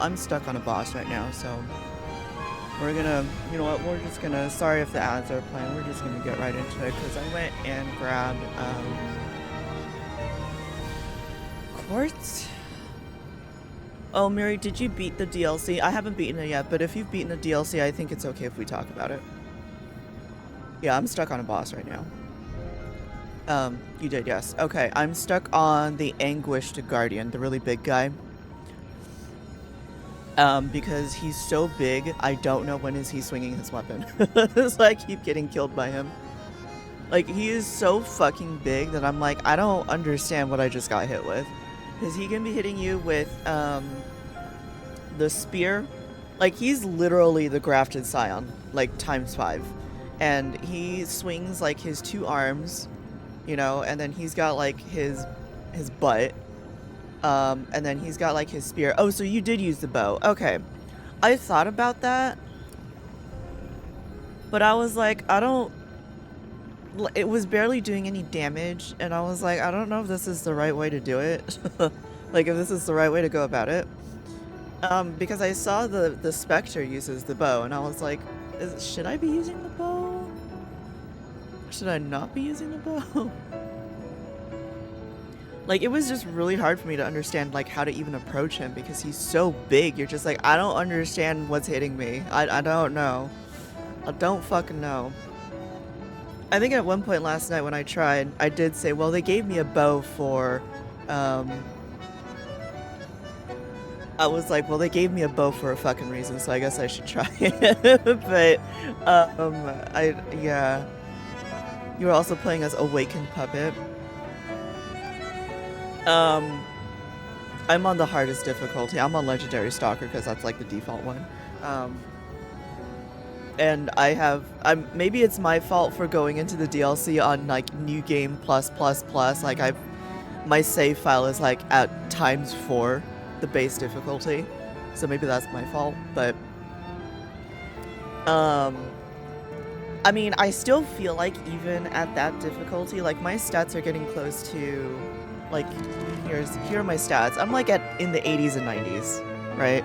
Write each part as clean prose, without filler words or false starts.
I'm stuck on a boss right now, so we're gonna, you know what, we're just gonna, sorry if the ads are playing, we're just gonna get right into it, because I went and grabbed, quartz? Oh, Miri, did you beat the DLC? I haven't beaten it yet, but if you've beaten the DLC, I think it's okay if we talk about it. Yeah, I'm stuck on a boss right now. You did, yes. Okay, I'm stuck on the Anguished Guardian, the really big guy. Because he's so big, I don't know when is he swinging his weapon. So I keep getting killed by him. Like, he is so fucking big that I'm like, I don't understand what I just got hit with. Because he can be hitting you with, the spear. Like, he's literally the grafted scion, like, ×5. And he swings, like, his two arms, you know, and then he's got, like, his butt. And then he's got like his spear. Oh, so you did use the bow. Okay. I thought about that. But I was like, it was barely doing any damage. And I was like, I don't know if this is the right way to do it. Like, if this is the right way to go about it. Because I saw the Spectre uses the bow. And I was like, should I be using the bow? Should I not be using the bow? Like, it was just really hard for me to understand, like, how to even approach him because he's so big. You're just like, I don't understand what's hitting me. I don't know. I don't fucking know. I think at one point last night when I tried, I did say, well, they gave me a bow for, I was like, well, they gave me a bow for a fucking reason, so I guess I should try it. But, yeah. You were also playing as Awakened Puppet. I'm on the hardest difficulty. I'm on Legendary Stalker because that's like the default one. And maybe it's my fault for going into the DLC on like New Game plus. Like my save file is like at ×4 the base difficulty. So maybe that's my fault, but I mean, I still feel like even at that difficulty, like my stats are getting close to, like, here are my stats. I'm like in the 80s and 90s, right?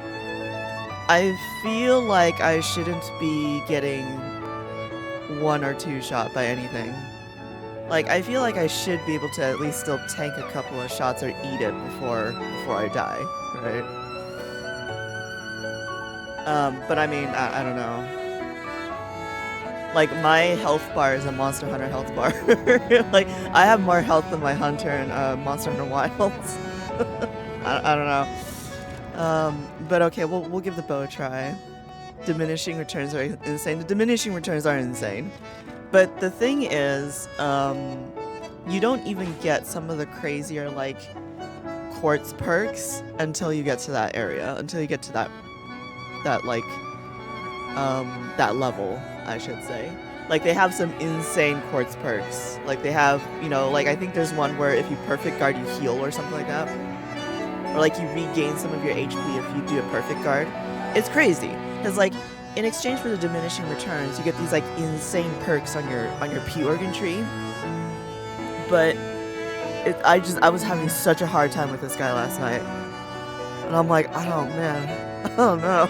I feel like I shouldn't be getting 1 or 2 shot by anything. Like, I feel like I should be able to at least still tank a couple of shots or eat it before I die, right? But I mean, I don't know. Like, my health bar is a Monster Hunter health bar. Like, I have more health than my Hunter and Monster Hunter Wilds. I don't know. But okay, we'll give the bow a try. Diminishing returns are insane. The diminishing returns are insane. But the thing is, you don't even get some of the crazier, like, quartz perks until you get to that area. Until you get to that level, I should say. Like, they have some insane quartz perks. Like, they have, you know, like, I think there's one where if you perfect guard, you heal or something like that. Or, like, you regain some of your HP if you do a perfect guard. It's crazy. Because, like, in exchange for the diminishing returns, you get these, like, insane perks on your P organ tree. But I was having such a hard time with this guy last night. And I'm like, oh, man. I don't know.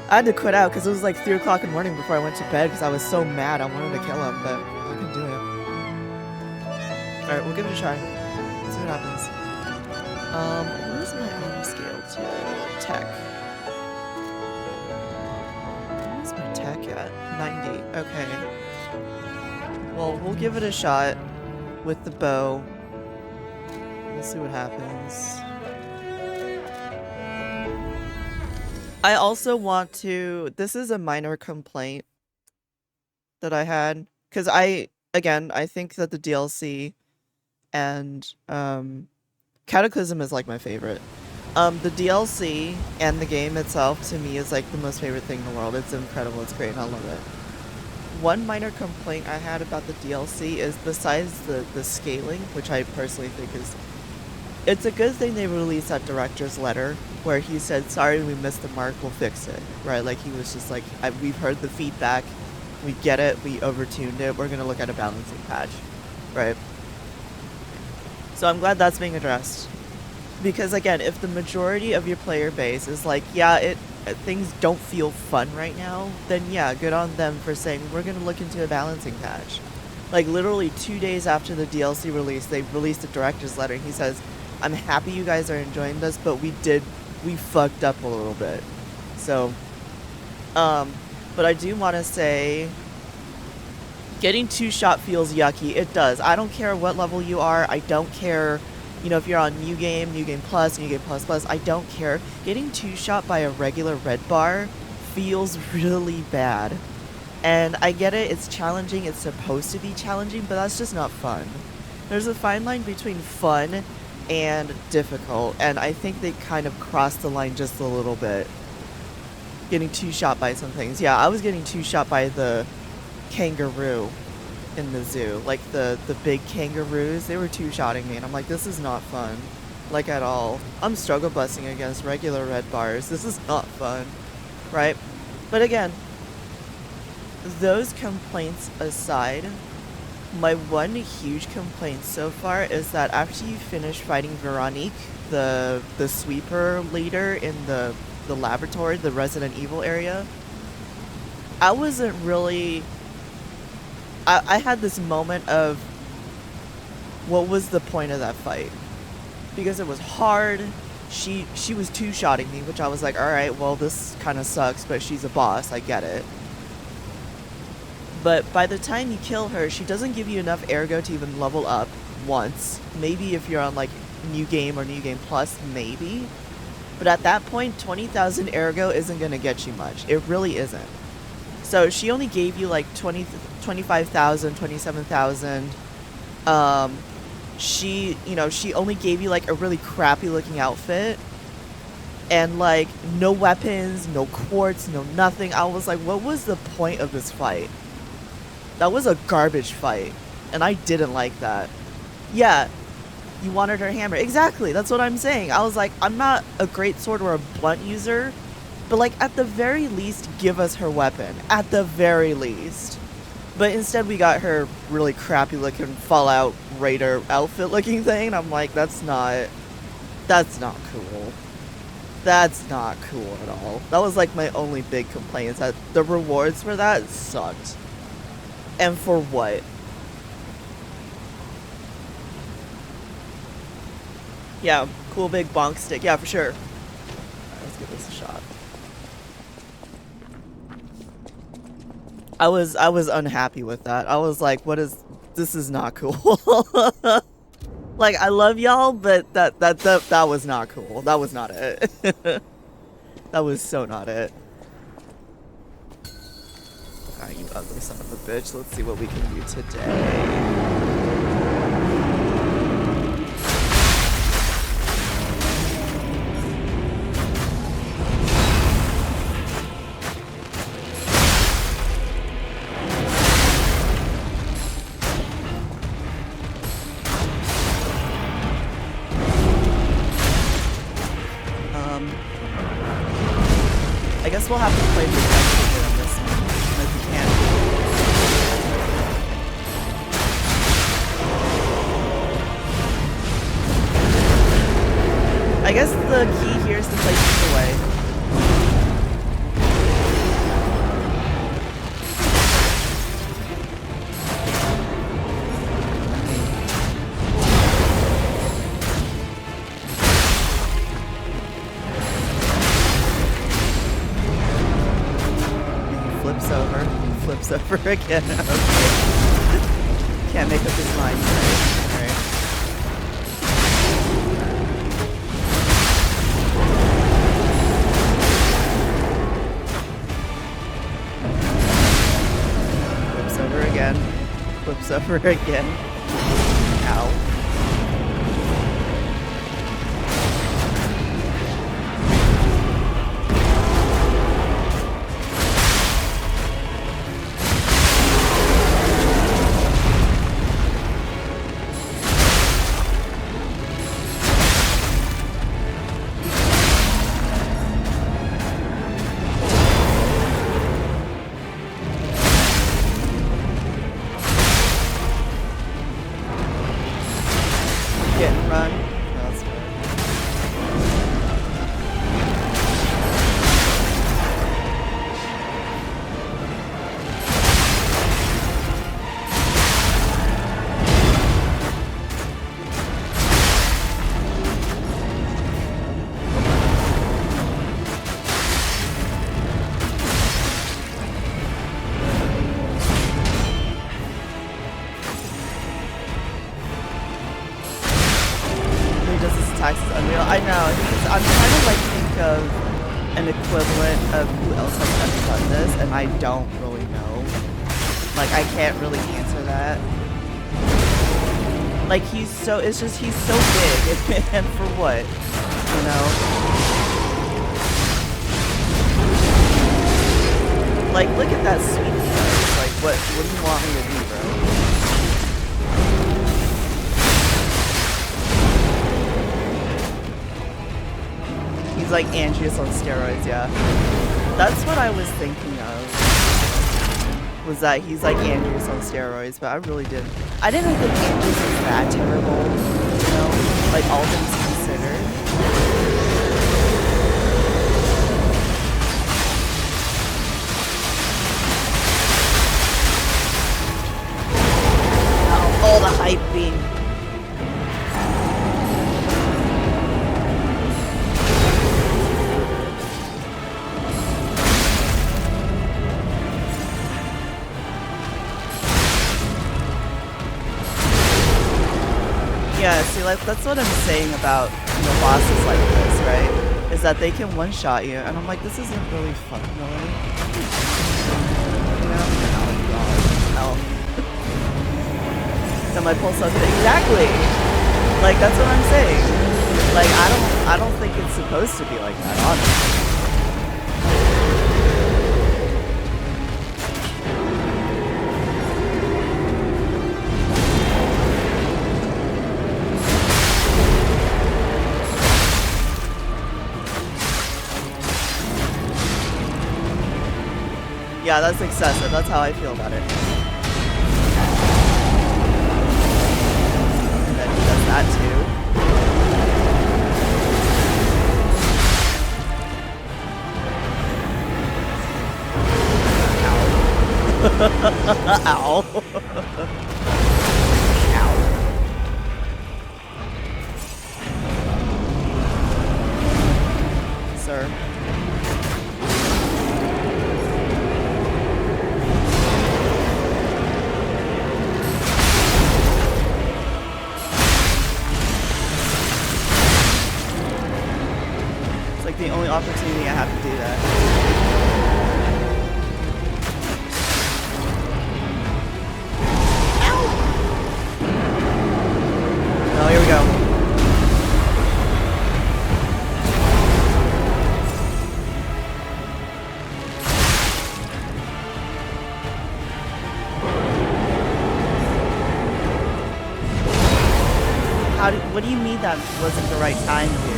I had to quit out because it was like 3 o'clock in the morning before I went to bed because I was so mad. I wanted to kill him, but I couldn't do it. Alright, we'll give it a try. See what happens. What is my arm scale to tech? What is my tech at? 90. Okay. Well, we'll give it a shot with the bow. Let's see what happens. I also want to, this is a minor complaint that I had, because I think that the DLC and Cataclysm is like my favorite. The DLC and the game itself, to me, is like the most favorite thing in the world. It's incredible, it's great, and I love it. One minor complaint I had about the DLC is besides the scaling, which I personally think is... It's a good thing they released that director's letter where he said, sorry, we missed the mark, we'll fix it, right? Like, he was just like, we've heard the feedback, we get it, we overtuned it, we're going to look at a balancing patch, right? So I'm glad that's being addressed. Because, again, if the majority of your player base is like, yeah, things don't feel fun right now, then yeah, good on them for saying, we're going to look into a balancing patch. Like, literally 2 days after the DLC release, they released a director's letter, and he says, I'm happy you guys are enjoying this, but we fucked up a little bit. So, but I do want to say, getting two-shot feels yucky. It does. I don't care what level you are. I don't care, you know, if you're on New Game Plus, New Game Plus. I don't care. Getting two-shot by a regular red bar feels really bad. And I get it. It's challenging. It's supposed to be challenging, but that's just not fun. There's a fine line between fun and difficult, and I think they kind of crossed the line just a little bit. Getting two-shot by some things. Yeah, I was getting two-shot by the kangaroo in the zoo. Like, the big kangaroos, they were two-shotting me, and I'm like, this is not fun. Like, at all. I'm struggle busting against regular red bars. This is not fun. Right? But again, those complaints aside, my one huge complaint so far is that after you finish fighting Veronique, the sweeper leader in the laboratory, the Resident Evil area, I wasn't really... I had this moment of, what was the point of that fight? Because it was hard. She was two-shotting me, which I was like, alright, well, this kind of sucks, but she's a boss, I get it. But by the time you kill her, she doesn't give you enough ergo to even level up once. Maybe if you're on, like, New Game or New Game Plus, maybe. But at that point, 20,000 ergo isn't going to get you much. It really isn't. So she only gave you, like, 25,000, 27,000. She only gave you, like, a really crappy-looking outfit. And, like, no weapons, no quartz, no nothing. I was like, what was the point of this fight? That was a garbage fight, and I didn't like that. Yeah, you wanted her hammer. Exactly, that's what I'm saying. I was like, I'm not a great sword or a blunt user, but, like, at the very least, give us her weapon. At the very least. But instead we got her really crappy looking Fallout Raider outfit looking thing, and I'm like, that's not cool. That's not cool at all. That was, like, my only big complaint, is that the rewards for that sucked. And for what? Yeah, cool big bonk stick. Yeah, for sure. Alright, let's give this a shot. I was unhappy with that. I was like, this is not cool. Like, I love y'all, but that was not cool. That was not it. That was so not it. Alright, you ugly son of a bitch. Let's see what we can do today. I guess we'll have to play protected on this one, if we can. I guess the key here is to play things away. Flips over again. Okay. Can't make up his mind. Alright. Flips over again. Flips over again. Ow. I'm trying to like think of an equivalent of who else has ever done this, and I don't really know. Like, I can't really answer that. Like, he's so big, and for what? You know? Like, look at that sweet stuff. Like, what do you want me to do, bro? He's like Anguished on steroids, yeah. That's what I was thinking of. Was that he's like Anguished on steroids, but I really didn't. I didn't think Anguished was that terrible, you know? Like, all things considered. Oh, the hype beam. Yeah, see, like, that's what I'm saying about, you know, bosses like this, right? Is that they can one-shot you, and I'm like, this isn't really fun, really. You know? Oh, God. Oh. So my pulse up, exactly! Like, that's what I'm saying. Like, I don't think it's supposed to be like that, honestly. Yeah, that's excessive. That's how I feel about it. And then he does that too. Ow. Ow. Ow. Sir. The only opportunity I have to do that. Ow! Oh, here we go. What do you mean that wasn't the right time, dude?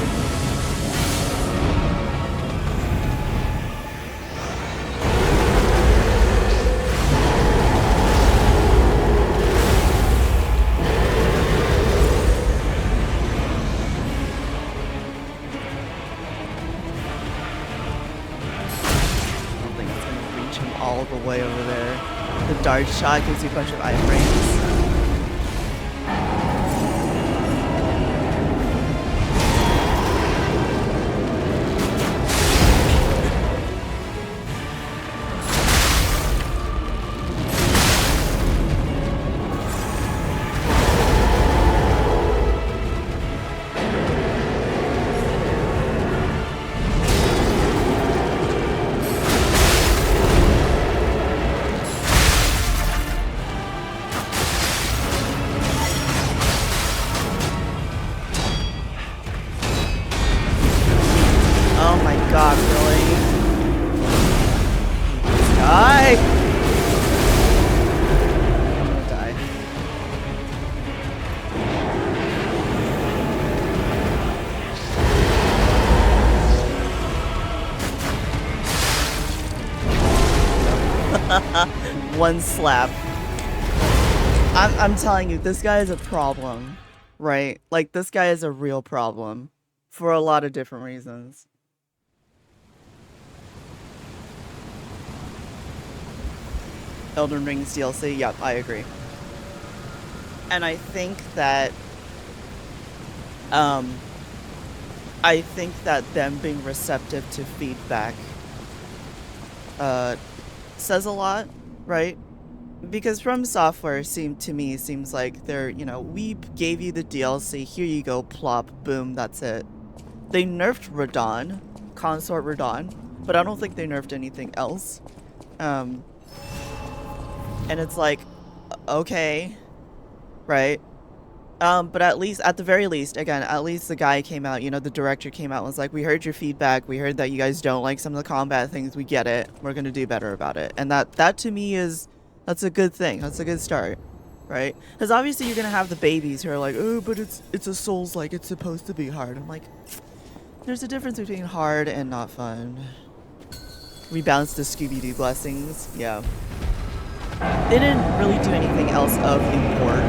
All the way over there. The dart shot gives you a bunch of iframes. God, really? Die! I'm gonna die. One slap. I'm telling you, this guy is a problem, right? Like, this guy is a real problem for a lot of different reasons. Elden Ring's DLC, yep, I agree. And I think that them being receptive to feedback says a lot, right? Because From Software seems like they're, you know, we gave you the DLC, here you go, plop, boom, that's it. they nerfed Radon, Consort Radon, but I don't think they nerfed anything else. And it's like, okay, right? But at least, at the very least, again, at least the guy came out, you know, the director came out and was like, we heard your feedback, we heard that you guys don't like some of the combat things, we get it, we're gonna do better about it. And that to me that's a good thing, that's a good start, right? Because obviously you're gonna have the babies who are like, oh, but it's a Souls-like, it's supposed to be hard. I'm like, there's a difference between hard and not fun. Rebalance the Scooby-Doo blessings, yeah. They didn't really do anything else of import,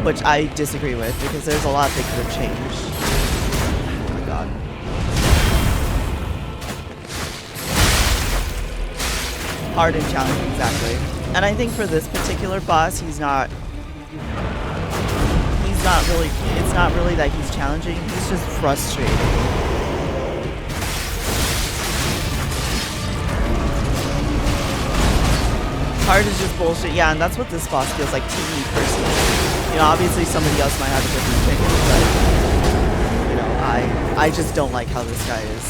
which I disagree with, because there's a lot they could have changed. Oh my god. Hard and challenging, exactly. And I think for this particular boss, he's not really, it's not really that he's challenging, he's just frustrating. Hard is just bullshit, yeah, and that's what this boss feels like to me personally. You know, obviously somebody else might have a different opinion, but, you know, I just don't like how this guy is.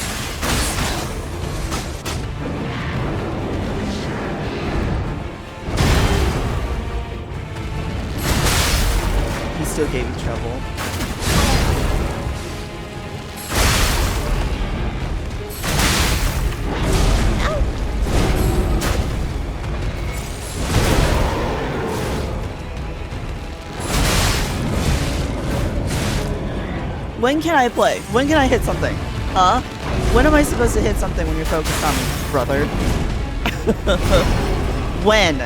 He still gave me trouble. When can I play? When can I hit something? Huh? When am I supposed to hit something when you're focused on me, brother? When?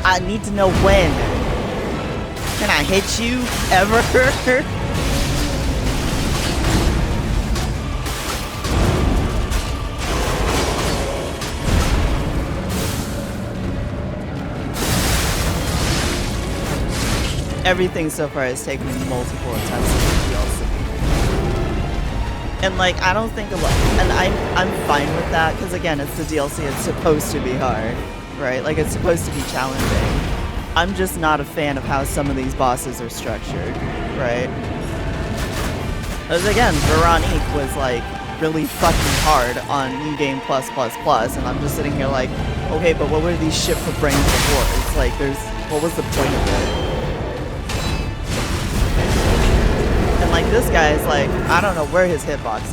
I need to know when. Can I hit you? Ever? Everything so far has taken me multiple attempts to do DLC. And like, I don't think a lot, and I'm fine with that, because again, it's the DLC, it's supposed to be hard, right? Like, it's supposed to be challenging. I'm just not a fan of how some of these bosses are structured, right? Because again, Veronique was like really fucking hard on New Game Plus, and I'm just sitting here like, okay, but what were these shit for brains before? It's like, what was the point of it? Like, this guy is like, I don't know where his hitbox is.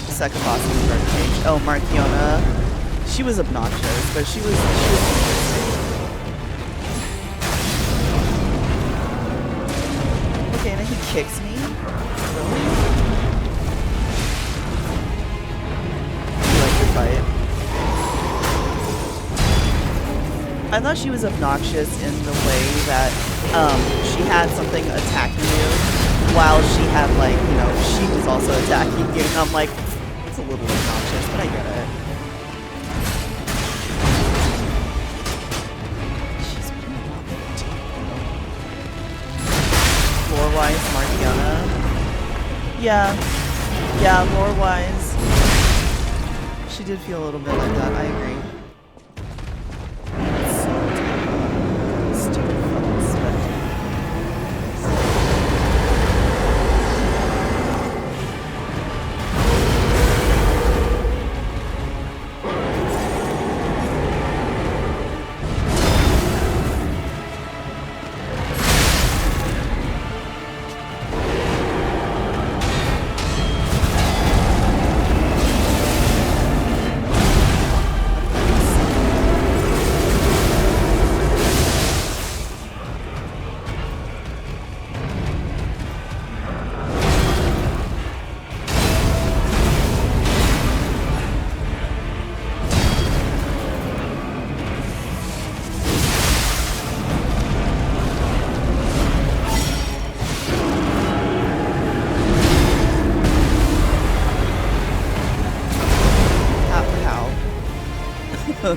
The second boss was very changed. Oh, Markiona. She was obnoxious, but she was interesting. Okay, and then he kicks me? Really? You like your fight? I thought she was obnoxious in the way that she had something attacking you while she had, like, you know, she was also attacking you. And I'm like, it's a little obnoxious, but I get it. Lore-wise, Markiona. Yeah, lore-wise, she did feel a little bit like that, I agree. Stupid fucking Spectre.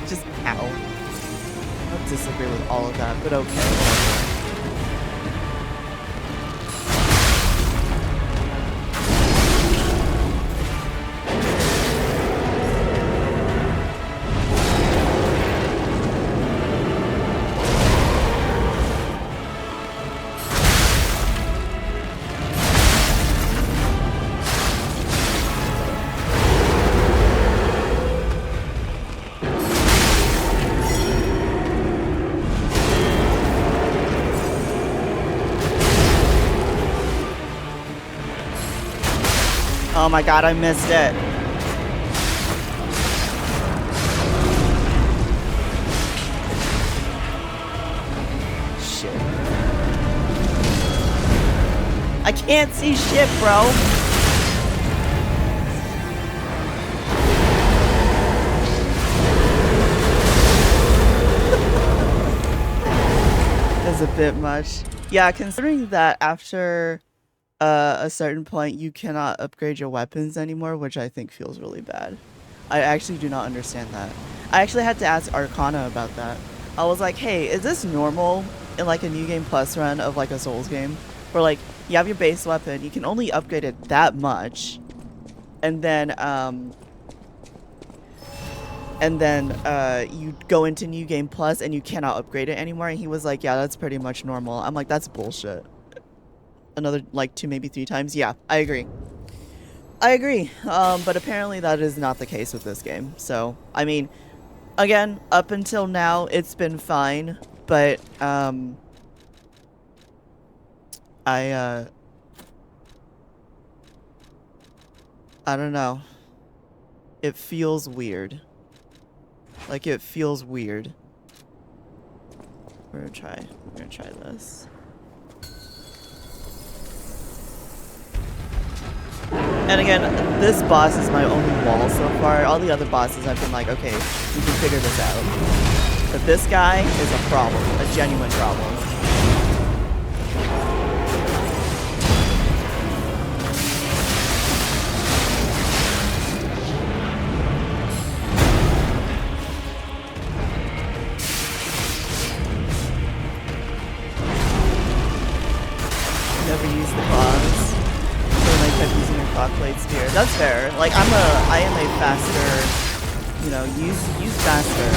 Just ow. I don't disagree with all of that, but okay. Oh my god, I missed it. Shit. I can't see shit, bro. Is a bit much. Yeah, considering that after a certain point you cannot upgrade your weapons anymore, which I think feels really bad. I actually do not understand that. I actually had to ask Arcana about that. I was like, hey, is this normal in like a New Game Plus run of like a Souls game? Where like you have your base weapon, you can only upgrade it that much, and then you go into New Game Plus and you cannot upgrade it anymore. And he was like, yeah, that's pretty much normal. I'm like, that's bullshit. Another like 2, maybe 3 times. Yeah, I agree. I agree. But apparently that is not the case with this game. So, I mean, again, up until now, it's been fine. But, I don't know. It feels weird. Like, it feels weird. We're gonna try this. And again, this boss is my only wall so far. All the other bosses I've been like, okay, we can figure this out. But this guy is a problem. A genuine problem. Never use the boss. So I kept using your clockblade spear. That's fair. Like I am a faster, you know, use faster.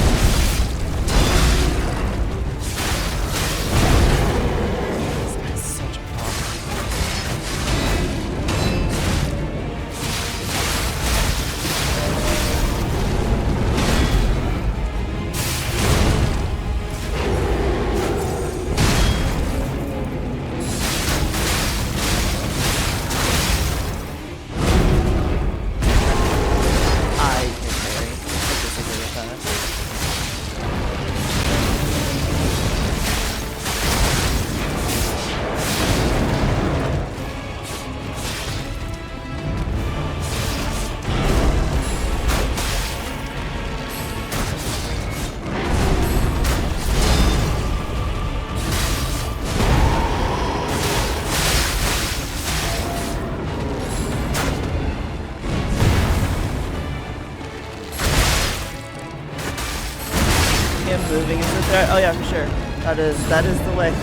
Moving is the threat. Oh yeah, for sure. That is the way.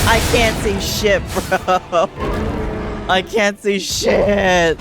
I can't see shit, bro. I can't see shit.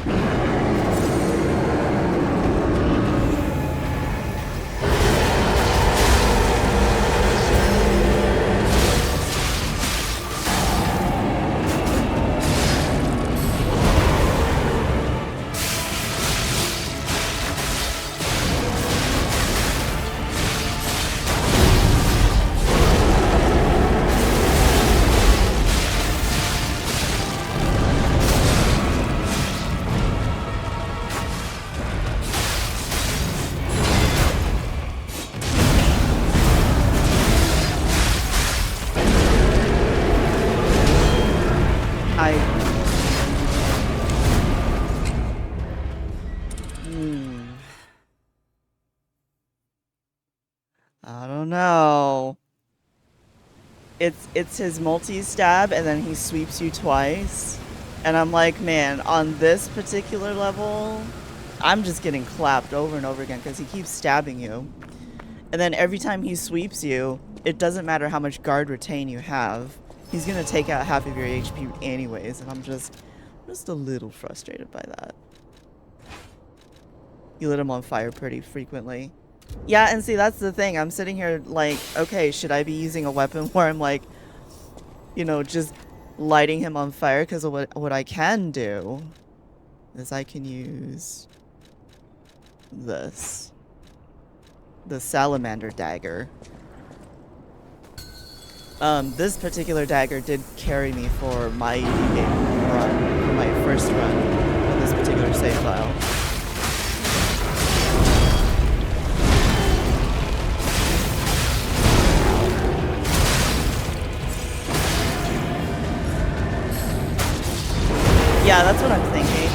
I don't know. It's his multi-stab and then he sweeps you twice. And I'm like, man, on this particular level, I'm just getting clapped over and over again because he keeps stabbing you. And then every time he sweeps you, it doesn't matter how much guard retain you have. He's gonna take out half of your HP anyways, and I'm just a little frustrated by that. You lit him on fire pretty frequently. Yeah, and see, that's the thing. I'm sitting here like, okay, should I be using a weapon where I'm like, you know, just lighting him on fire? Because what I can do is I can use this. The salamander dagger. This particular dagger did carry me for my run, for my first run on this particular save file. Yeah, that's what I'm thinking.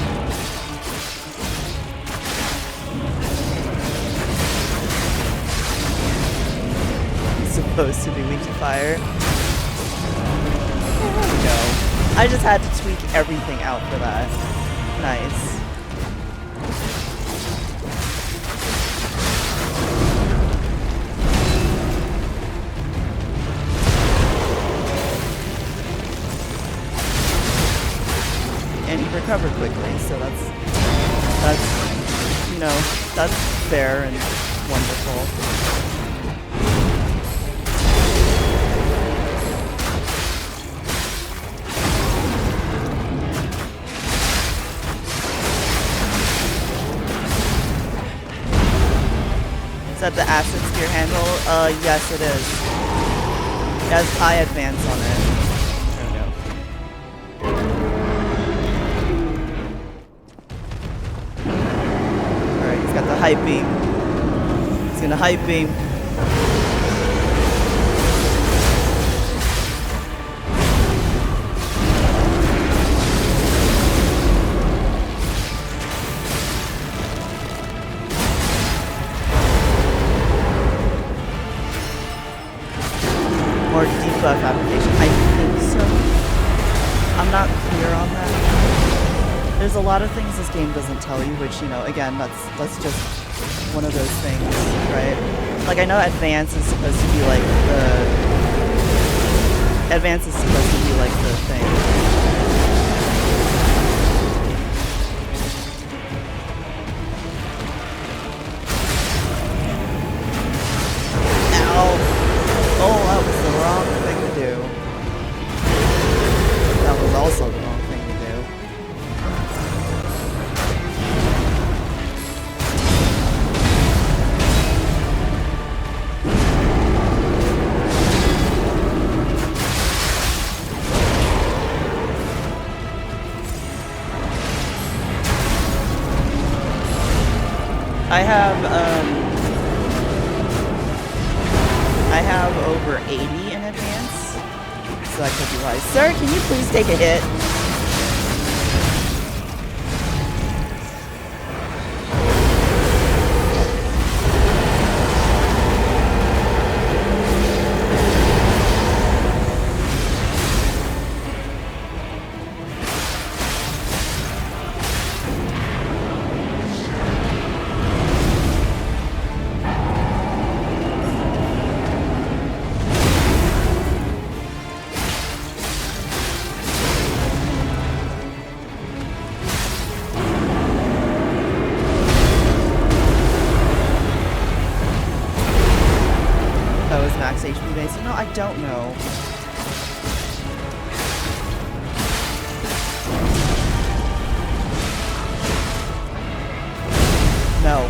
It's supposed to be weak to fire. There we go. I just had to tweak everything out for that. Nice. And he recovered quickly, so that's you know, that's fair and wonderful. Is that the acid spear handle? Yes it is. It has high advance on it. Got the hype beam. He's gonna hype beam. More debuff application. I think so. I'm not clear on that. There's a lot of things this game doesn't tell you, which, you know, again, that's just one of those things, right? Like, I know advance is supposed to be like the thing. Ow! Oh, that was the wrong thing to do. That was also the wrong thing to do. I have over 80 in advance, so that could be wise. Sir, can you please take a hit? Max HP base? You know, I don't know. No.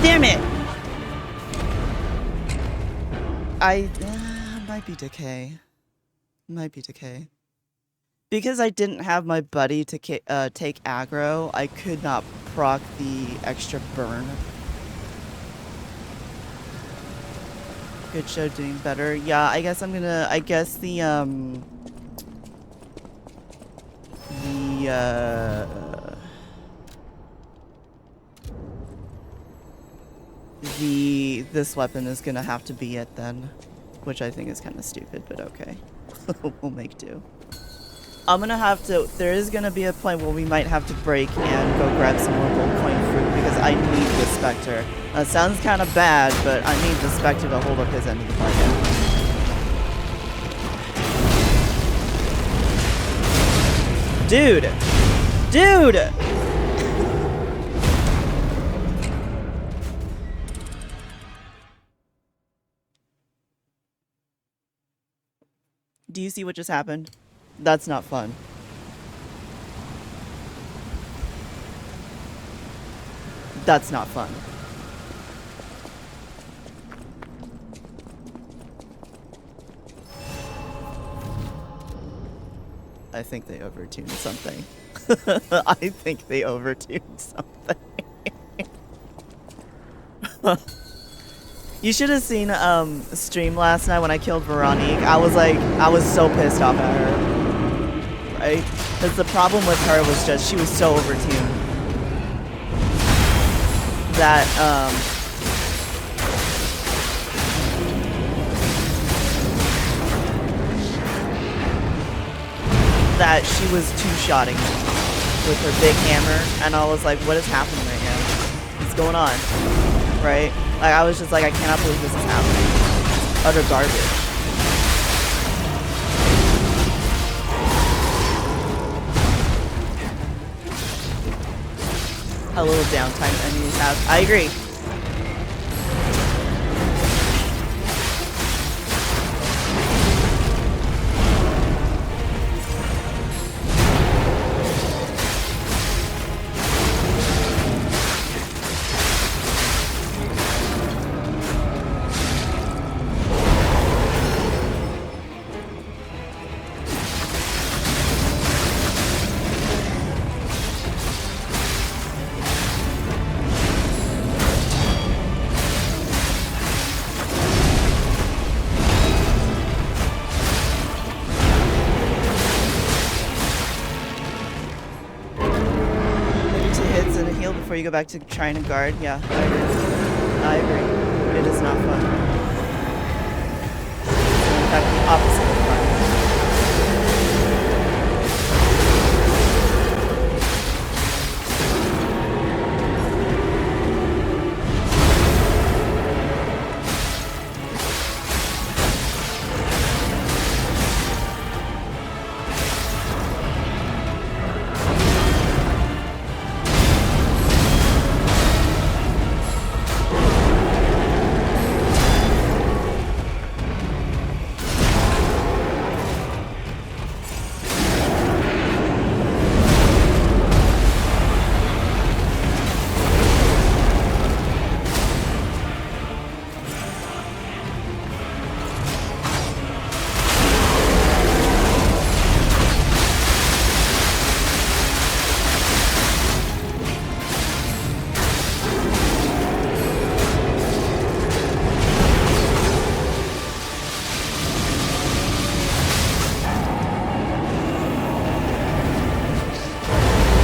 Damn it! Might be decay. Might be decay. Because I didn't have my buddy to take aggro, I could not proc the extra burn. Good show, doing better. Yeah, I guess I'm gonna. I guess this weapon is gonna have to be it then, which I think is kind of stupid, but okay. We'll make do. I'm gonna have to. There is gonna be a point where we might have to break and go grab some more gold coin fruit because I need the Spectre. That sounds kind of bad, but I need the Spectre to hold up his end of the bargain. Dude! Dude! Do you see what just happened? That's not fun. That's not fun. I think they overtuned something. I think they overtuned something. You should have seen stream last night when I killed Veronique. I was so pissed off at her. Right? Because the problem with her was just she was so overtuned. That she was two-shotting me with her big hammer, and I was like, what is happening right now? What's going on? Right? Like, I was just like, I cannot believe this is happening. It's utter garbage. A little downtime enemies have. I agree. You go back to trying to guard. Yeah, I agree. It is not fun. In fact, the opposite of fun.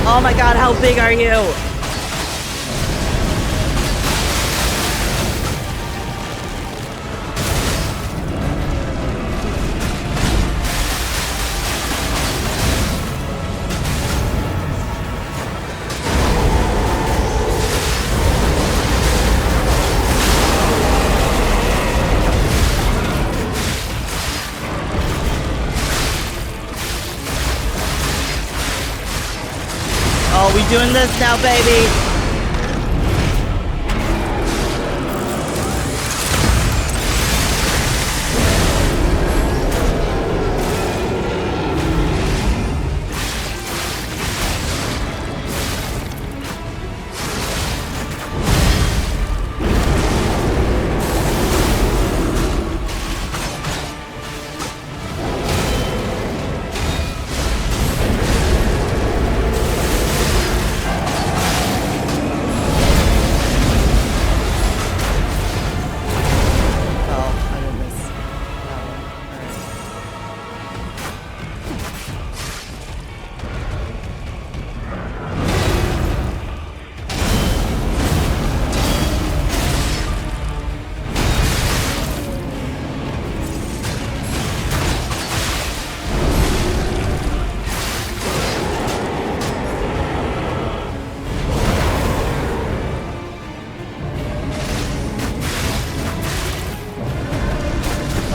Oh my god, how big are you? Oh, we doing this now, baby.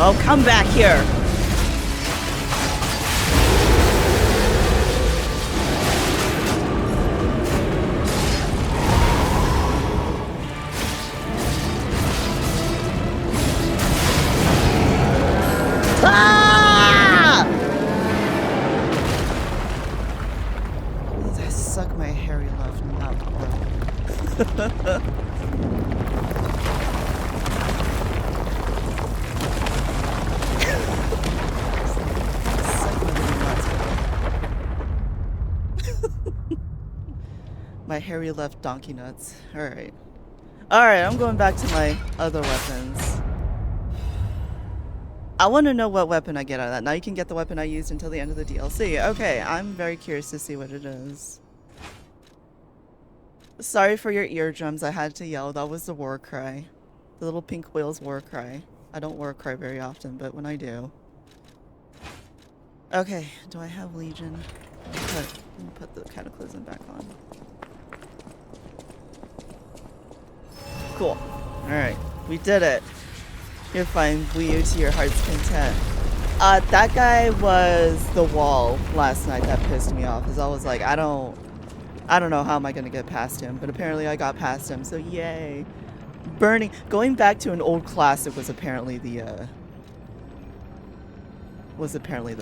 Oh, come back here! Ah! I suck my hairy left nut, bro. My hairy left donkey nuts. Alright. Alright, I'm going back to my other weapons. I want to know what weapon I get out of that. Now you can get the weapon I used until the end of the DLC. Okay, I'm very curious to see what it is. Sorry for your eardrums. I had to yell. That was the war cry. The little pink whale's war cry. I don't war cry very often, but when I do. Okay, do I have Legion? Let me put the Cataclysm back on. Cool. Alright, we did it. You're fine, Wii to your heart's content. That guy was the wall last night that pissed me off, because I was like, I don't know how am I gonna get past him, but apparently I got past him, so yay. Going back to an old classic was apparently the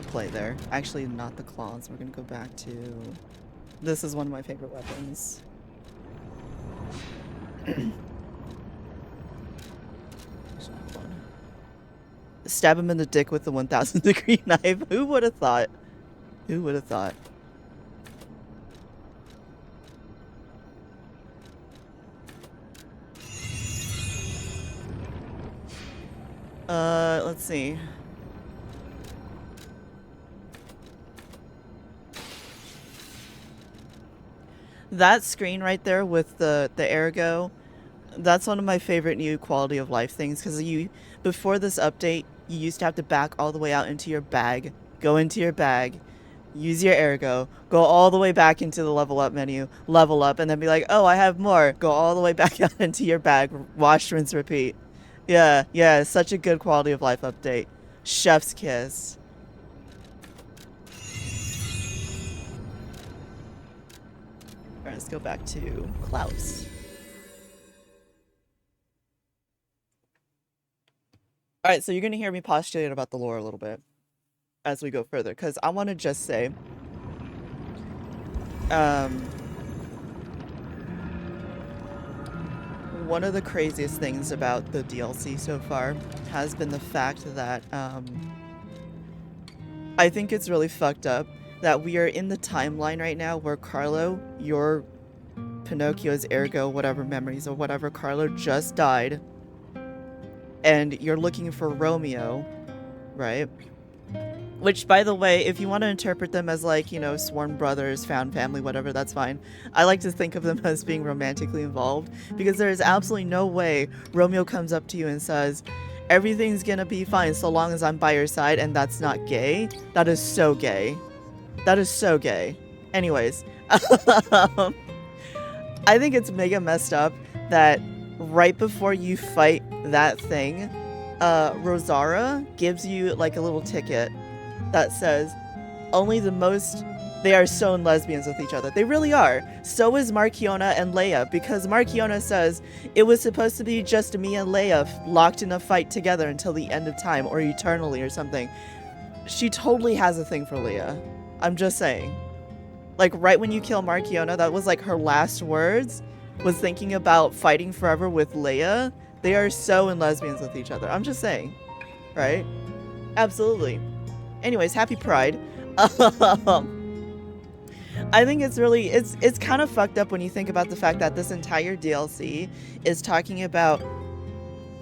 play there. Actually, not the claws. We're gonna go back to... This is one of my favorite weapons. Stab him in the dick with the 1000 degree knife. Who would have thought? Who would have thought? Let's see. That screen right there with the ergo, that's one of my favorite new quality of life things, because before this update, you used to have to back all the way out into your bag, go into your bag, use your ergo, go all the way back into the level up menu, level up, and then be like, oh, I have more, go all the way back out into your bag, wash, rinse, repeat. Yeah, such a good quality of life update. Chef's kiss. Alright, let's go back to Klaus. Alright, so you're going to hear me postulate about the lore a little bit as we go further, because I want to just say, one of the craziest things about the DLC so far has been the fact that, I think it's really fucked up that we are in the timeline right now where Carlo, your Pinocchio's ergo, whatever memories or whatever, Carlo just died, and you're looking for Romeo, right? Which, by the way, if you want to interpret them as, like, you know, sworn brothers, found family, whatever, that's fine. I like to think of them as being romantically involved, because there is absolutely no way Romeo comes up to you and says, everything's gonna be fine so long as I'm by your side, and that's not gay. That is so gay. That is so gay. Anyways, I think it's mega messed up that right before you fight that thing, Rosara gives you, like, a little ticket that says, only the most, they are sewn lesbians with each other. They really are. So is Marchiona and Leia, because Marchiona says it was supposed to be just me and Leia locked in a fight together until the end of time, or eternally or something. She totally has a thing for Leia. I'm just saying. Like, right when you kill Marchiona, that was like her last words, was thinking about fighting forever with Leia. They are so in lesbians with each other. I'm just saying. Right? Absolutely. Anyways, happy Pride. I think it's really, it's kind of fucked up when you think about the fact that this entire DLC is talking about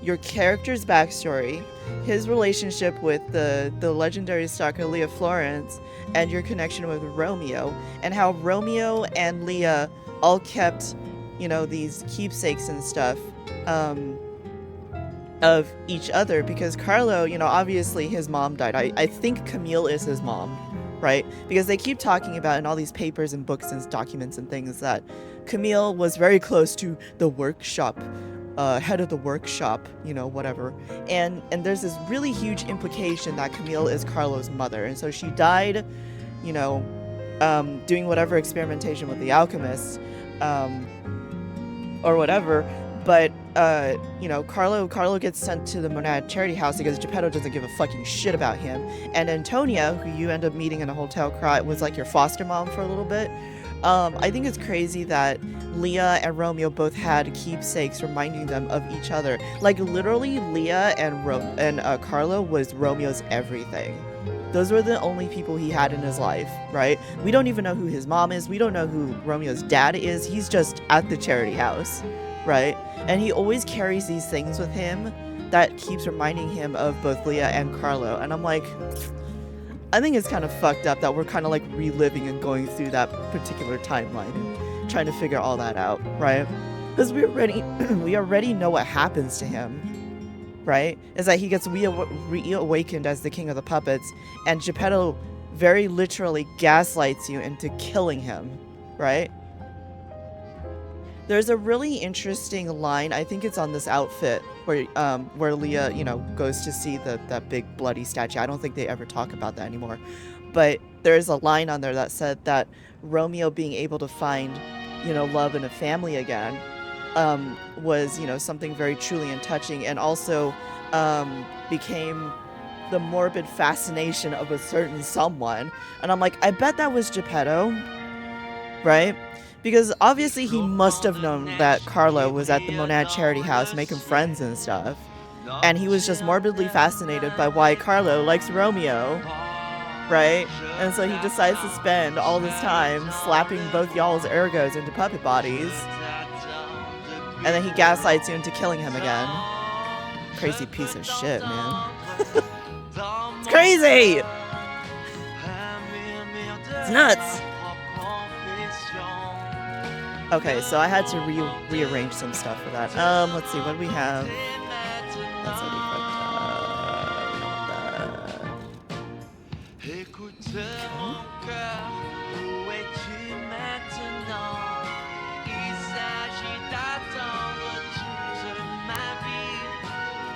your character's backstory, his relationship with the legendary stalker Leah Florence, and your connection with Romeo, and how Romeo and Leah all kept, you know, these keepsakes and stuff, of each other, because Carlo, you know, obviously his mom died. I think Camille is his mom, right? Because they keep talking about in all these papers and books and documents and things that Camille was very close to the workshop head of the workshop, you know, whatever. And there's this really huge implication that Camille is Carlo's mother, and so she died, you know, doing whatever experimentation with the alchemists, or whatever. But you know, Carlo gets sent to the Monad charity house because Geppetto doesn't give a fucking shit about him. And Antonia, who you end up meeting in a hotel, was like your foster mom for a little bit. I think it's crazy that Leah and Romeo both had keepsakes reminding them of each other. Like, literally, Leah and Carlo was Romeo's everything. Those were the only people he had in his life, right? We don't even know who his mom is. We don't know who Romeo's dad is. He's just at the charity house, right? And he always carries these things with him that keeps reminding him of both Leah and Carlo. And I'm like, I think it's kind of fucked up that we're kind of like reliving and going through that particular timeline and trying to figure all that out, right? Because we already know what happens to him, right? Is that he gets reawakened as the king of the puppets, and Geppetto very literally gaslights you into killing him, right? There's a really interesting line, I think it's on this outfit, where Leah, you know, goes to see that big bloody statue. I don't think they ever talk about that anymore. But there's a line on there that said that Romeo being able to find, you know, love in a family again, was, you know, something very truly and touching, and also became the morbid fascination of a certain someone. And I'm like, I bet that was Geppetto, right? Because obviously he must have known that Carlo was at the Monad charity house making friends and stuff. And he was just morbidly fascinated by why Carlo likes Romeo, right? And so he decides to spend all this time slapping both y'all's ergos into puppet bodies. And then he gaslights you into killing him again. Crazy piece of shit, man. It's crazy! It's nuts! Okay, so I had to rearrange some stuff for that. Let's see, what do we have? That's already fucked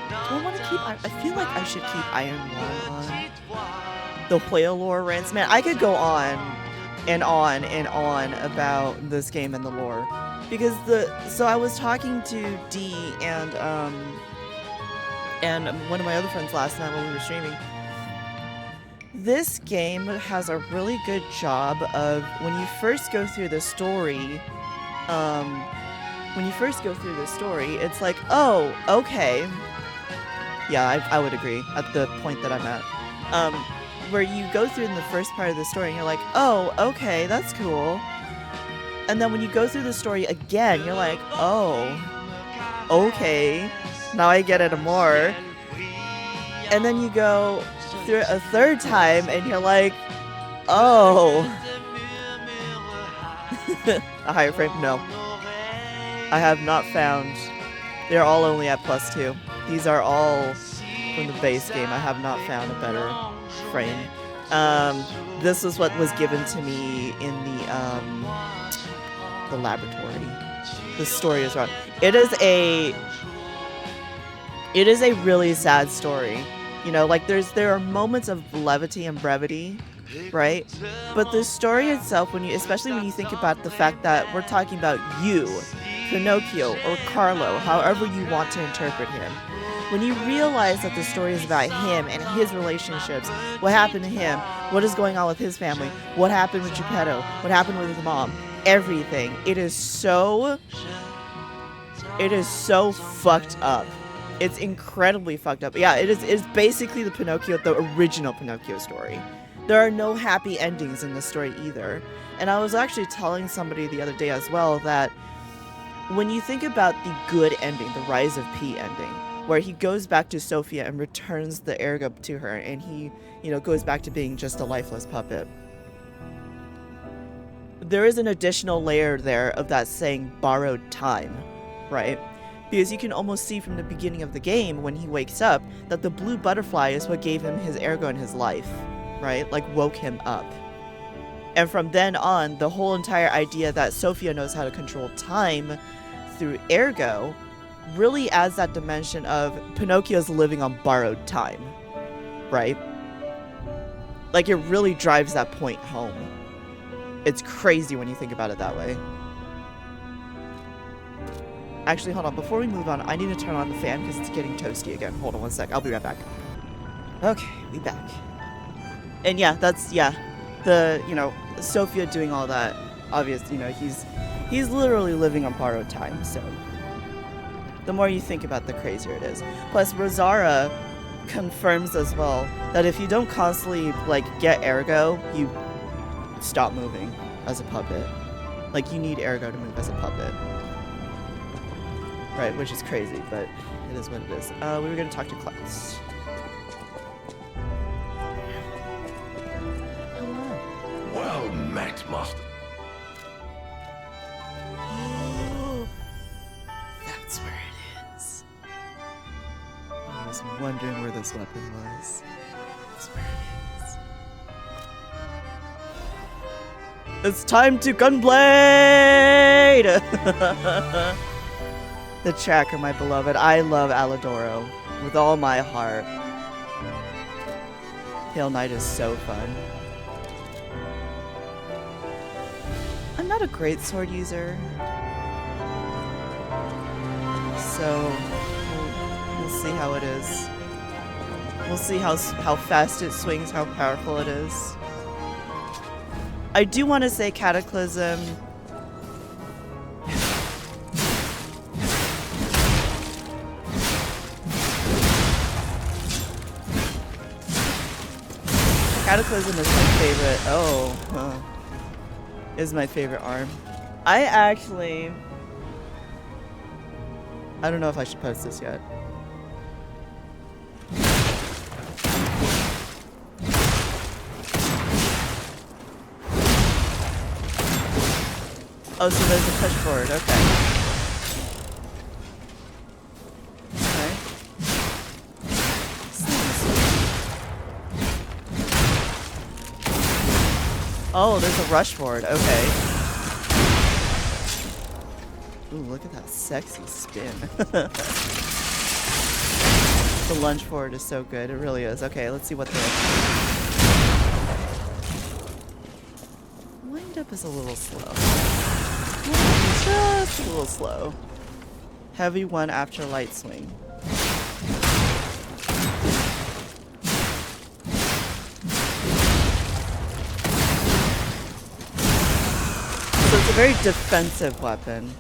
Do I want to keep... I feel like I should keep Iron 1 on. The whale lore rants. Man, I could go on and on and on about this game and the lore, because so I was talking to Dee and one of my other friends last night when we were streaming. This game has a really good job of, when you first go through the story, it's like, oh, okay. Yeah, I would agree at the point that I'm at. Where you go through in the first part of the story and you're like, oh, okay, that's cool. And then when you go through the story again, you're like, oh, okay, now I get it more. And then you go through it a third time and you're like, oh. A higher frame? No. I have not found. They're all only at +2. These are all from the base game. I have not found a better frame. This is what was given to me in the laboratory. The story is wrong. It is a really sad story. You know, like there are moments of levity and brevity, right? But the story itself, especially when you think about the fact that we're talking about you, Pinocchio, or Carlo, however you want to interpret him. When you realize that the story is about him and his relationships, what happened to him, what is going on with his family, what happened with Geppetto, what happened with his mom, everything. It is so fucked up. It's incredibly fucked up. Yeah, it's basically the original Pinocchio story. There are no happy endings in this story either. And I was actually telling somebody the other day as well that when you think about the good ending, the Rise of P ending, where he goes back to Sophia and returns the ergo to her, and he, you know, goes back to being just a lifeless puppet. There is an additional layer there of that saying borrowed time, right? Because you can almost see from the beginning of the game when he wakes up that the blue butterfly is what gave him his ergo in his life, right? Like woke him up. And from then on, the whole entire idea that Sophia knows how to control time through ergo really adds that dimension of Pinocchio's living on borrowed time, right? Like, it really drives that point home. It's crazy when you think about it that way. Actually, hold on. Before we move on, I need to turn on the fan because it's getting toasty again. Hold on one sec. I'll be right back. Okay, we back. And yeah, that's, yeah. The, you know, Sophia doing all that, obviously, you know, he's literally living on borrowed time, so the more you think about, the crazier it is. Plus, Rosara confirms as well that if you don't constantly, like, get ergo, you stop moving as a puppet. Like, you need ergo to move as a puppet. Right, which is crazy, but it is what it is. We were gonna talk to Klaus. Well met, Master. That's where it is. I was wondering where this weapon was. That's where it is. It's time to gunblade! The tracker, my beloved. I love Alidoro with all my heart. Pale Knight is so fun. I'm not a great sword user, so we'll see how it is. We'll see how fast it swings, how powerful it is. I do want to say Cataclysm. Cataclysm is my favorite. Oh, huh. Is my favorite arm. I don't know if I should post this yet. Oh, so there's a push forward. Okay. Oh, there's a rush forward. Okay. Ooh, look at that sexy spin. The lunge forward is so good. It really is. Okay, let's see what the wind up is a little slow. Just a little slow. Heavy one after light swing. So it's a very defensive weapon.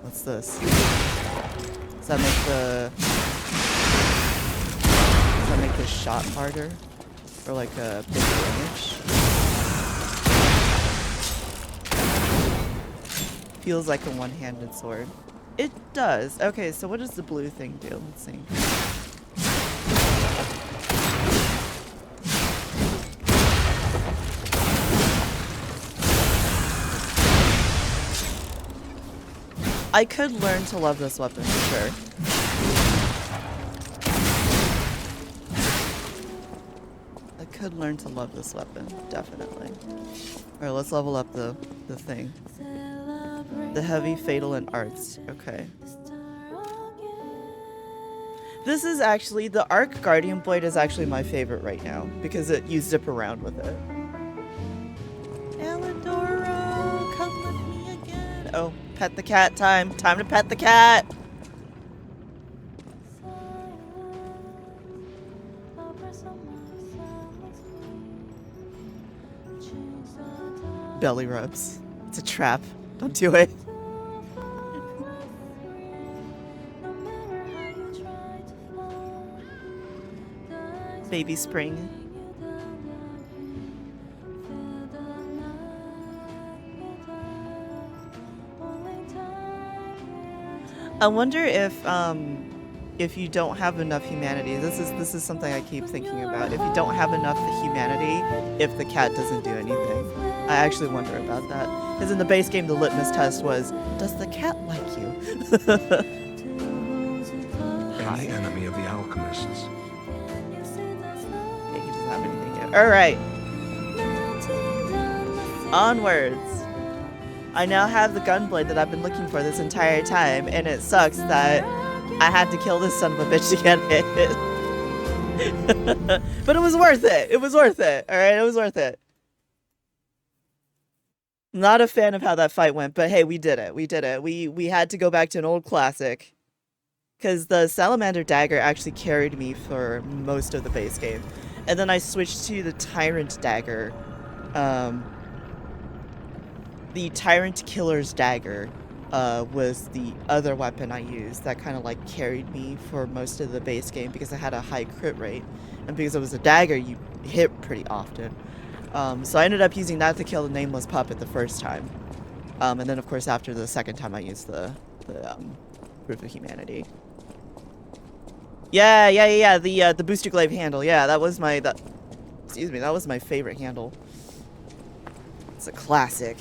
What's this? Does that make the shot harder? Or like a big damage? Feels like a one-handed sword. It does. Okay, so what does the blue thing do? Let's see. I could learn to love this weapon for sure. I could learn to love this weapon, definitely. Alright, let's level up the thing. The heavy, fatal, and arts. Okay. This is actually, the Arc Guardian Blade is actually my favorite right now, because you zip around with it. Alidoro, come with me again. Oh. Pet the cat time. Time to pet the cat. Belly rubs. It's a trap. Don't do it. Baby spring. I wonder if you don't have enough humanity. This is something I keep thinking about. If you don't have enough humanity, if the cat doesn't do anything. I actually wonder about that. Because in the base game, the litmus test was, does the cat like you? And the enemy of the alchemists. Okay, he doesn't have anything yet. Alright. Onwards. I now have the gunblade that I've been looking for this entire time, and it sucks that I had to kill this son of a bitch to get it. But it was worth it. It was worth it. Alright, it was worth it. Not a fan of how that fight went, but hey, we did it. We did it. We had to go back to an old classic. Because the Salamander Dagger actually carried me for most of the base game. And then I switched to the Tyrant Dagger. The Tyrant Killer's Dagger was the other weapon I used that kind of like carried me for most of the base game because I had a high crit rate. And because it was a dagger, you hit pretty often. So I ended up using that to kill the Nameless Puppet the first time. And then, of course, after the second time, I used the Proof of Humanity. Yeah. The Booster Glaive handle. Yeah, that was my that was my favorite handle. It's a classic.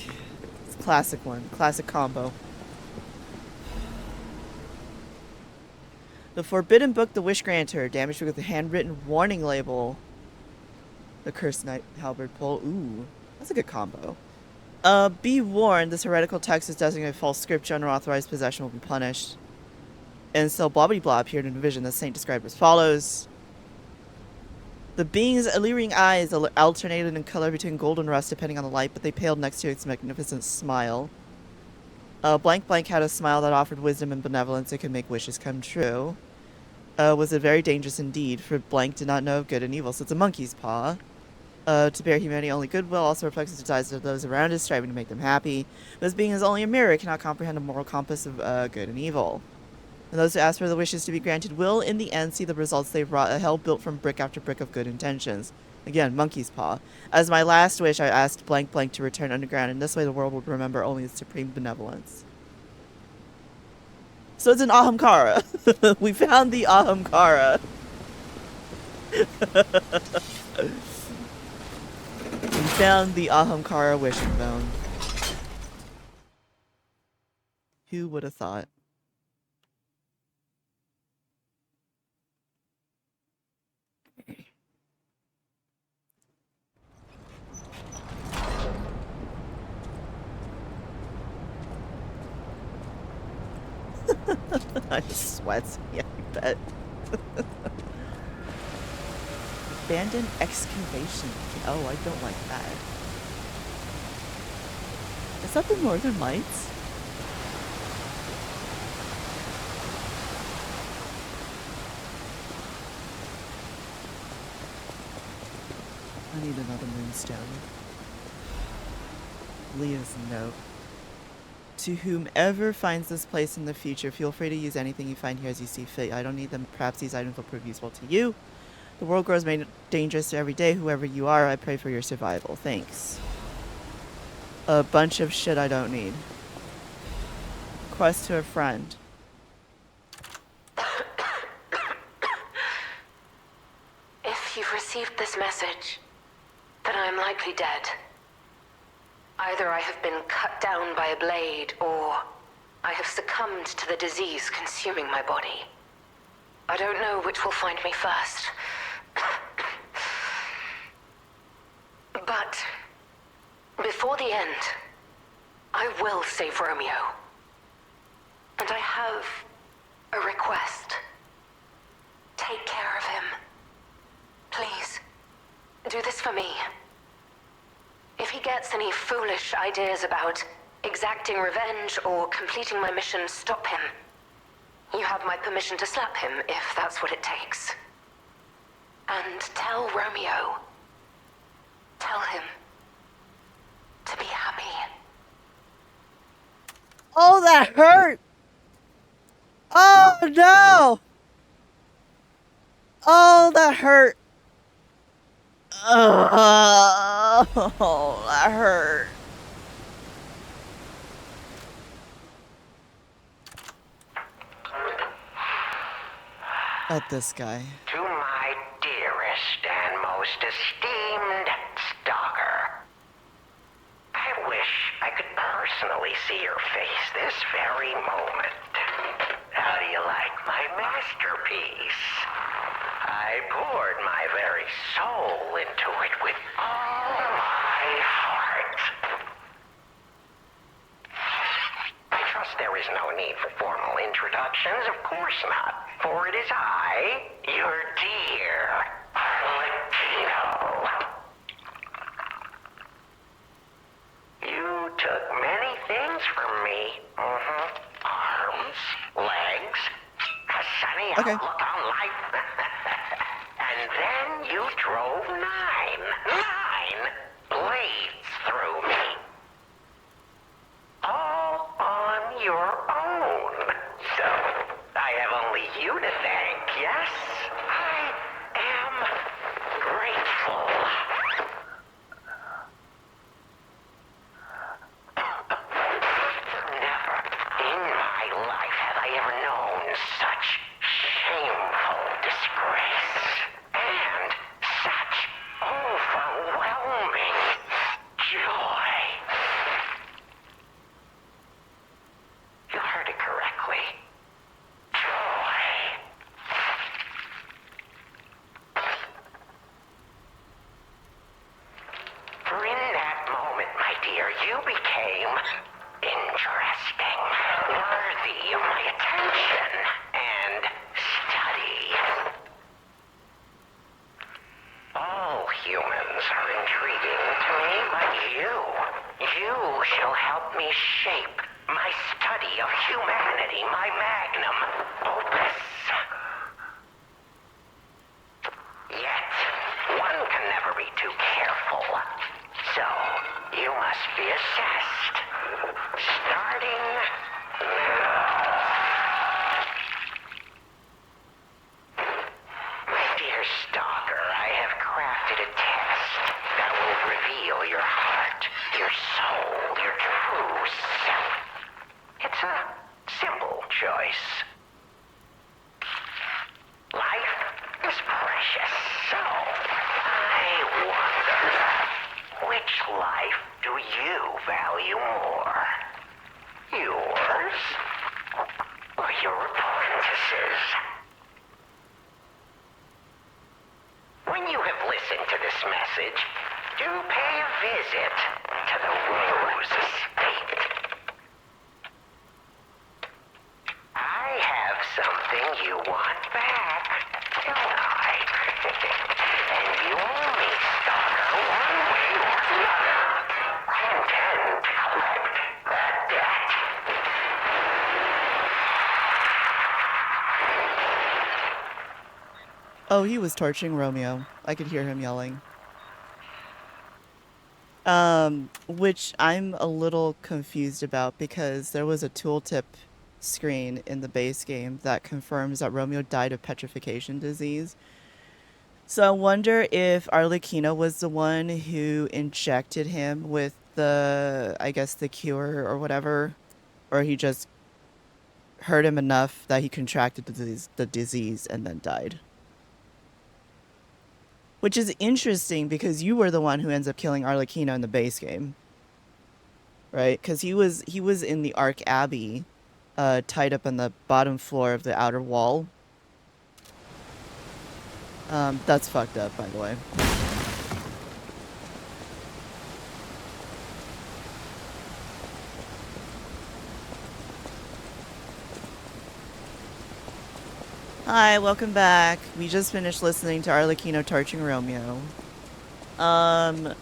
It's a classic one. Classic combo. The Forbidden Book, the Wish Granter, damaged with a handwritten warning label. The Cursed Knight Halberd Pole. Ooh, that's a good combo. Be warned, this heretical text is designated false scripture. Unauthorized possession will be punished. And so blah blah blah appeared in a vision. The saint described as follows. The being's alluring eyes alternated in color between gold and rust depending on the light, but they paled next to its magnificent smile. Blank Blank had a smile that offered wisdom and benevolence that could make wishes come true. Was it very dangerous indeed, for Blank did not know of good and evil, so it's a monkey's paw. To bear humanity only goodwill also reflects the desires of those around us, striving to make them happy. This being is only a mirror, it cannot comprehend a moral compass of good and evil. And those who ask for the wishes to be granted will, in the end, see the results they've wrought, a hell built from brick after brick of good intentions. Again, monkey's paw. As my last wish, I asked Blank Blank to return underground, and this way the world would remember only its supreme benevolence. So it's an Ahamkara. We found the Ahamkara. We found the Ahamkara wishing bone. Who would have thought? I just sweat. Yeah, you bet. Abandoned excavation. Oh, I don't like that. Is that the Northern Lights? I need another moonstone. Leah's note. To whomever finds this place in the future, feel free to use anything you find here as you see fit. I don't need them. Perhaps these items will prove useful to you. The world grows more dangerous every day. Whoever you are, I pray for your survival. Thanks. A bunch of shit I don't need. Quest to a friend. If you've received this message, then I am likely dead. Either I have been cut down by a blade, or I have succumbed to the disease consuming my body. I don't know which will find me first. But before the end, I will save Romeo. And I have a request. Take care of him. Please, do this for me. If he gets any foolish ideas about exacting revenge or completing my mission, stop him. You have my permission to slap him if that's what it takes. And tell Romeo. Tell him to be happy. Oh, that hurt! Oh, no! Oh, that hurt! Oh, that hurt. At this guy. To my dearest and most esteemed stalker, I wish I could personally see your face this very moment. How do you like my masterpiece? I poured my very soul into it with all my heart. no need for formal introductions, of course not. For it is I, your dear Latino. You took many things from me. Arms, legs, a sunny Okay. outlook on life. And then you drove nine blades through me. All on your own. So, I have only you to thank, yes? I am grateful. Never in my life have I ever known such shameful disgrace. And such overwhelming joy. You heard it correctly. Joy. For in that moment, my dear, you became interesting, worthy of my attention and study. All humans are intriguing to me, but you shall help me shape my study of humanity, my magnum opus. Yet, one can never be too careful. So, you must be assessed. Starting now. My dear stalker, I have crafted a test that will reveal your heart, your soul, your true self. It's a simple choice. Life is precious, so I wonder, which life do you value more? Yours or your apprentice's? When you have listened to this message, do pay a visit to the Rose Estate. I have something you want back, don't I? And you owe me, stalker, one way or another. I intend to collect that debt. Oh, he was torching Romeo. I could hear him yelling. Which I'm a little confused about because there was a tooltip screen in the base game that confirms that Romeo died of petrification disease. So I wonder if Arlecchino was the one who injected him with the, I guess, the cure or whatever, or he just hurt him enough that he contracted the disease and then died. Which is interesting because you were the one who ends up killing Arlecchino in the base game. Right? Because he was in the Ark Abbey, tied up on the bottom floor of the outer wall. That's fucked up, by the way. Hi, welcome back. We just finished listening to Arlecchino torching Romeo. I'm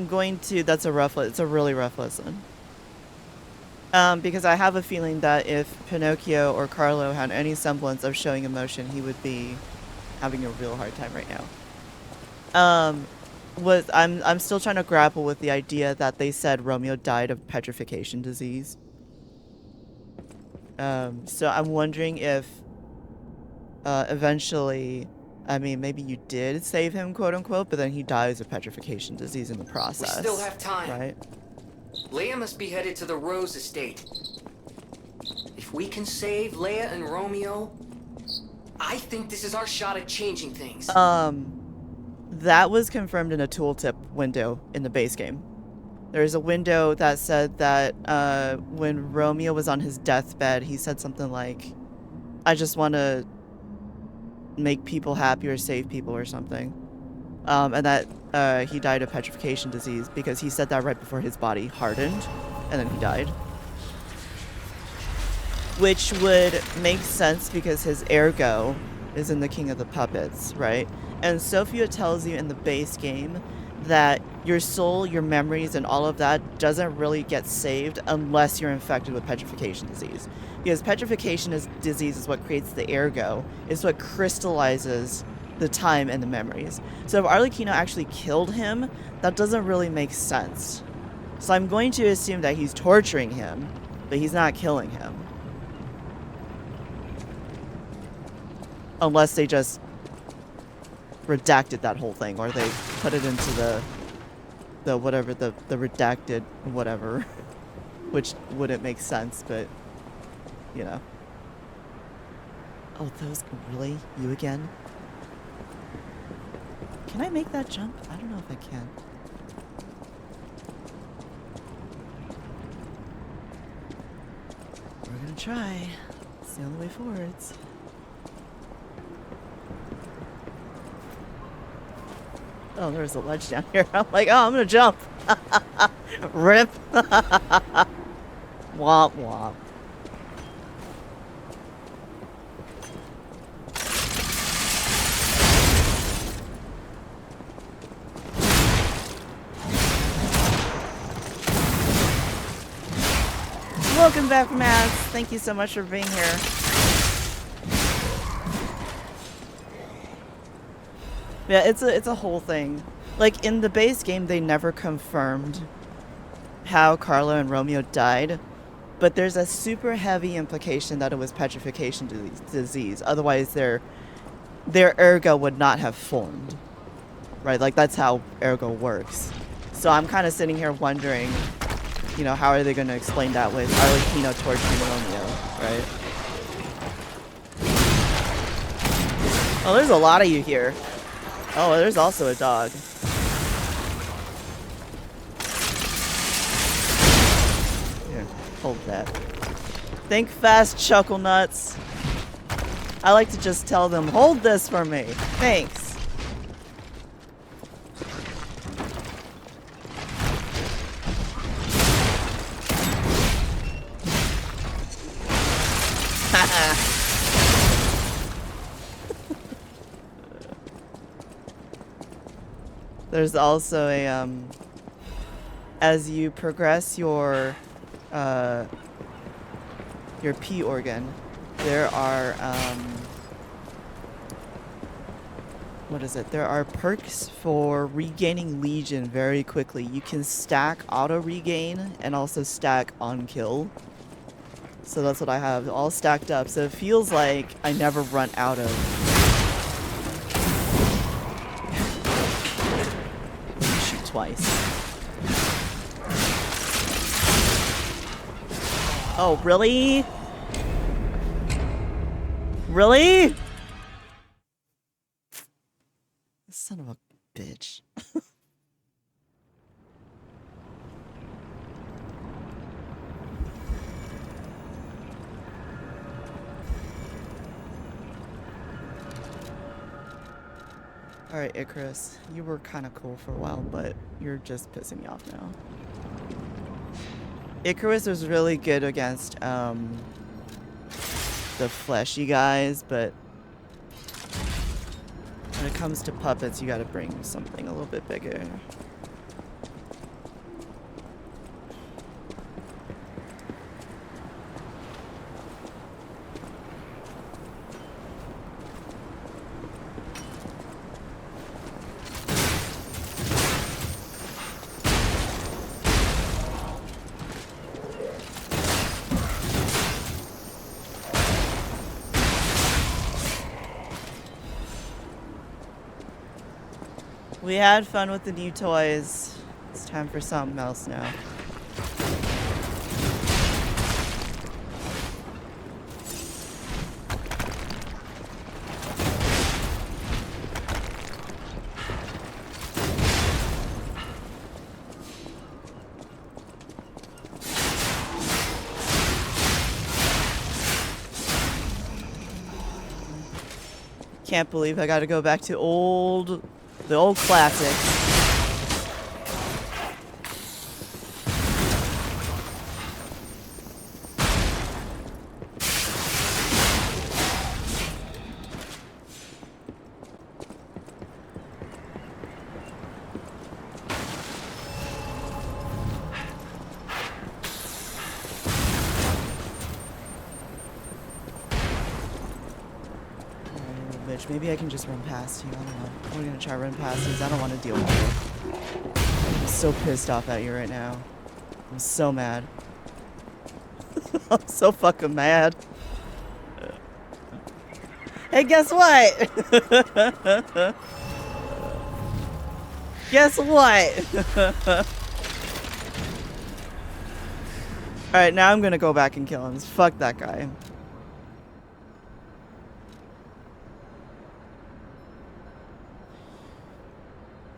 going to, it's a really rough listen. Because I have a feeling that if Pinocchio or Carlo had any semblance of showing emotion, he would be having a real hard time right now. I'm still trying to grapple with the idea that they said Romeo died of petrification disease. So I'm wondering if eventually, I mean, maybe you did save him, quote unquote, but then he dies of petrification disease in the process. We still have time. Right? Leia must be headed to the Rose Estate. If we can save Leia and Romeo, I think this is our shot at changing things. That was confirmed in a tooltip window in the base game. There's a window that said that when Romeo was on his deathbed, he said something like, I just want to make people happy or save people or something. And that he died of petrification disease because he said that right before his body hardened, and then he died. which would make sense because his ergo is in the King of the Puppets, right? And Sophia tells you in the base game that your soul, your memories, and all of that doesn't really get saved unless you're infected with petrification disease. Because disease is what creates the ergo, it's what crystallizes the time and the memories. So if Arlecchino actually killed him, that doesn't really make sense. So I'm going to assume that he's torturing him, but he's not killing him. Unless they just redacted that whole thing, or they put it into the redacted whatever, which wouldn't make sense, but you know. Oh, those, really? You again? Can I make that jump? I don't know if I can. We're gonna try. It's the only way forwards. Oh, there's a ledge down here. I'm like, oh, I'm gonna jump. Rip. Womp womp. Welcome back, Mads. Thank you so much for being here. Yeah, it's a whole thing. Like, in the base game, they never confirmed how Carlo and Romeo died, but there's a super heavy implication that it was petrification disease. Otherwise, their ergo would not have formed. Right? Like, that's how ergo works. So I'm kind of sitting here wondering, you know, how are they going to explain that with Arlecchino torturing Romeo, right? Oh, there's a lot of you here. Oh, there's also a dog. Here, hold that. Think fast, Chuckle Nuts. I like to just tell them, hold this for me. Thanks. There's also a, as you progress your P organ, there are, what is it? There are perks for regaining Legion very quickly. You can stack auto regain and also stack on kill. So that's what I have all stacked up. So it feels like I never run out of. Shoot twice. Oh, really? Really? Son of a bitch. Alright, Icarus, you were kind of cool for a while, but you're just pissing me off now. Icarus was really good against the fleshy guys, but when it comes to puppets, you gotta bring something a little bit bigger. We had fun with the new toys. It's time for something else now. Can't believe I gotta go back to the old classics. which, maybe I can just run past you. I don't know. I'm gonna try to run past you because I don't want to deal with you. I'm so pissed off at you right now. I'm so mad. I'm so fucking mad. Hey, guess what? Guess what? Alright, now I'm gonna go back and kill him. Fuck that guy.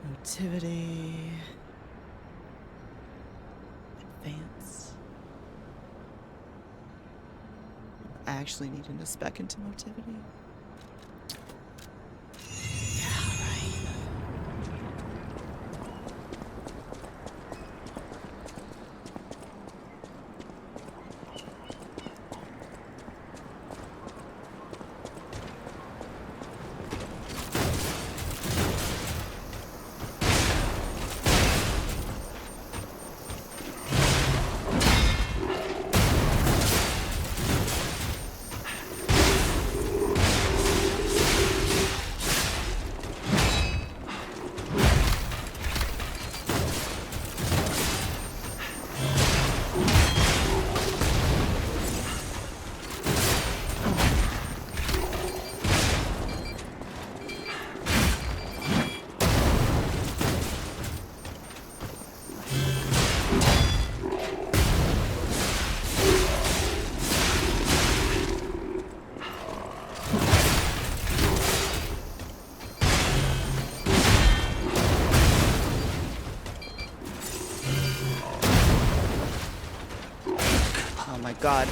Motivity. Advance. I actually need to spec into motivity. God.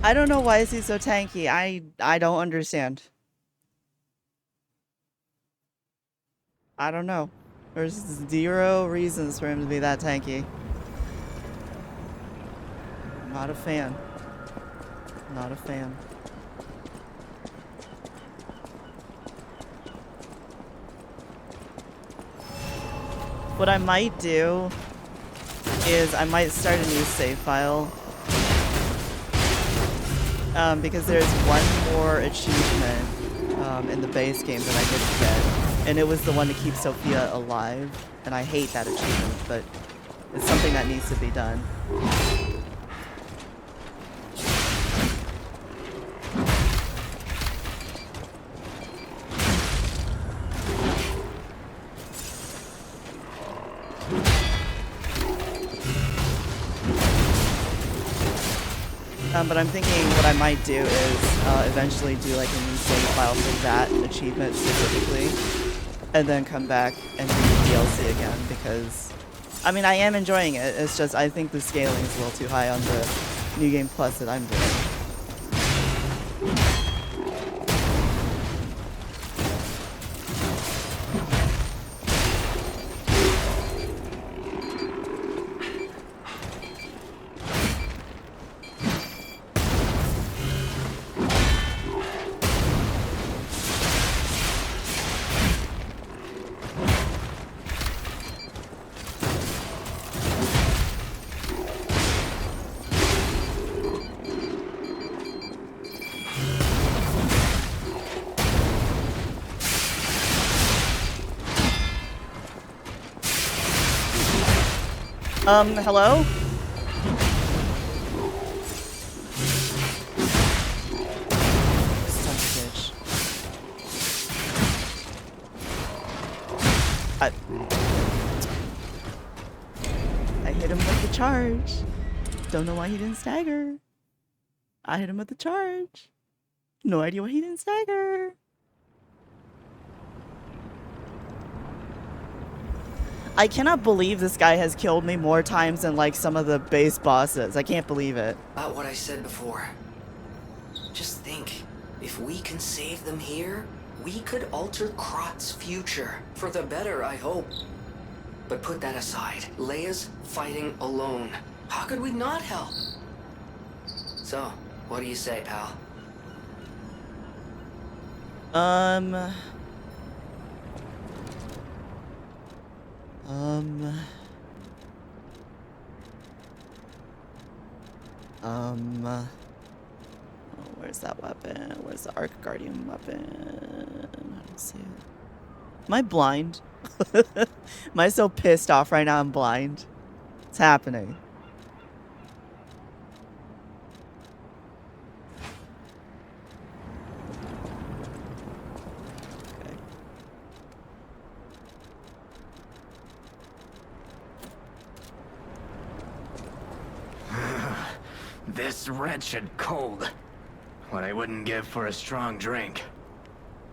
I don't know why is he so tanky. I don't understand. I don't know. There's 0 reasons for him to be that tanky. Not a fan. Not a fan. What I might do is I might start a new save file. Because there's one more achievement in the base game that I didn't get. And it was the one to keep Sophia alive. And I hate that achievement, but it's something that needs to be done. But I'm thinking what I might do is eventually do like a new save file for that achievement specifically, and then come back and do the DLC again, because I mean I am enjoying it, it's just I think the scaling is a little too high on the New Game Plus that I'm doing. Hello? Son of a bitch. I hit him with the charge. Don't know why he didn't stagger. I hit him with the charge. No idea why he didn't stagger. I cannot believe this guy has killed me more times than like some of the base bosses. I can't believe it. About what I said before. Just think, if we can save them here, we could alter Krot's future. For the better, I hope. But put that aside, Leia's fighting alone. How could we not help? So, what do you say, pal? Oh, where's that weapon? Where's the Arc Guardian weapon? I don't see it. Am I blind? Am I so pissed off right now I'm blind? What's happening? This wretched cold. What I wouldn't give for a strong drink.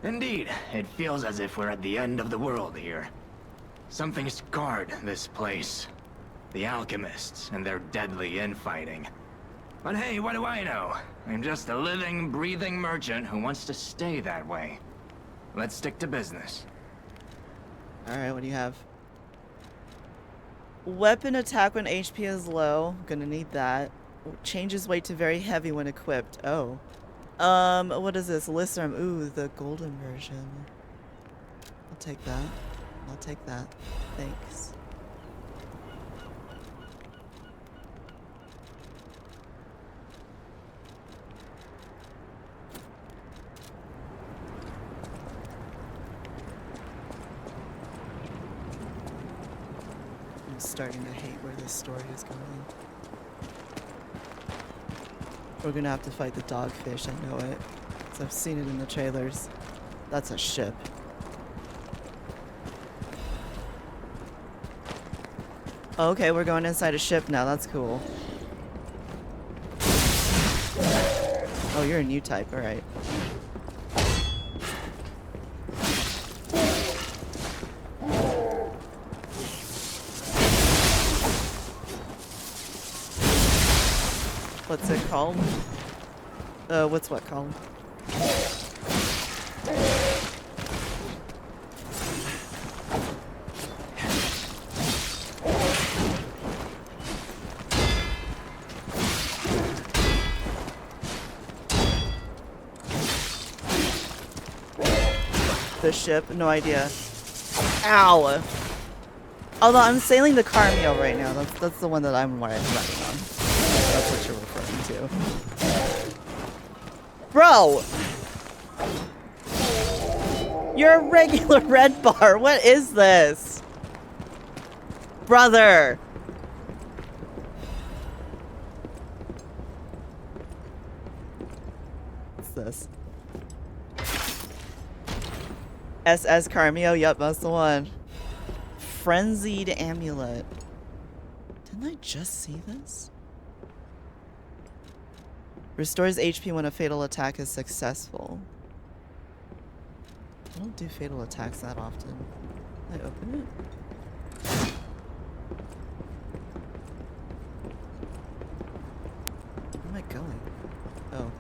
Indeed, it feels as if we're at the end of the world here. Something scarred this place. The alchemists and their deadly infighting. But hey, what do I know? I'm just a living, breathing merchant who wants to stay that way. Let's stick to business. Alright, what do you have? Weapon attack when HP is low. Gonna need that. Changes weight to very heavy when equipped. Oh. What is this? Listrum. Ooh, the golden version. I'll take that. I'll take that. Thanks. I'm starting to hate where this story is going. We're gonna have to fight the dogfish, I know it. 'Cause I've seen it in the trailers. That's a ship. Okay, we're going inside a ship now, that's cool. Oh, you're a new type, alright. What's it called? What's what called? The ship? No idea. Ow! Although I'm sailing the Carmio right now. That's the one that I'm running on. That's what you're referring to. Bro! You're a regular red bar. What is this? Brother! What's this? SS Carmio? Yep, that's the one. Frenzied Amulet. Didn't I just see this? Restores HP when a fatal attack is successful. I don't do fatal attacks that often. Can I open it? Where am I going? Oh.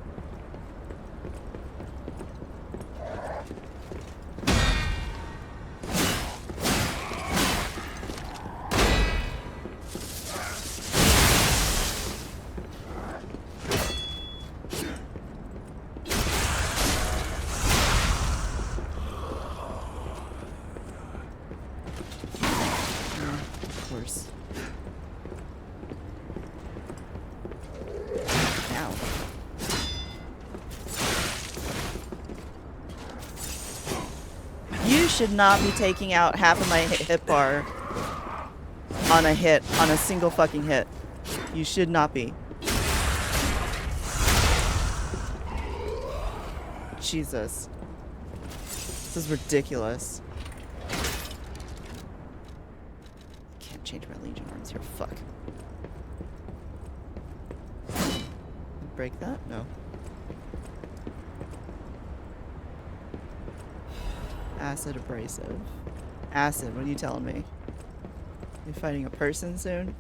Should not be taking out half of my hit bar on a single fucking hit. You should not be. Jesus. This is ridiculous. I can't change my Legion arms here, fuck. Break that? No. Acid abrasive. Acid, what are you telling me? You're fighting a person soon?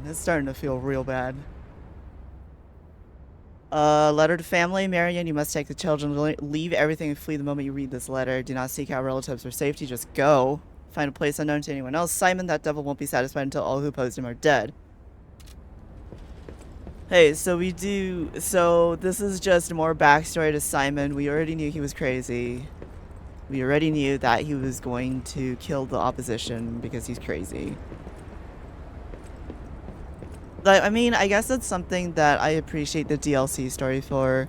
man, it's starting to feel real bad. Letter to family. Marion, you must take the children. Leave everything and flee the moment you read this letter. Do not seek out relatives for safety. Just go. Find a place unknown to anyone else. Simon, that devil won't be satisfied until all who opposed him are dead. Hey, so this is just more backstory to Simon. We already knew he was crazy. We already knew that he was going to kill the opposition because he's crazy. But, I mean, I guess that's something that I appreciate the DLC story for.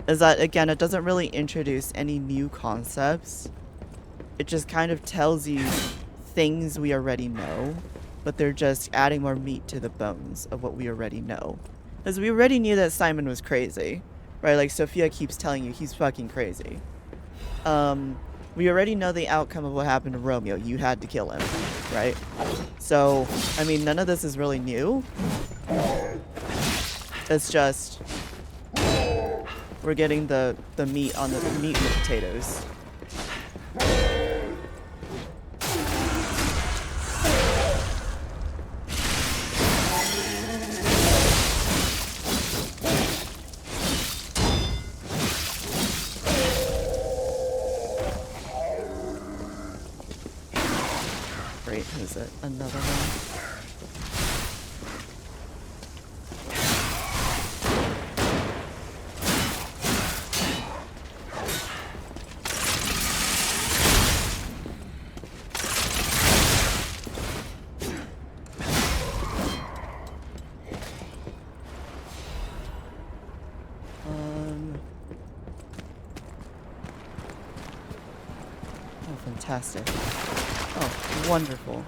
Is that, again, it doesn't really introduce any new concepts. It just kind of tells you things we already know. But they're just adding more meat to the bones of what we already know. Because we already knew that Simon was crazy. Right? Like, Sophia keeps telling you he's fucking crazy. We already know the outcome of what happened to Romeo. You had to kill him, right? So, I mean, none of this is really new. It's just we're getting the meat on the meat and the potatoes. Is it another one? Oh, fantastic. Oh, wonderful.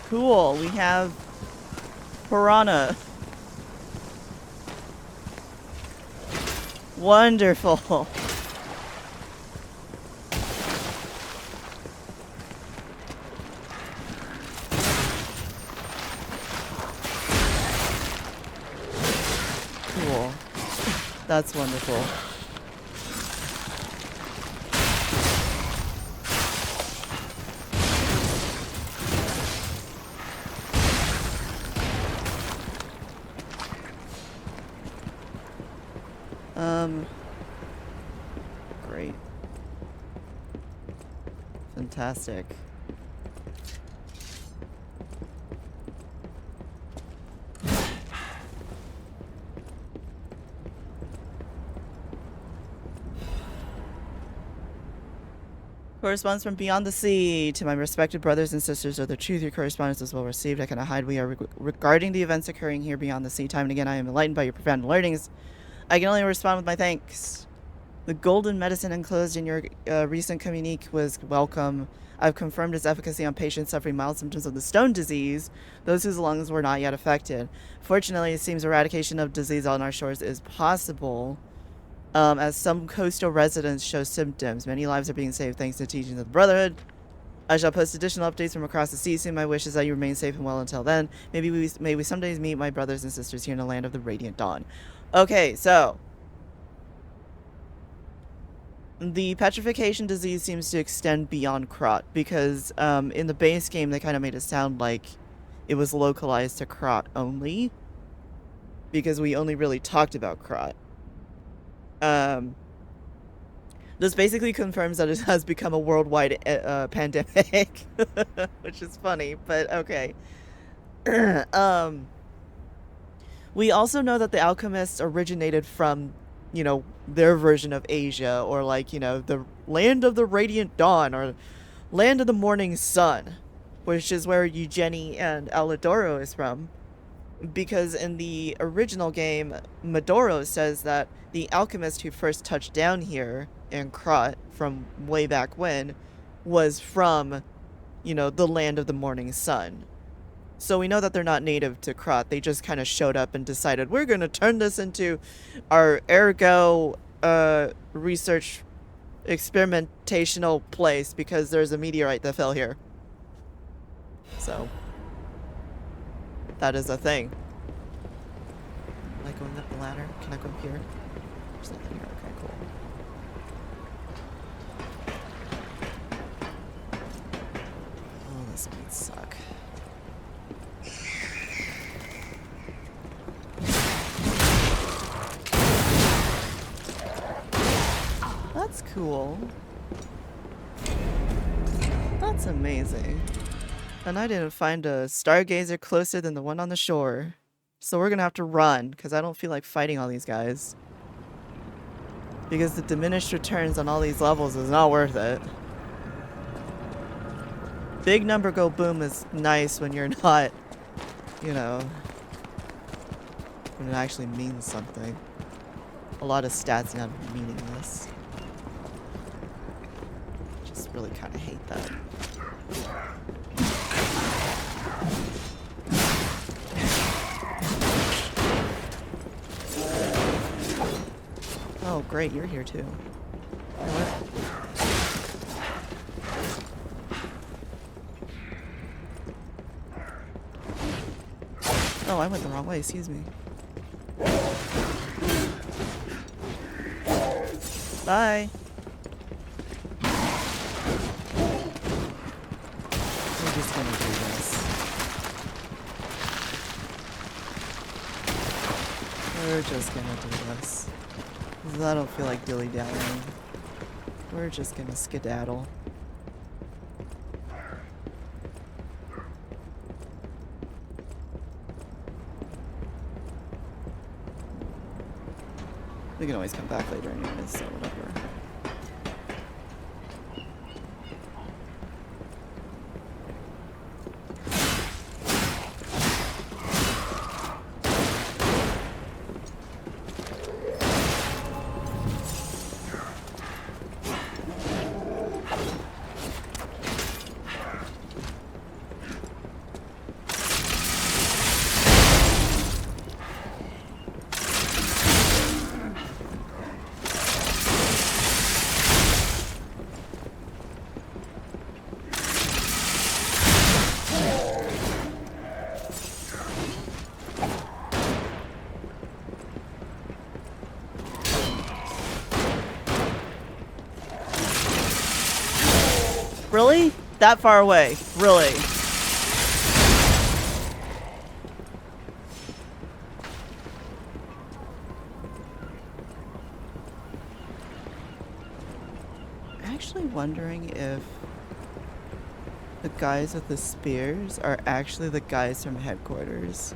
Cool, we have Piranha. Wonderful. Cool. That's wonderful. Great. Fantastic. Correspondence from beyond the sea. To my respected brothers and sisters of the truth, your correspondence is well received. I cannot hide. We are regarding the events occurring here beyond the sea. Time and again, I am enlightened by your profound learnings. I can only respond with my thanks. The golden medicine enclosed in your recent communique was welcome. I've confirmed its efficacy on patients suffering mild symptoms of the stone disease, those whose lungs were not yet affected. Fortunately, it seems eradication of disease on our shores is possible, as some coastal residents show symptoms. Many lives are being saved thanks to the teachings of the Brotherhood. I shall post additional updates from across the sea soon. My wish is that you remain safe and well until then. May we someday meet my brothers and sisters here in the land of the Radiant Dawn. Okay, so the petrification disease seems to extend beyond Krot, because in the base game they kind of made it sound like it was localized to Krot only, because we only really talked about Krot. This basically confirms that it has become a worldwide pandemic, which is funny, but okay. We also know that the alchemists originated from, you know, their version of Asia, or like, you know, the land of the Radiant Dawn, or land of the Morning Sun, which is where Eugenie and Alidoro is from. Because in the original game, Medoro says that the alchemist who first touched down here in Krot from way back when was from, you know, the land of the Morning Sun. So we know that they're not native to Krot. They just kind of showed up and decided, we're going to turn this into our ergo research experimentational place because there's a meteorite that fell here. So that is a thing. Like going up the ladder? Can I go up here? There's nothing here. Okay, cool. Oh, this might suck. That's cool. That's amazing. And I didn't find a stargazer closer than the one on the shore. So we're gonna have to run, because I don't feel like fighting all these guys. Because the diminished returns on all these levels is not worth it. Big number go boom is nice when you're not, you know, when it actually means something. A lot of stats now are meaningless. Just really kind of hate that. Oh, great, you're here too. Oh, I went the wrong way, excuse me. Bye. We're just gonna do this. We're just gonna do this. 'Cause I don't feel like dilly-dallying. We're just gonna skedaddle. We can always come back later anyways, so whatever. Really? That far away? Really? Actually wondering if the guys with the spears are actually the guys from headquarters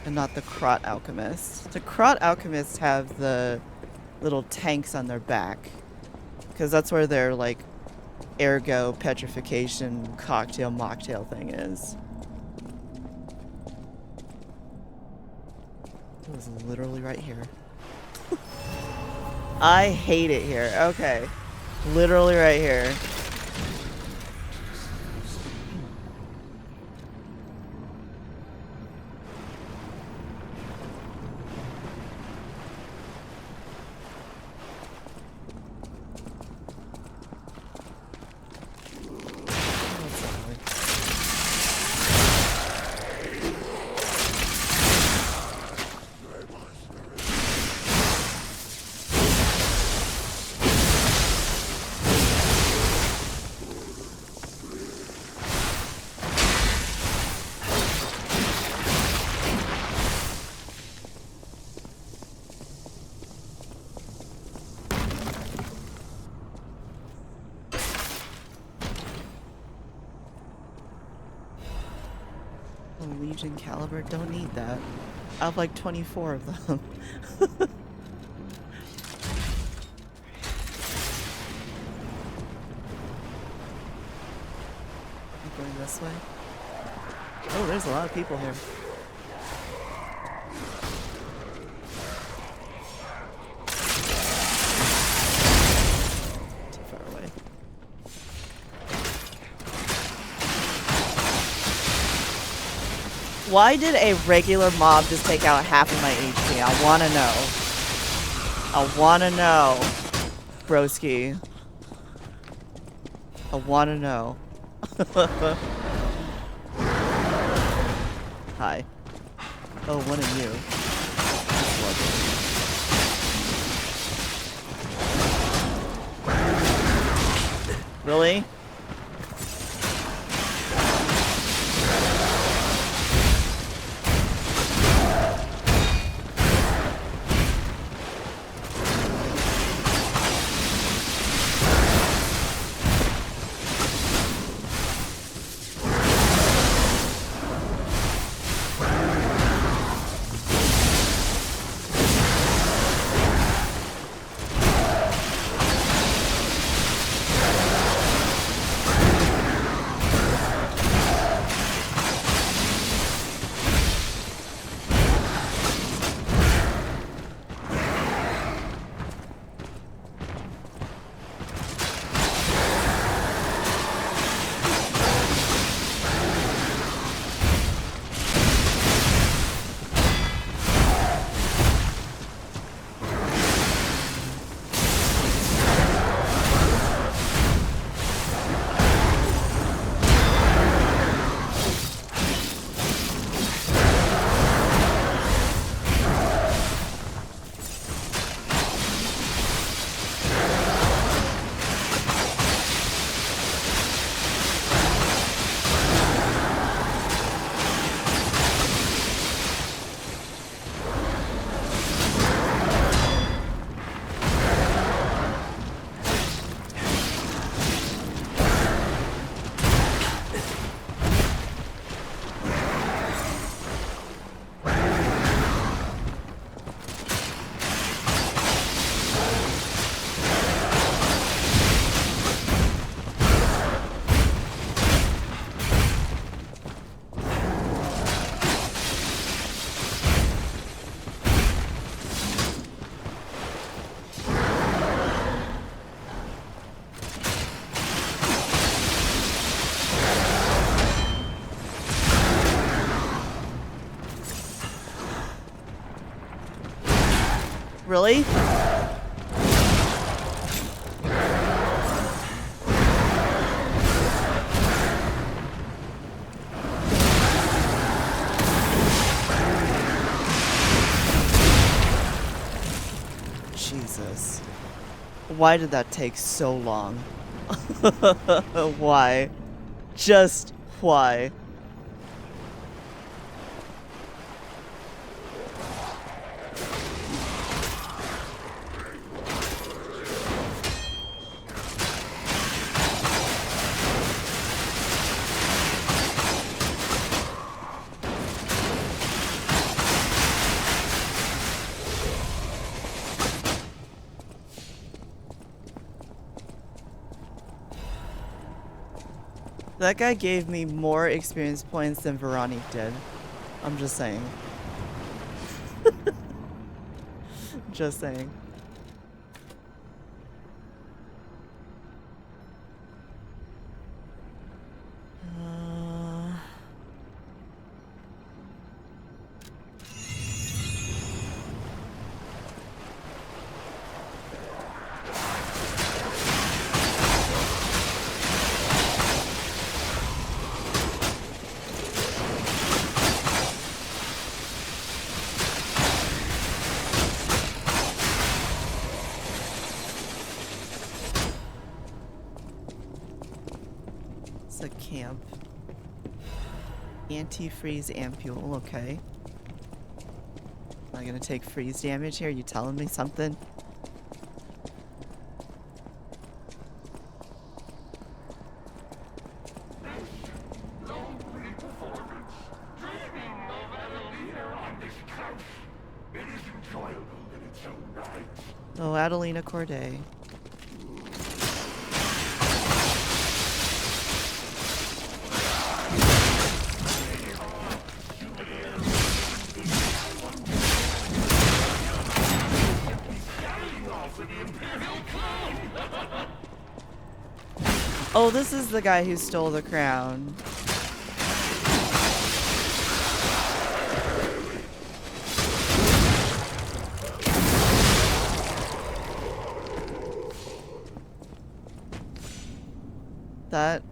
and not the Krot alchemists. The Krot alchemists have the little tanks on their back because that's where their like ergo petrification cocktail mocktail thing is. It was literally right here. I hate it here. Okay. Literally right here. Legion caliber, don't need that. I have like 24 of them. Going this way? Oh, there's a lot of people here. Too far away. Why did a regular mob just take out half of my HP? I wanna know. I wanna know. broski? I wanna know. Hi. Oh, one of you. Really? Really? Jesus. Why did that take so long? Why? Just why? That guy gave me more experience points than Veronique did. I'm just saying. Just saying. It's a camp. Anti-freeze ampule, okay. Am I gonna take freeze damage here? You telling me something? Oh, Adelina Corday. Oh, this is the guy who stole the crown. That...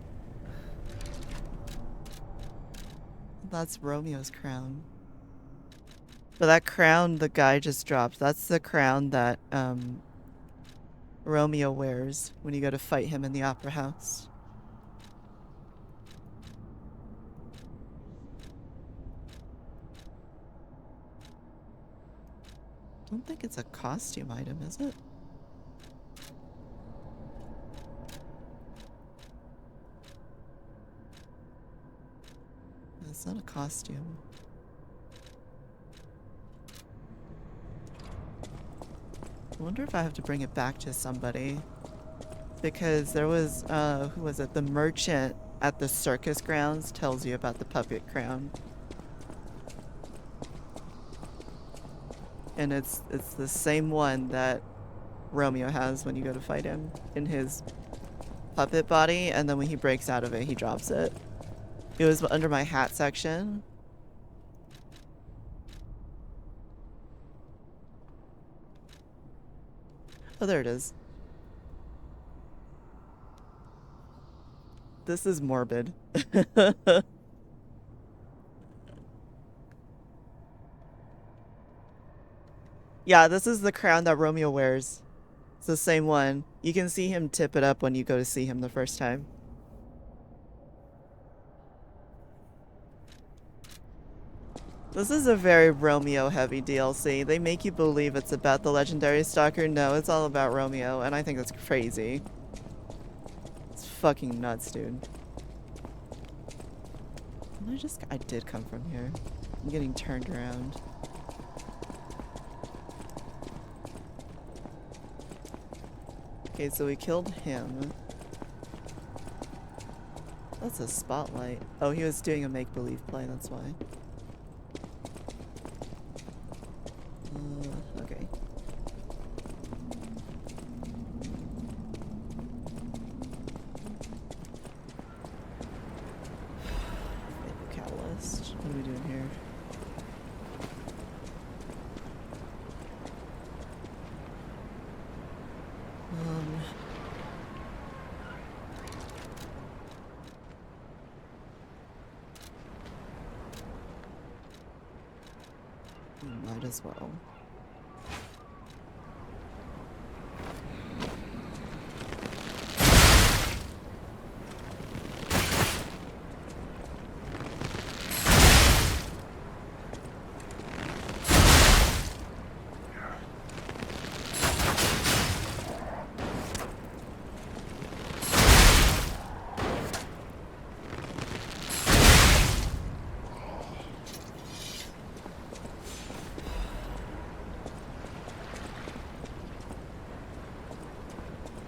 That's Romeo's crown. But that crown the guy just dropped, that's the crown that, Romeo wears when you go to fight him in the opera house. Don't think it's a costume item, is it? It's not a costume. I wonder if I have to bring it back to somebody. Because there was, who was it? The merchant at the circus grounds tells you about the puppet crown. And it's the same one that Romeo has when you go to fight him in his puppet body, and then when he breaks out of it, he drops it. It was under my hat section. Oh, there it is. This is morbid. Yeah, this is the crown that Romeo wears. It's the same one. You can see him tip it up when you go to see him the first time. This is a very Romeo-heavy DLC. They make you believe it's about the legendary stalker. No, it's all about Romeo, and I think that's crazy. It's fucking nuts, dude. I did come from here. I'm getting turned around. Okay, so we killed him. That's a spotlight. Oh, he was doing a make-believe play, that's why. Okay. Catalyst. What are we doing here? Might as well.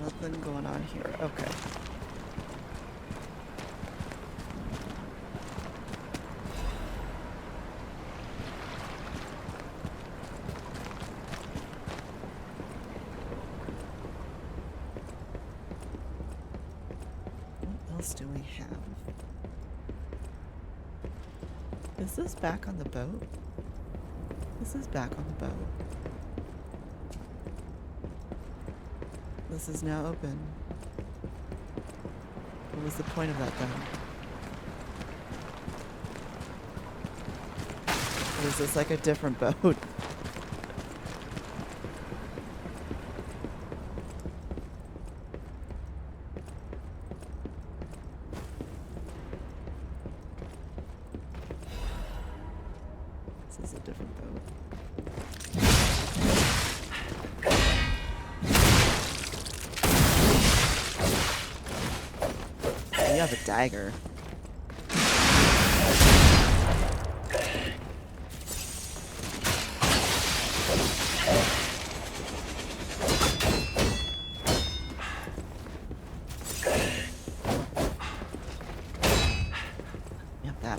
Nothing going on here. Okay. What else do we have? Is this back on the boat? This is back on the boat. This is now open. What was the point of that then? Or is this like a different boat? This is a different boat. You have a dagger. Yep, that.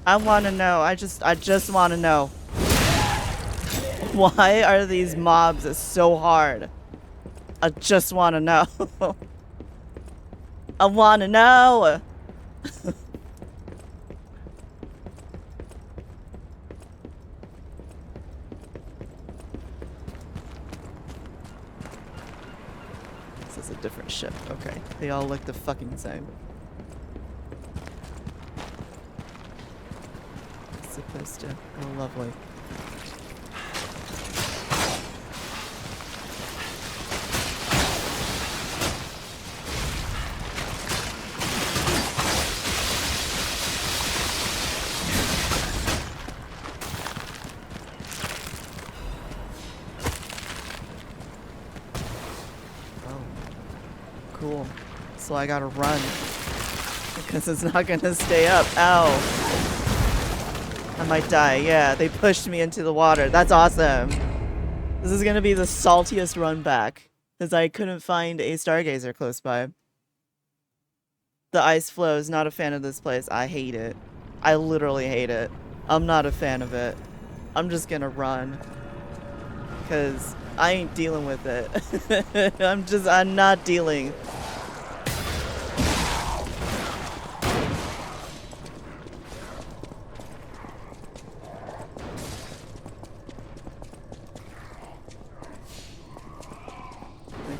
I want to know. I just want to know. Why are these mobs so hard? I just want to know. I want to know. This is a different ship. Okay. They all look the fucking same. It's supposed to. Oh, lovely. Cool. So I gotta run. Because it's not gonna stay up. Ow. I might die. Yeah, they pushed me into the water. That's awesome. This is gonna be the saltiest run back. Because I couldn't find a stargazer close by. The ice flows. Not a fan of this place. I hate it. I literally hate it. I'm not a fan of it. I'm just gonna run. Because I ain't dealing with it. I'm not dealing.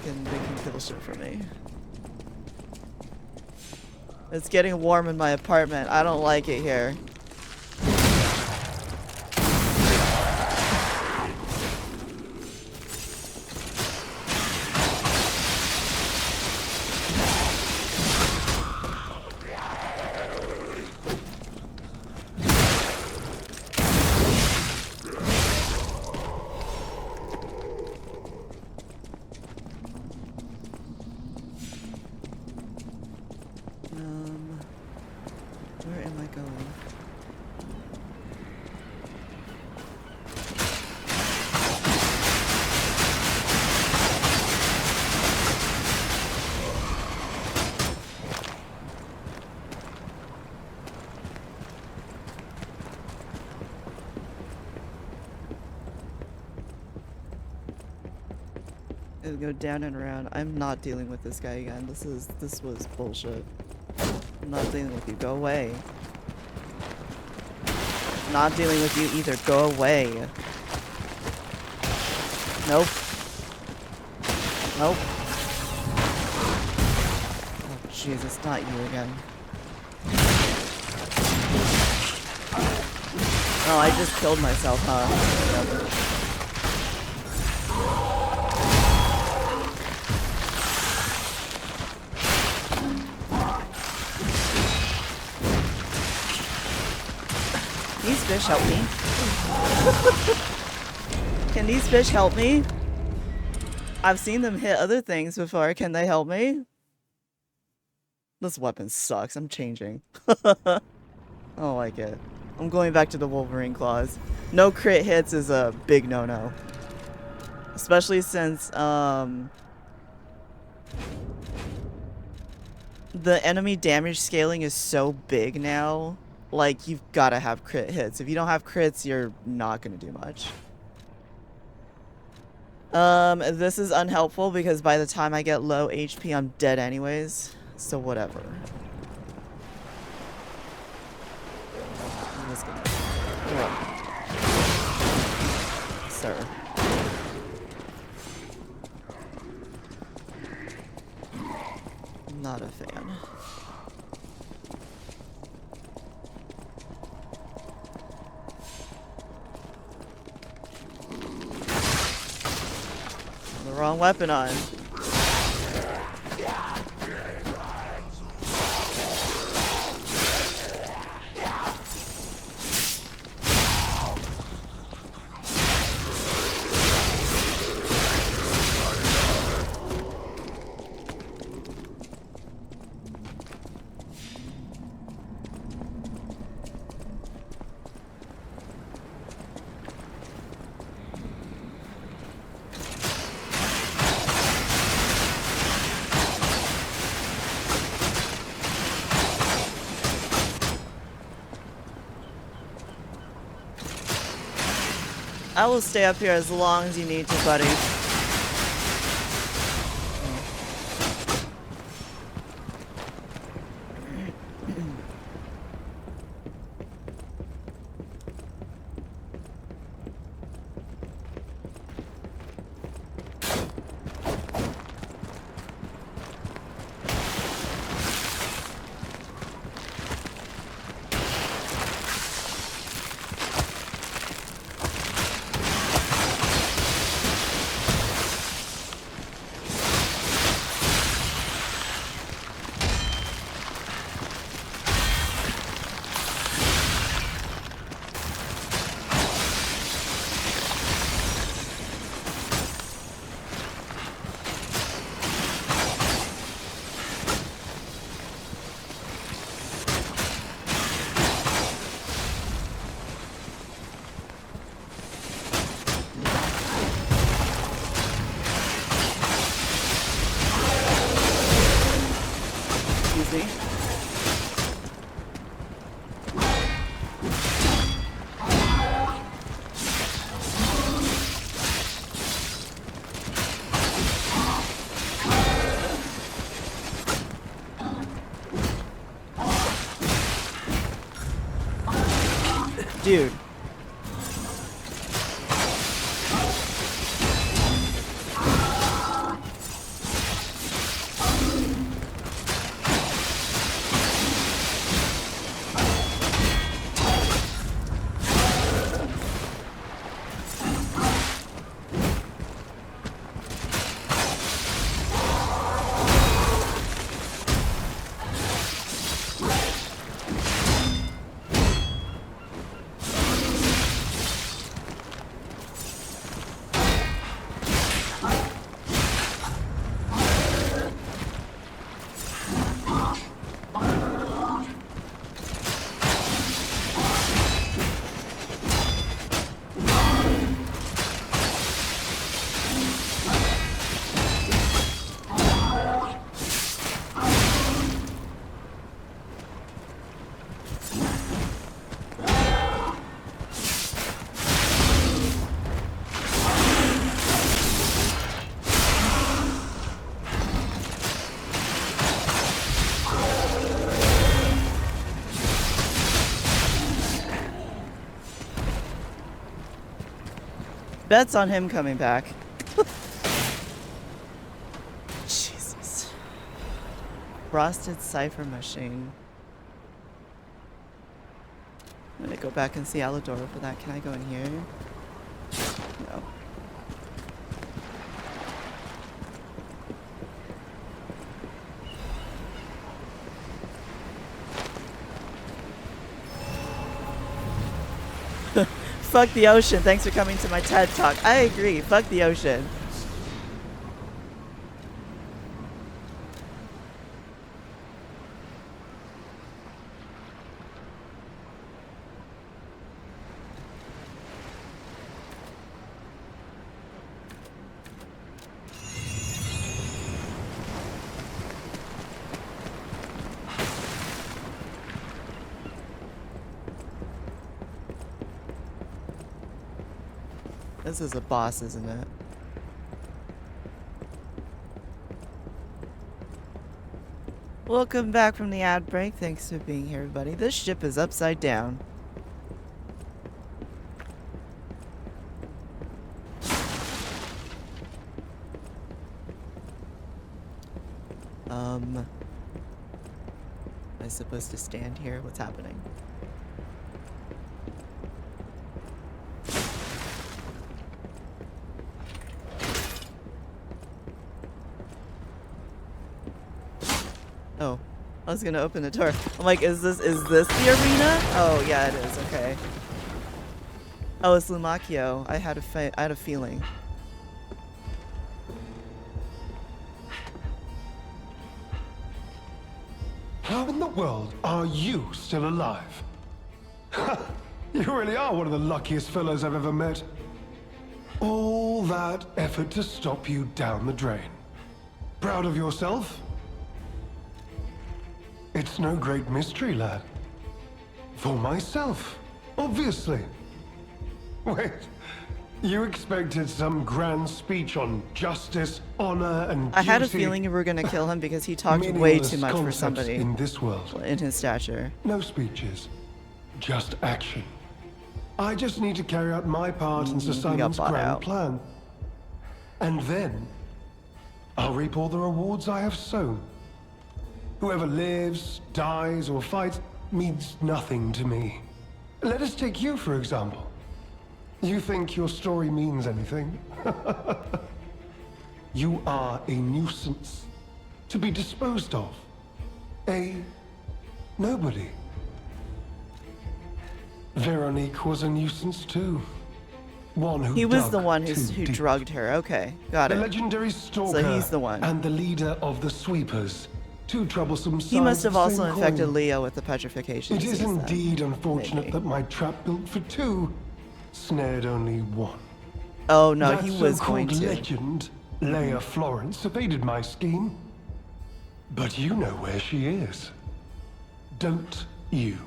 They can kill shit for me. It's getting warm in my apartment. I don't like it here. Where am I going? It'll go down and around. I'm not dealing with this guy again. This was bullshit. I'm not dealing with you. Go away. Not dealing with you either. Go away. Nope. Nope. Oh, Jesus, not you again. Oh, I just killed myself, huh? Yep. These fish help me? Can these fish help me? I've seen them hit other things before. Can they help me? This weapon sucks. I'm changing. I don't like it. I'm going back to the Wolverine claws. No crit hits is a big no-no. Especially since, the enemy damage scaling is so big now. Like, you've gotta have crit hits. If you don't have crits, you're not gonna do much. This is unhelpful because by the time I get low HP, I'm dead anyways. So whatever. I'm just gonna... Sir. Not a fan. The wrong weapon on. I will stay up here as long as you need to, buddy. Dude. Bet's on him coming back. Jesus. Frosted cipher machine. I'm gonna go back and see Aladora for that. Can I go in here? No. Fuck the ocean. Thanks for coming to my TED Talk. I agree. Fuck the ocean. This is a boss, isn't it? Welcome back from the ad break. Thanks for being here, everybody. This ship is upside down. Am I supposed to stand here? What's happening? Oh, I was gonna open the door. I'm like, is this the arena? Oh yeah, it is. Okay. Oh, it's Lumacchio. I had a feeling. How in the world are you still alive? You really are one of the luckiest fellows I've ever met. All that effort to stop you down the drain. Proud of yourself? It's no great mystery, lad. For myself, obviously. Wait, You expected some grand speech on justice, honor, and I had a duty. feeling you were gonna kill him because he talked way Meaningless too much for concepts somebody in this world. in his stature. No speeches, just action. I just need to carry out my part in Assassin's bought grand out. plan. And then, I'll reap all the rewards I have sown. Whoever lives, dies, or fights means nothing to me. Let us take you, for example. You think your story means anything? You are a nuisance, to be disposed of. A nobody. Veronique was a nuisance too. One who He was dug the one too who deep. drugged her. Okay, got The it. legendary stalker he's the one. and the leader of the sweepers. Two troublesome sides He must have of the also same infected coin. Leo with the petrification It is disease then. indeed unfortunate Maybe. that my trap built for two snared only one. Oh no, That he was so-called going to. legend, Leia Florence, evaded my scheme. But you know where she is. Don't you?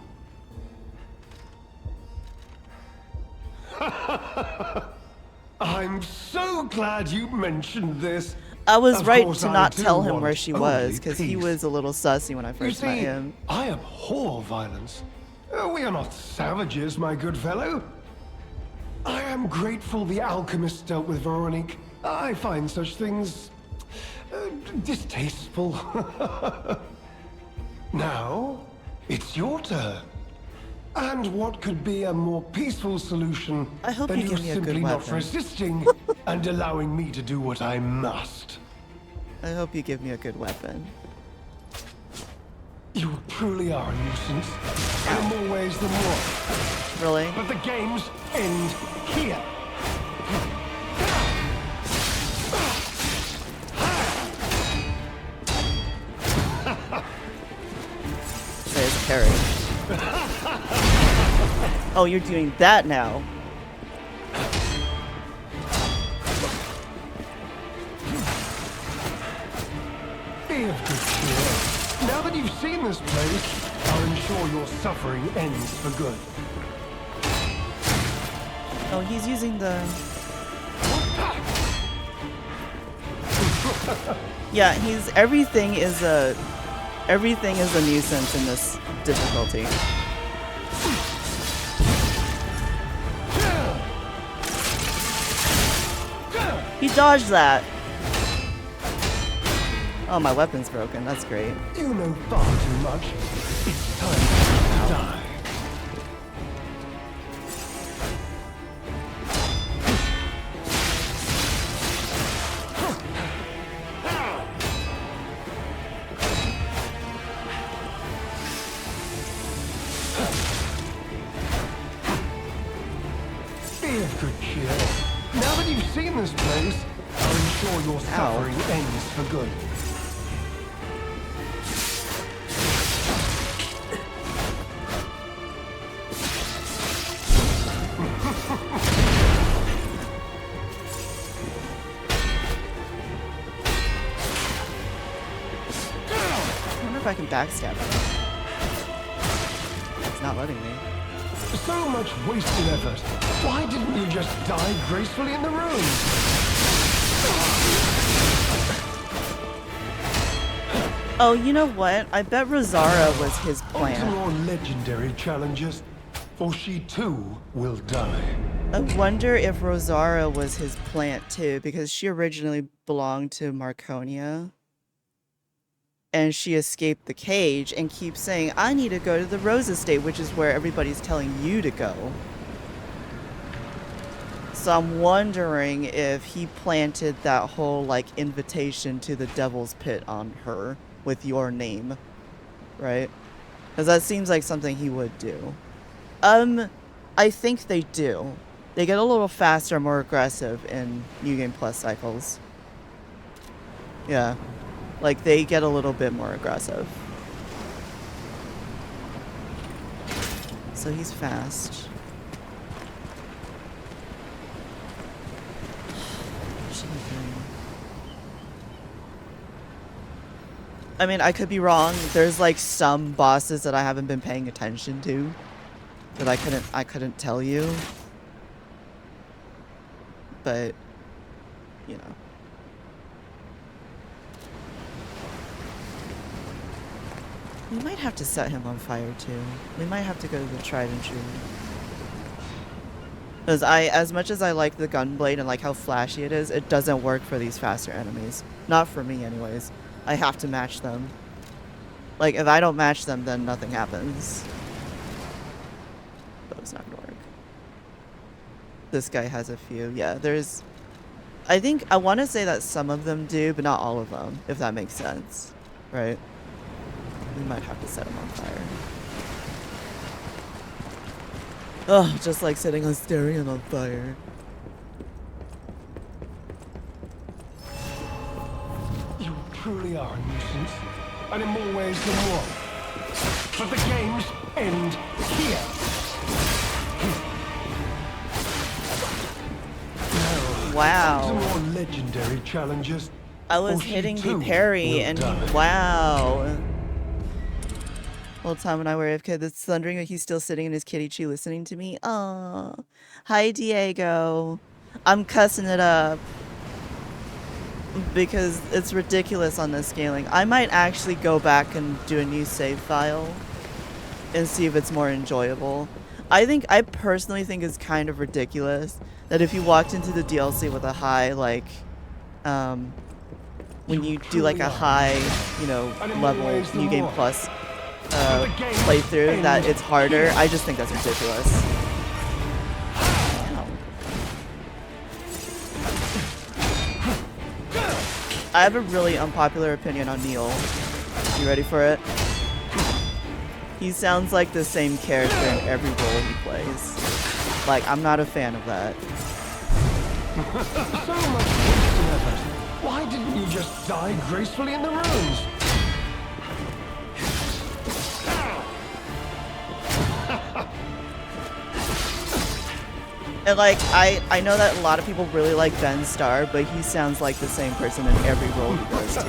I'm so glad you mentioned this. I was Of right course to I not do tell him want where she only was, because he peace. was a little sussy when I You first met see, him. I abhor violence. We are not savages, my good fellow. I am grateful the alchemist dealt with Veronique. I find such things distasteful. Now, it's your turn. And what could be a more peaceful solution I hope than you give me a good simply not weapon. resisting and allowing me to do what I must? I hope you give me a good weapon. You truly are a nuisance, in more ways than one. Really? But the games end here. There's Carrie. Oh, you're doing that now. Be of good cheer. Now that you've seen this place, I'll ensure your suffering ends for good. Oh, he's using the... Yeah, he's... Everything is a nuisance in this difficulty. He dodged that. Oh, my weapon's broken. That's great. You know far too much. It's time to die. Be of good cheer. Now that you've seen this place, I'll ensure your suffering ends for good. I wonder if I can backstab him. It's not letting me. So much wasted effort. Why didn't you just die gracefully in the room? Oh, you know what? I bet Rosara was his On to plan. more legendary challenges, for she too will die. I wonder if Rosara was his plant too, because she originally belonged to Marconia. And she escaped the cage and keeps saying, I need to go to the Rose Estate, which is where everybody's telling you to go. So I'm wondering if he planted that whole, like, invitation to the Devil's Pit on her with your name. Right? Because that seems like something he would do. I think they do. They get a little faster, more aggressive in New Game Plus cycles. Yeah. Like, they get a little bit more aggressive. So he's fast. What should I do? I mean, I could be wrong. There's like some bosses that I haven't been paying attention to that I couldn't tell you. but you know. We might have to set him on fire too. We might have to go to the tried and true. Because as much as I like the gunblade and like how flashy it is, it doesn't work for these faster enemies. Not for me anyways. I have to match them. Like, if I don't match them, then nothing happens. But it's not gonna work. This guy has a few. Yeah, there's... I want to say that some of them do, but not all of them, if that makes sense. Right? We might have to set him on fire. Oh, just like setting Asterion on fire. You truly are a nuisance, and in more ways than one. But the games end here. Wow. Some more legendary challenges. I was Or she hitting too the parry will and die. wow. Well, Tom and I were AFK. That's thundering that he's still sitting in his kitty chew listening to me. Aw. Hi, Diego. I'm cussing it up. Because it's ridiculous on this scaling. I might actually go back and do a new save file and see if it's more enjoyable. I personally think it's kind of ridiculous that if you walked into the DLC with a high, like, when you do like a high, you know, level New Game Plus playthrough, that it's harder. I just think that's ridiculous. Ow. I have a really unpopular opinion on Neil. You ready for it? He sounds like the same character in every role he plays. Like, I'm not a fan of that. So much wasted effort. Why didn't you just die gracefully in the ruins? And like, I know that a lot of people really like Ben Starr, but he sounds like the same person in every role he does too.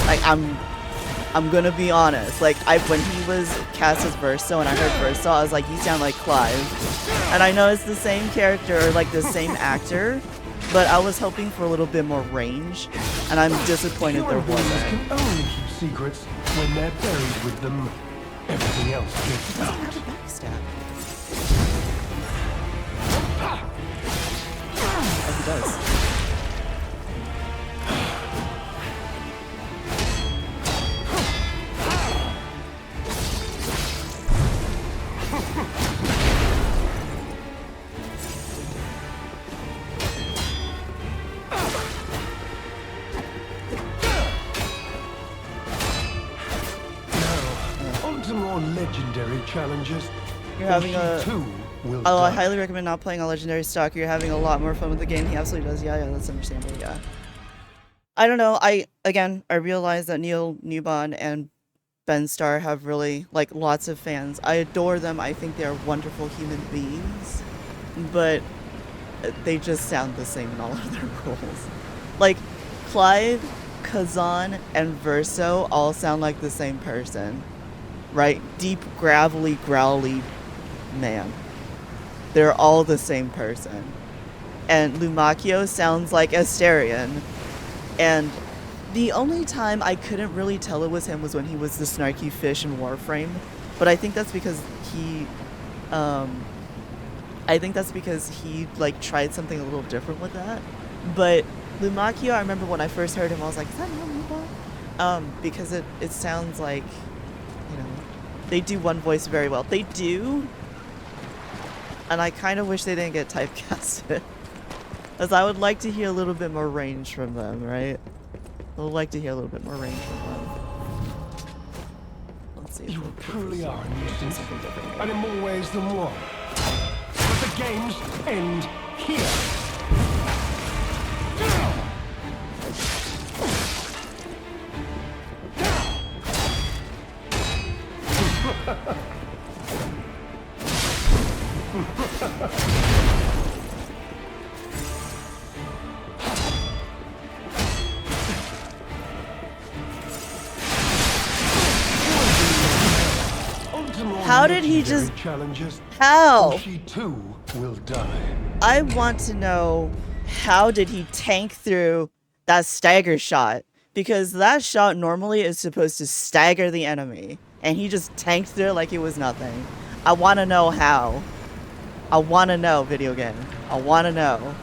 Like, I'm gonna be honest. Like, when he was cast as Verso and I heard Verso, I was like, you sound like Clive. And I know it's the same character, or like the same actor, but I was hoping for a little bit more range, and I'm disappointed there Human beings wasn't. can only keep secrets when they're buried with them. Everything else gets out. Backstab. Oh, he does. On to more legendary challenges. You're or having she a... too will Oh, I die. highly recommend not playing on Legendary stock. You're having a lot more fun with the game. He absolutely does. Yeah, that's understandable. Yeah. I don't know. I realize that Neil Newbon and Ben Starr have really, like, lots of fans. I adore them. I think they're wonderful human beings. But they just sound the same in all of their roles. Like, Clive, Kazan, and Verso all sound like the same person. Right? Deep, gravelly, growly man. They're all the same person. And Lumacchio sounds like Asterion. And the only time I couldn't really tell it was him was when he was the snarky fish in Warframe. But I think that's because he... like, tried something a little different with that. But Lumacchio, I remember when I first heard him, I was like, is that Neil Newbon? Because it sounds like, you know, they do one voice very well. They do, and I kind of wish they didn't get typecasted. As I would like to hear a little bit more range from them, right? I would like to hear a little bit more range from them. Let's see. You truly are a nuisance, something different. and in more ways than one. But the games end here. On to more How did he just... legendary challenges, How? or she too will die. I want to know, how did he tank through that stagger shot? Because that shot normally is supposed to stagger the enemy, and he just tanked through it like it was nothing. I want to know how. I want to know, video game. I want to know.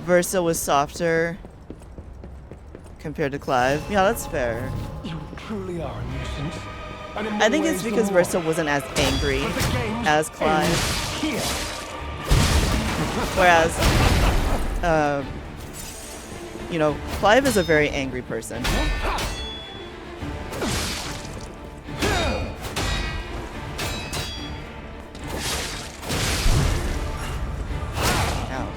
Versa was softer compared to Clive. Yeah, that's fair. You truly are a nuisance. And in I more think it's ways because than one. Versa wasn't as angry But the game's as Clive. ends here. Whereas, you know, Clive is a very angry person. Ow.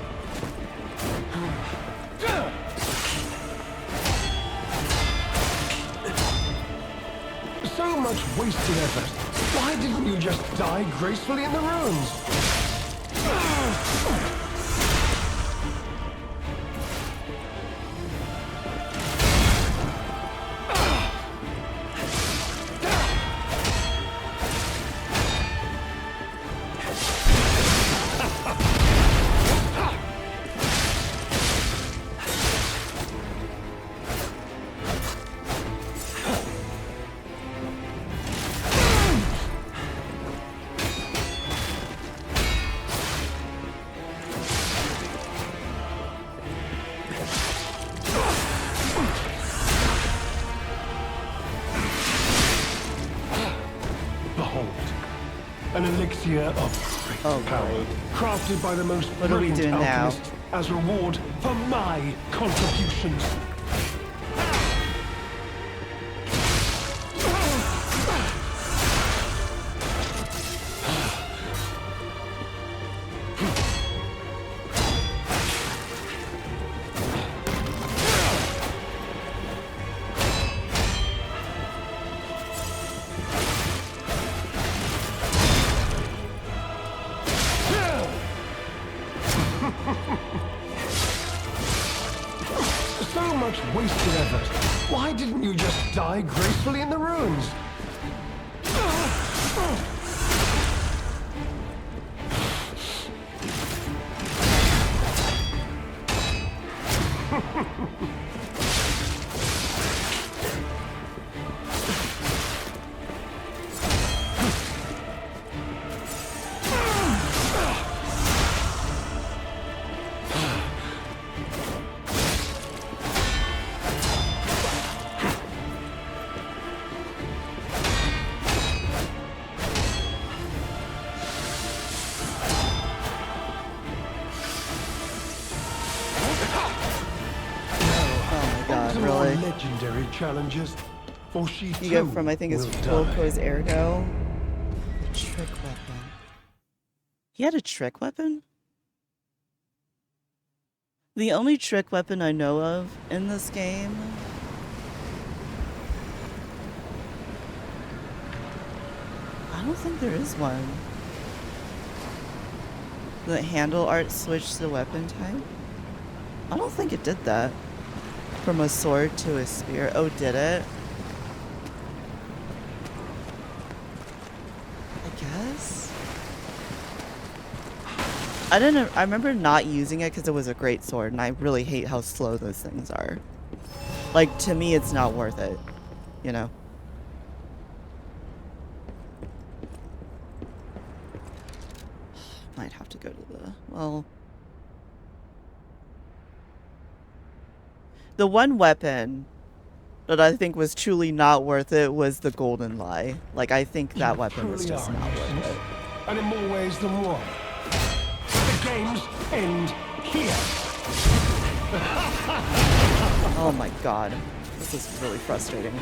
So much wasted effort. Why didn't you just die gracefully in the ruins? Behold, an elixir of great Oh, power, great. crafted by the most What are we brilliant doing now? alchemists as reward for my contributions. So much wasted effort. Why didn't you just die gracefully in the ruins? Oh my god, To more really? legendary challenges, for she You too go from, I think it's will full die. pose ergo. Trick weapon. He had a trick weapon? The only trick weapon I know of in this game I don't think there is one. The handle art switched the weapon type? I don't think it did that. From a sword to a spear. Oh, did it? I guess? I remember not using it because it was a great sword, and I really hate how slow those things are. Like, to me, it's not worth it. You know? Might have to go to the... Well... The one weapon that I think was truly not worth it was the golden lie. Like, I think that You weapon was truly just are a not worth nuisance. it. And in more ways than one. The games end here. Oh my god. This is really frustrating.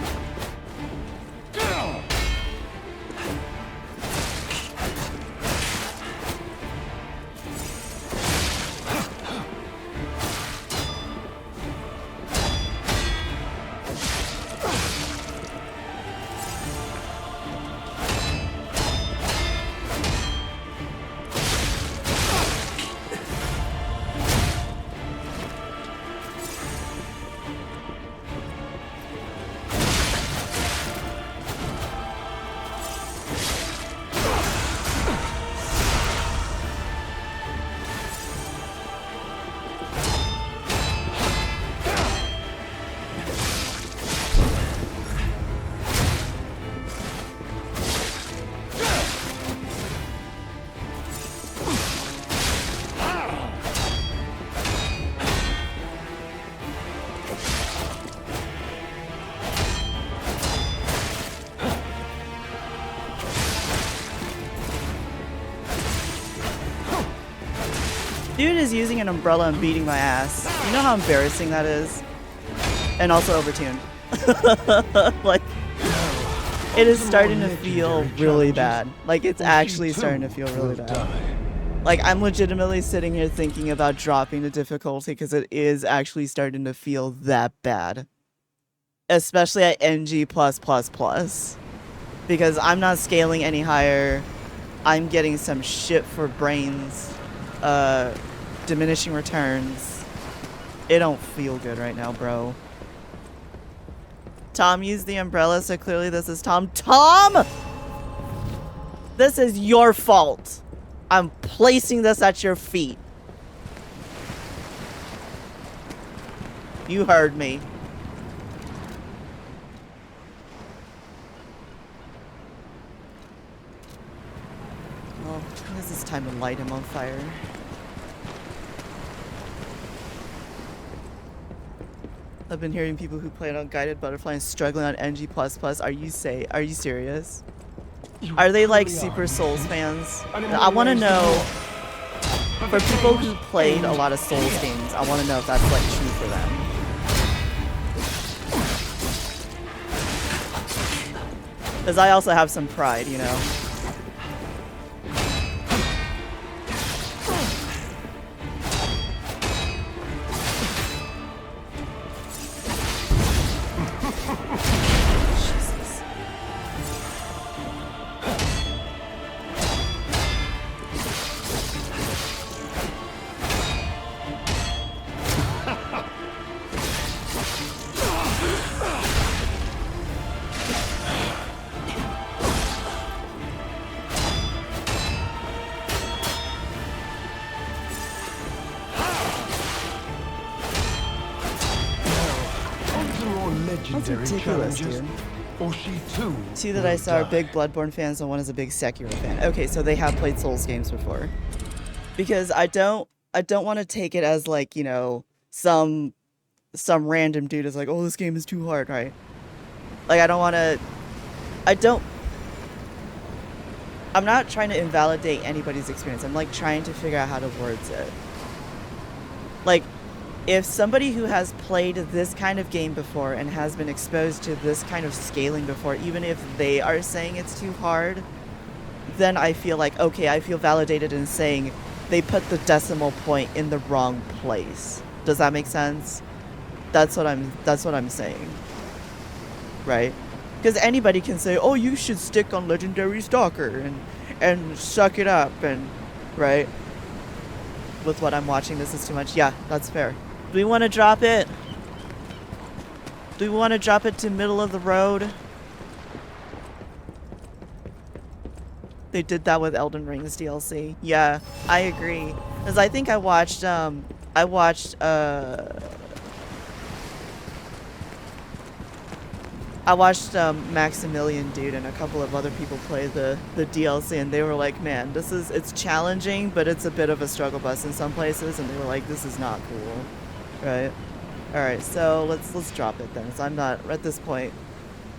Dude is using an umbrella and beating my ass. You know how embarrassing that is? And also overtuned. Like, it is starting to feel really bad. Like, it's actually starting to feel really bad. Like, I'm legitimately sitting here thinking about dropping the difficulty because it is actually starting to feel that bad. Especially at NG+++. Because I'm not scaling any higher. I'm getting some shit for brains. Diminishing returns. It don't feel good right now, bro. Tom used the umbrella, so clearly this is Tom. Tom! This is your fault. I'm placing this at your feet. You heard me. Well, I guess it's time to light him on fire. I've been hearing people who played on Guided Butterfly and struggling on NG++. Are you serious? Are they like Super Souls fans? I want to know, for people who played a lot of Souls games, I want to know if that's like true for them. Because I also have some pride, you know? That's ridiculous, dude. Or she too. Two that I saw are big Bloodborne fans and one is a big Sekiro fan. Okay, so they have played Souls games before. Because I don't want to take it as like, you know, some random dude is like, oh, this game is too hard, right? Like, I'm not trying to invalidate anybody's experience. I'm like trying to figure out how to words it. Like, if somebody who has played this kind of game before and has been exposed to this kind of scaling before, even if they are saying it's too hard, then I feel like, okay, I feel validated in saying they put the decimal point in the wrong place. Does that make sense? That's what I'm saying. Right? Because anybody can say, oh, you should stick on Legendary Stalker and suck it up and, right? With what I'm watching, this is too much. Yeah, that's fair. Do we want to drop it? Do we want to drop it to middle of the road? They did that with Elden Ring's DLC. Yeah, I agree. Because I think I watched Maximilian dude and a couple of other people play the DLC and they were like, man, it's challenging, but it's a bit of a struggle bus in some places, and they were like, this is not cool. Right? Alright, so let's drop it then. So I'm not at this point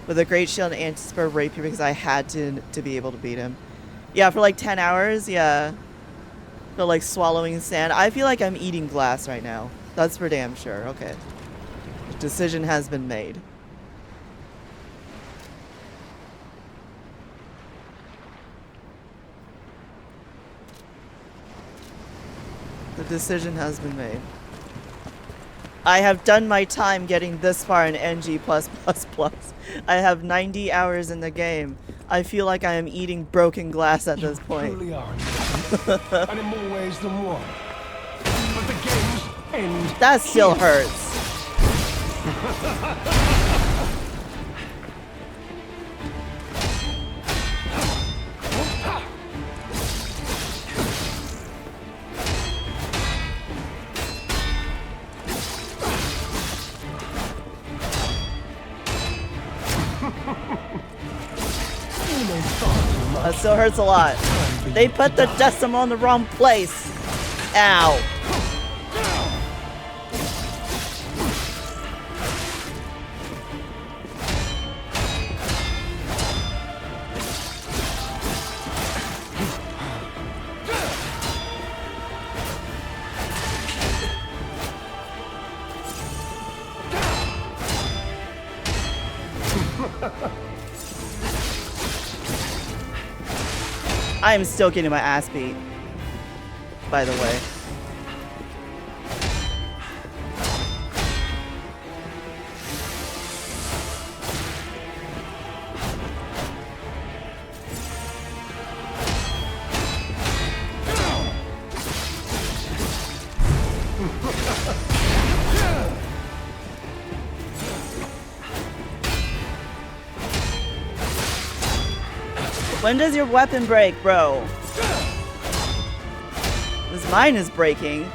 with a great shield and anti-spur rapier because I had to be able to beat him. Yeah, for like 10 hours, yeah. For like swallowing sand. I feel like I'm eating glass right now. That's for damn sure. Okay. The decision has been made. The decision has been made. I have done my time getting this far in NG+++. I have 90 hours in the game. I feel like I am eating broken glass at this point. You truly are, and in more ways than one. But the game's end. That still hurts. That still hurts a lot. They put the decimal in the wrong place. Ow. I am still getting my ass beat, by the way. When does your weapon break, bro? This mine is breaking.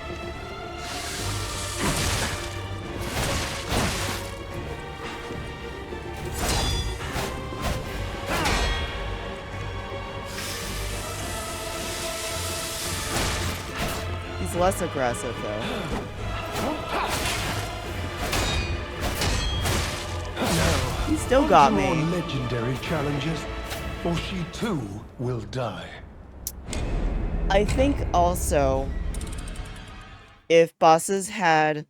He's less aggressive, though. He still got me. More legendary challenges, or she too will die. I think also, if bosses had,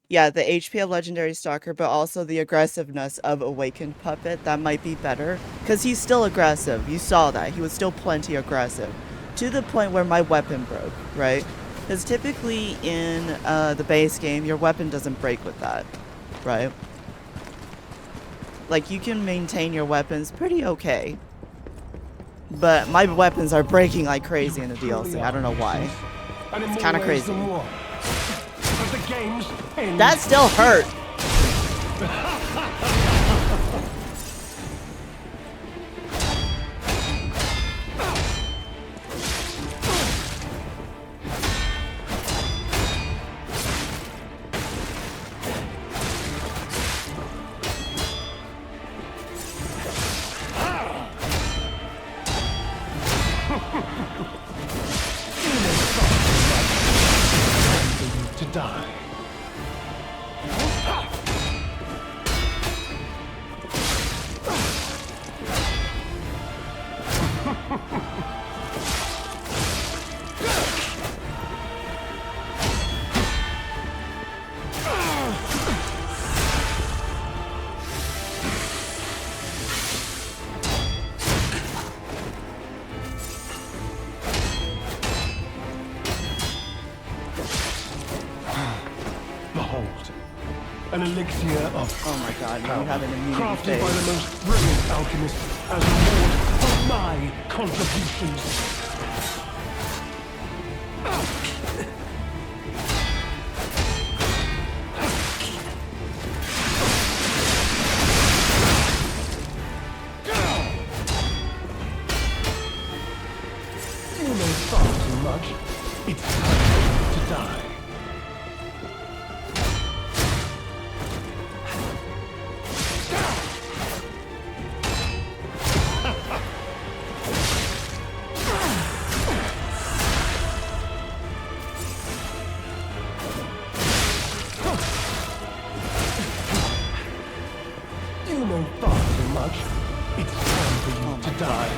yeah, the HP of Legendary Stalker, but also the aggressiveness of Awakened Puppet, that might be better. Because he's still aggressive. You saw that. He was still plenty aggressive. To the point where my weapon broke, right? Because typically in the base game, your weapon doesn't break with that, right? Like, you can maintain your weapons pretty okay. But my weapons are breaking like crazy in the DLC. I don't know why. It's kind of crazy. That still hurt. To die. An elixir of oh my god, power, you have an immunity crafted phase. by the most brilliant alchemists as a reward for my contributions. You know far too much. It's time to die. You know far too much. It's time for you to die.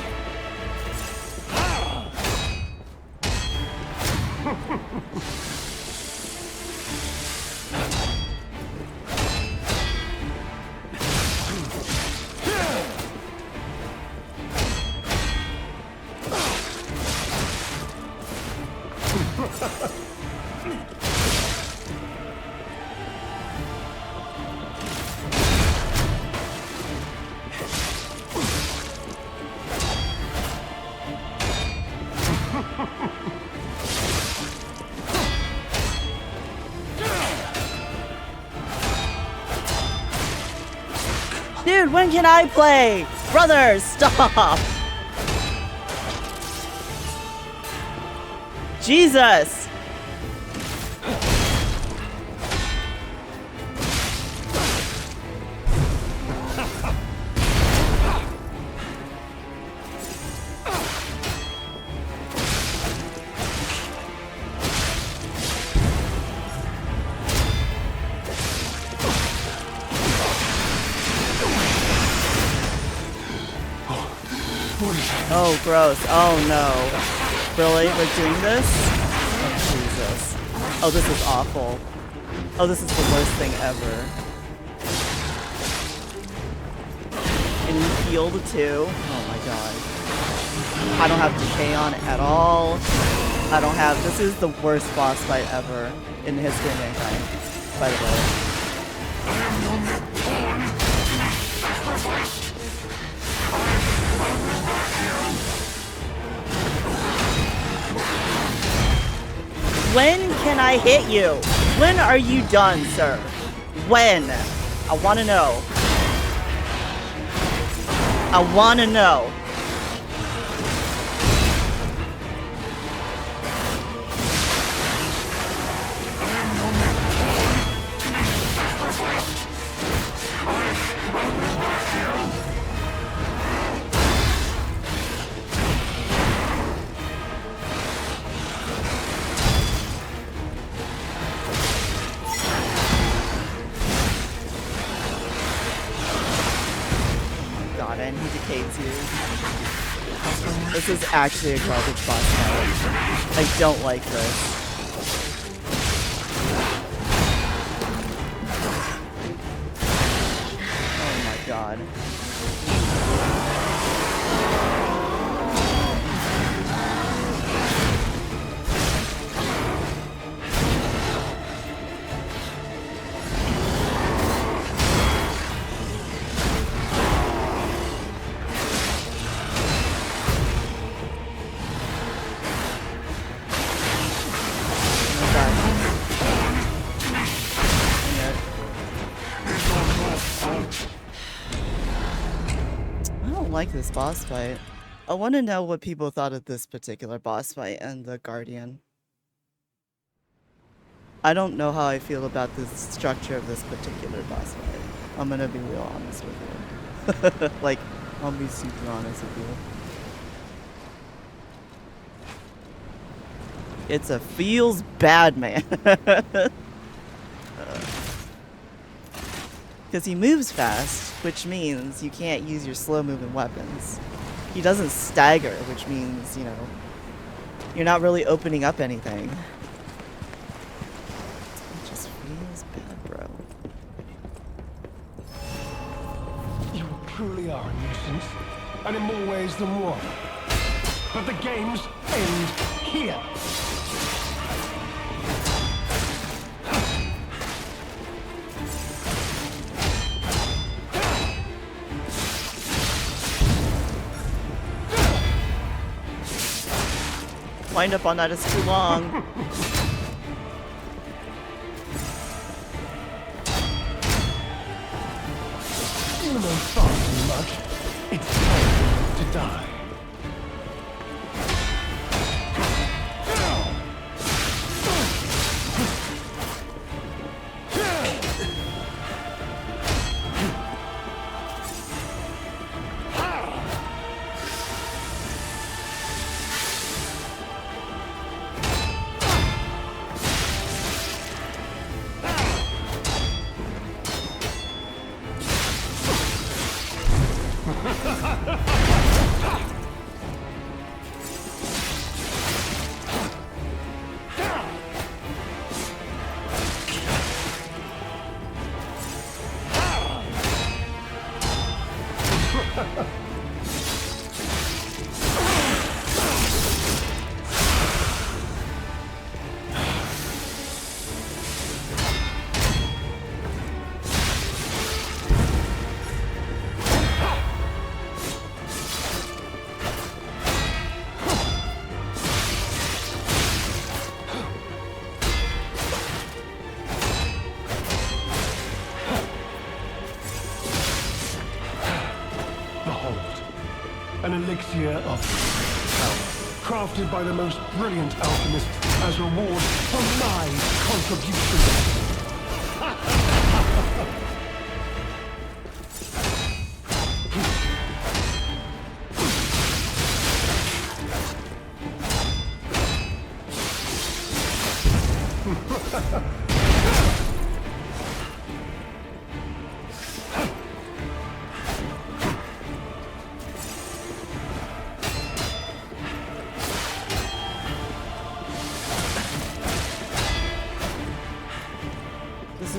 Dude, when can I play? Brother, stop! Jesus! Oh, gross. Oh, no. Really? We're doing this? Oh, Jesus. Oh, this is awful. Oh, this is the worst thing ever. And you healed too? Oh, my God. I don't have decay on it at all. I don't have. This is the worst boss fight ever in the history of mankind, by the way. When can I hit you? When are you done, sir? When? I want to know. I want to know. This is actually a garbage boss fight. I don't like this. Oh my god. Like this boss fight. I want to know what people thought of this particular boss fight and the Guardian. I don't know how I feel about the structure of this particular boss fight. I'm gonna be real honest with you. Like, I'll be super honest with you. It's a feels bad, man. Because he moves fast, which means you can't use your slow-moving weapons. He doesn't stagger, which means, you know, you're not really opening up anything. It just feels bad, bro. You truly are a nuisance, and in more ways than one. But the games end here. Wind up on that is too long. You know far too much. It's time to die. An elixir of power, crafted by the most brilliant alchemist as reward for my contribution.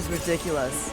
Ridiculous.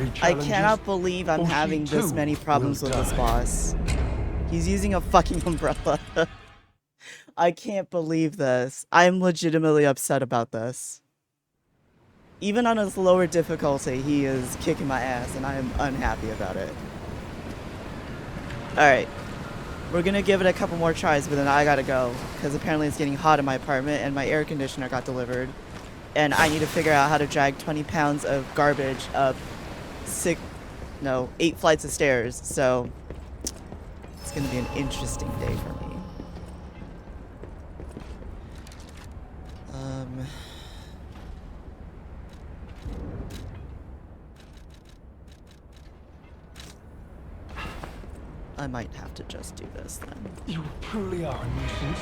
legendary I challenges, cannot believe I'm or she having this too many problems will with this die. boss. He's using a fucking umbrella. I can't believe this. I'm legitimately upset about this. Even on his lower difficulty, he is kicking my ass, and I am unhappy about it. Alright. We're gonna give it a couple more tries, but then I gotta go. Because apparently it's getting hot in my apartment, and my air conditioner got delivered. And I need to figure out how to drag 20 pounds of garbage up 8 flights of stairs. So, it's gonna be an interesting day for me. I might have to just do this then. You truly are a nuisance.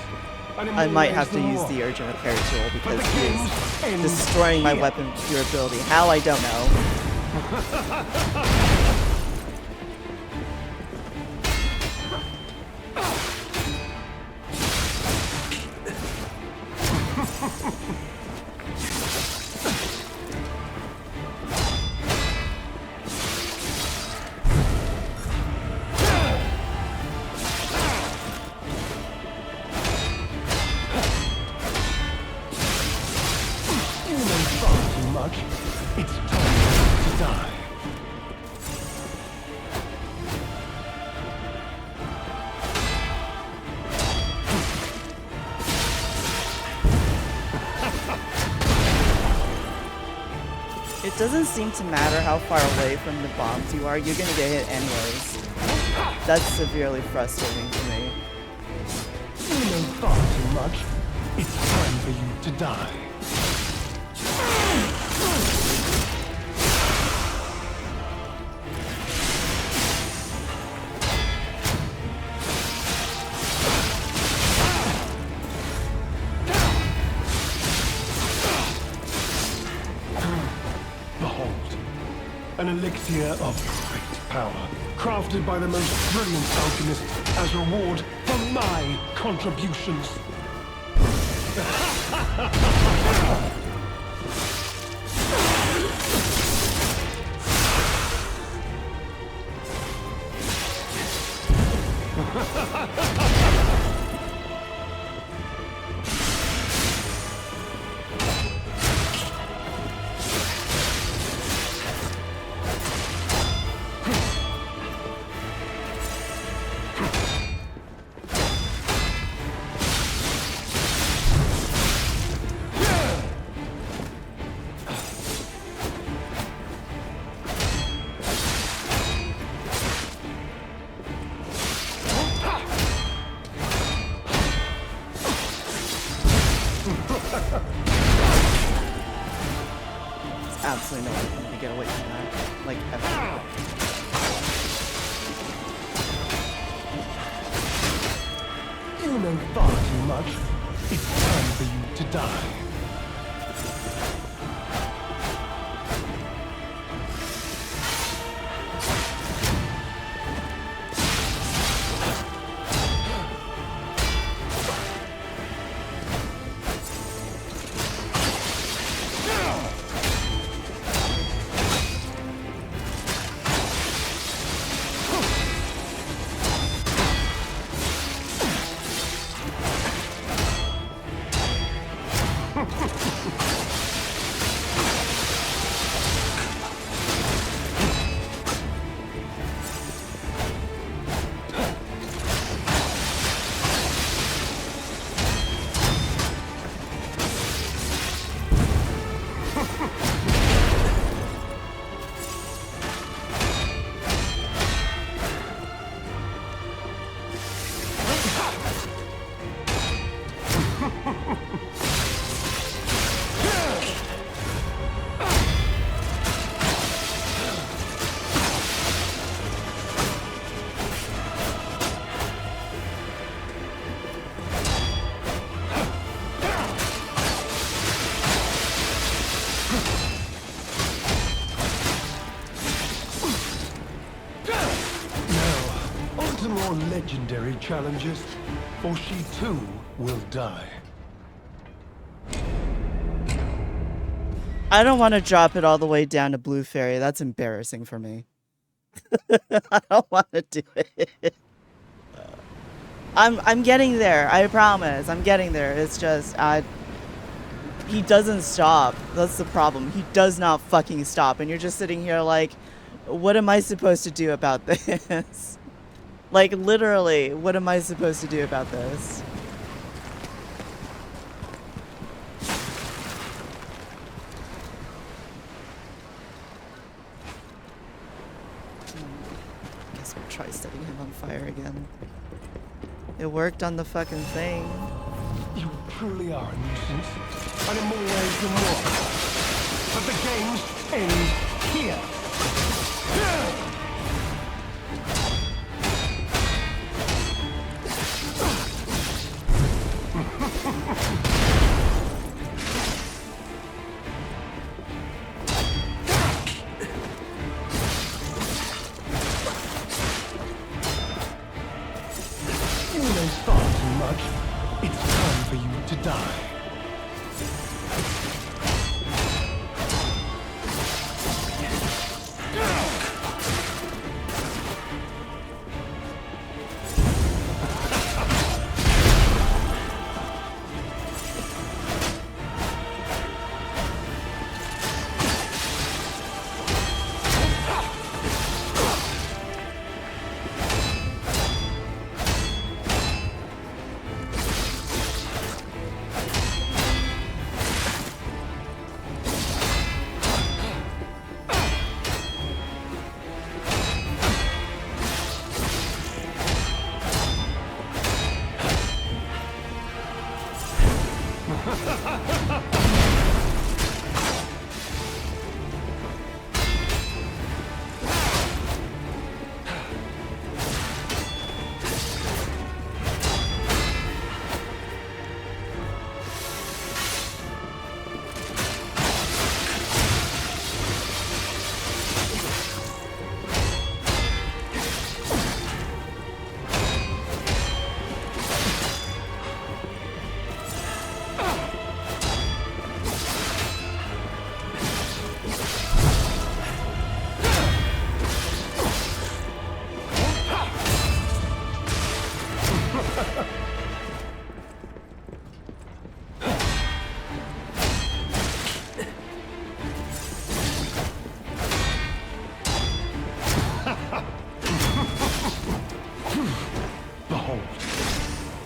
And in I more might ways have to than use one. the urgent repair tool But because the he games is end destroying my here. weapon durability. How, I don't know. You know far too much. It's time to die. It doesn't seem to matter how far away from the bombs you are, you're gonna get hit anyways. That's severely frustrating to me. You know far too much. It's time for you to die. Behold, an elixir of great power, crafted by the most brilliant alchemist as reward for my contributions. There's absolutely no way for me to get away from that. Like, ever. You know far too much. It's time for you to die. More legendary challenges, or she too will die. I don't want to drop it all the way down to Blue Fairy. That's embarrassing for me. I don't want to do it. I'm getting there. I promise. I'm getting there. It's just he doesn't stop. That's the problem. He does not fucking stop. And you're just sitting here like, what am I supposed to do about this? Like, literally, what am I supposed to do about this? Guess we'll try setting him on fire again. It worked on the fucking thing. You truly are a nuisance, and in more ways than one. But the games end here. You may far too much. It's time for you to die.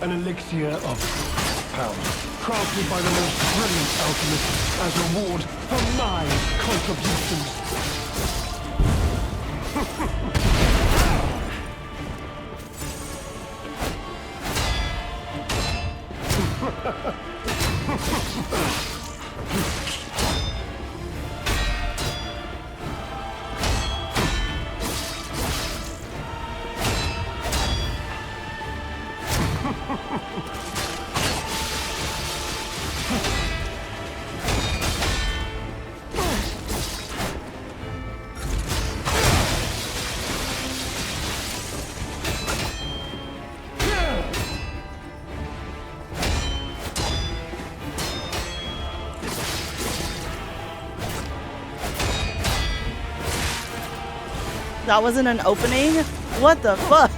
An elixir of power, crafted by the most brilliant alchemist as reward for my contributions. That wasn't an opening? What the fuck?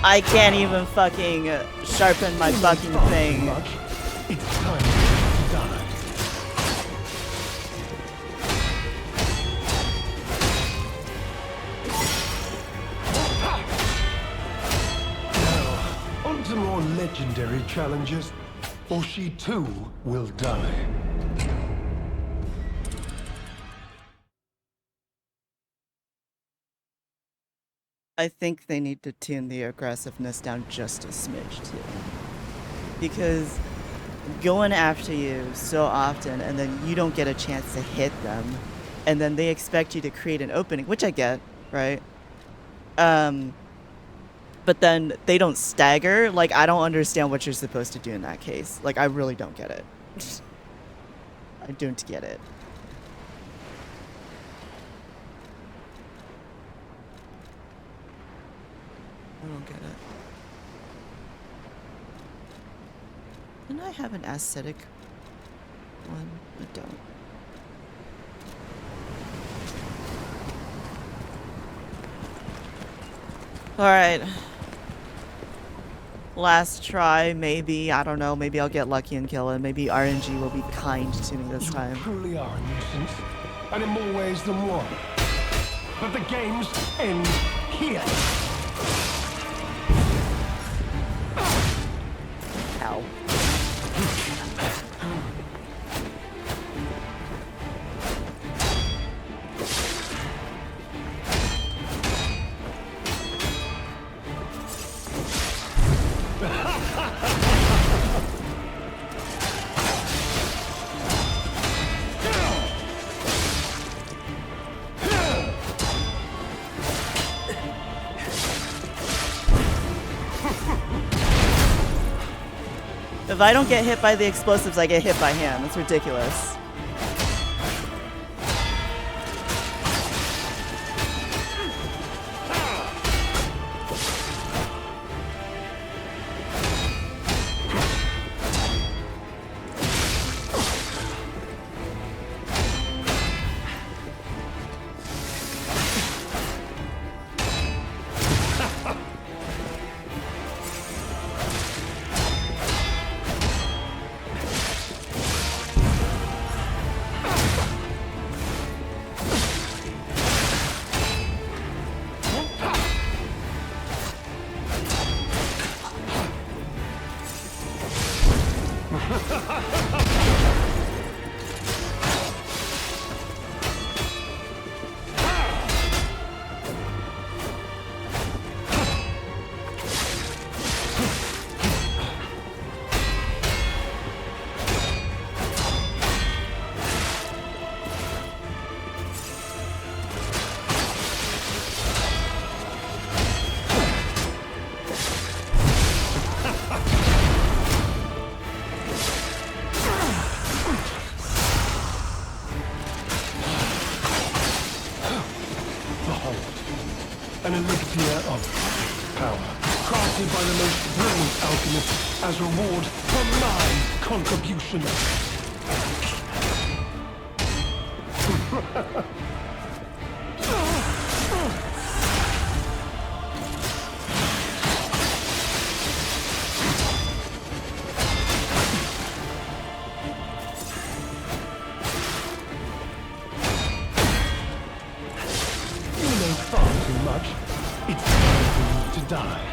I can't even fucking sharpen my fucking thing. It's time to die. To more legendary challenges, or she too will die. I think they need to tune the aggressiveness down just a smidge too. Because going after you so often and then you don't get a chance to hit them, and then they expect you to create an opening, which I get, right? But then they don't stagger. Like, I don't understand what you're supposed to do in that case. Like, I really don't get it. I don't get it. don't get it. Didn't I have an aesthetic one? I don't. Alright. Last try, maybe. I don't know. Maybe I'll get lucky and kill him. Maybe RNG will be kind to me this time. You truly are a nuisance, and in more ways than one. But the games end here. Ow. If I don't get hit by the explosives, I get hit by him. It's ridiculous. An elixir of power, crafted by the most brilliant alchemist as reward for my contribution. You know far too much. It's time for you to die.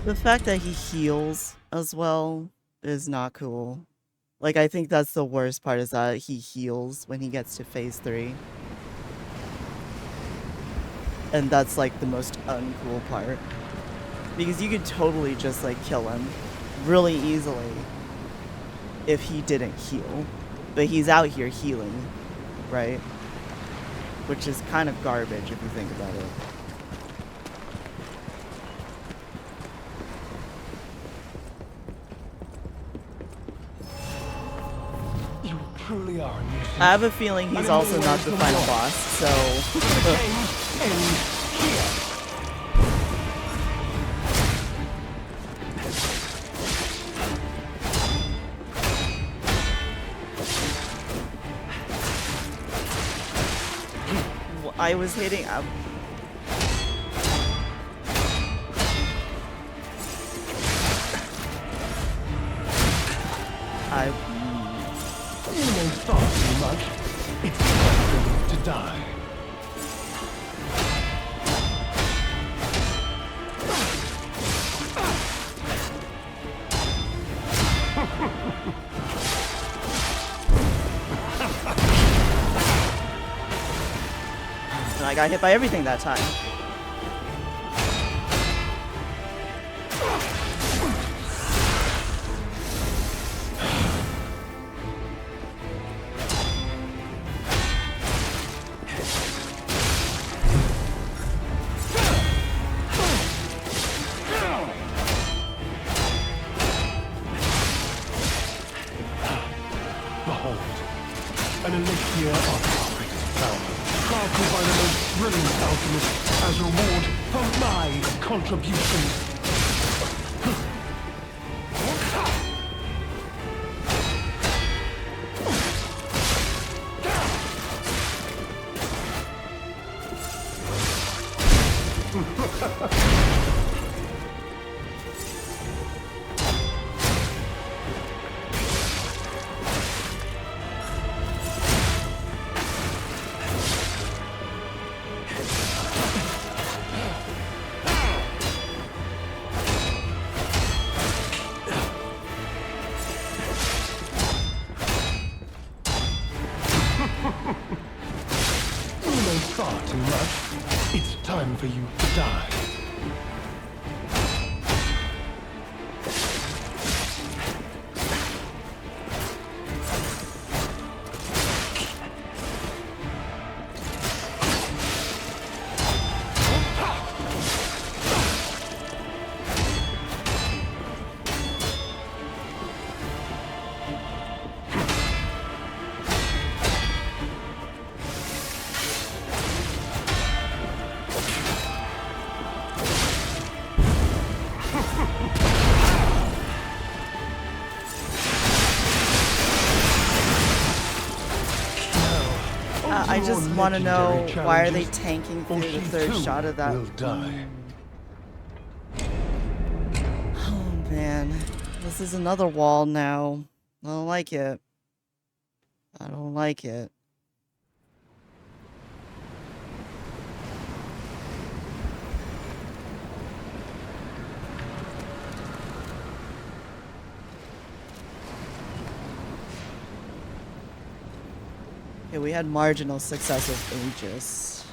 The fact that he heals as well is not cool. Like, I think that's the worst part, is that he heals when he gets to phase 3. And that's, like, the most uncool part. Because you could totally just, like, kill him really easily if he didn't heal. But he's out here healing, right? Which is kind of garbage if you think about it. You truly are a nuisance. I have a feeling he's also not the final boss, so... The games end here. I was hitting... You may thought too much. It's time to die. And I got hit by everything that time. Behold, an elixir of perfect power, crafted by the most brilliant alchemist as reward for my contribution. You know far too much. It's time for you to die. I just want to know, why are they tanking through the third shot of that? Will die. Oh man, this is another wall now. I don't like it. I don't like it. Okay, we had marginal success with Aegis,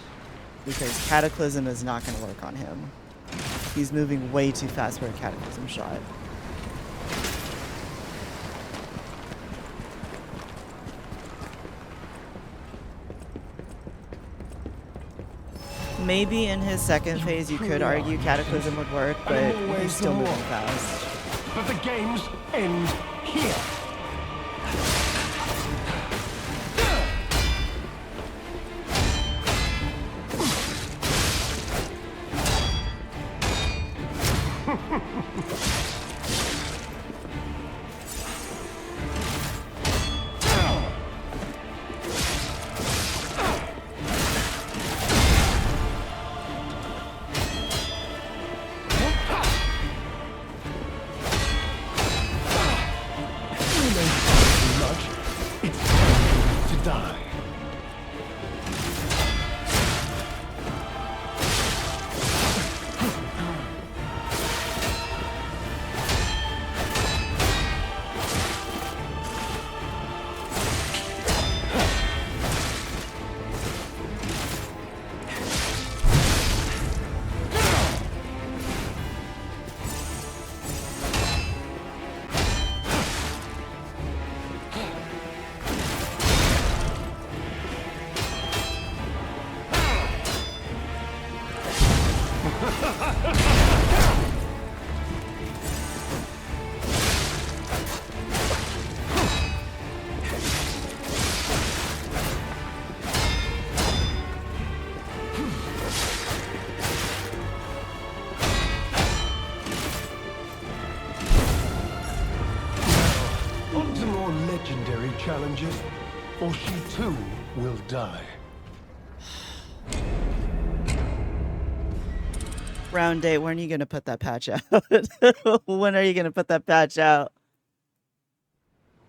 because Cataclysm is not going to work on him. He's moving way too fast for a Cataclysm shot. Maybe in his second phase you could argue Cataclysm would work, but he's still moving fast. But the games end here. legendary challenges, or she too will die. Round 8, when are you gonna put that patch out? When are you gonna put that patch out?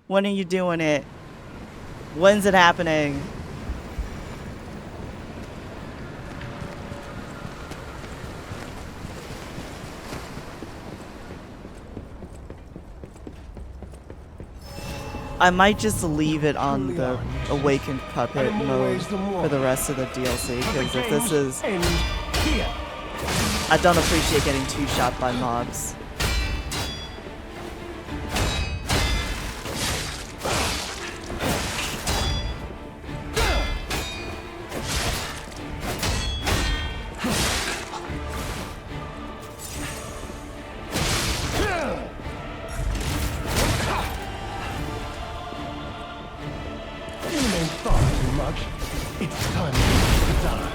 When are you doing it? When's it happening? I might just leave it on the Awakened Puppet mode for the rest of the DLC, because if this is... I don't appreciate getting two-shot by mobs. It's time to die.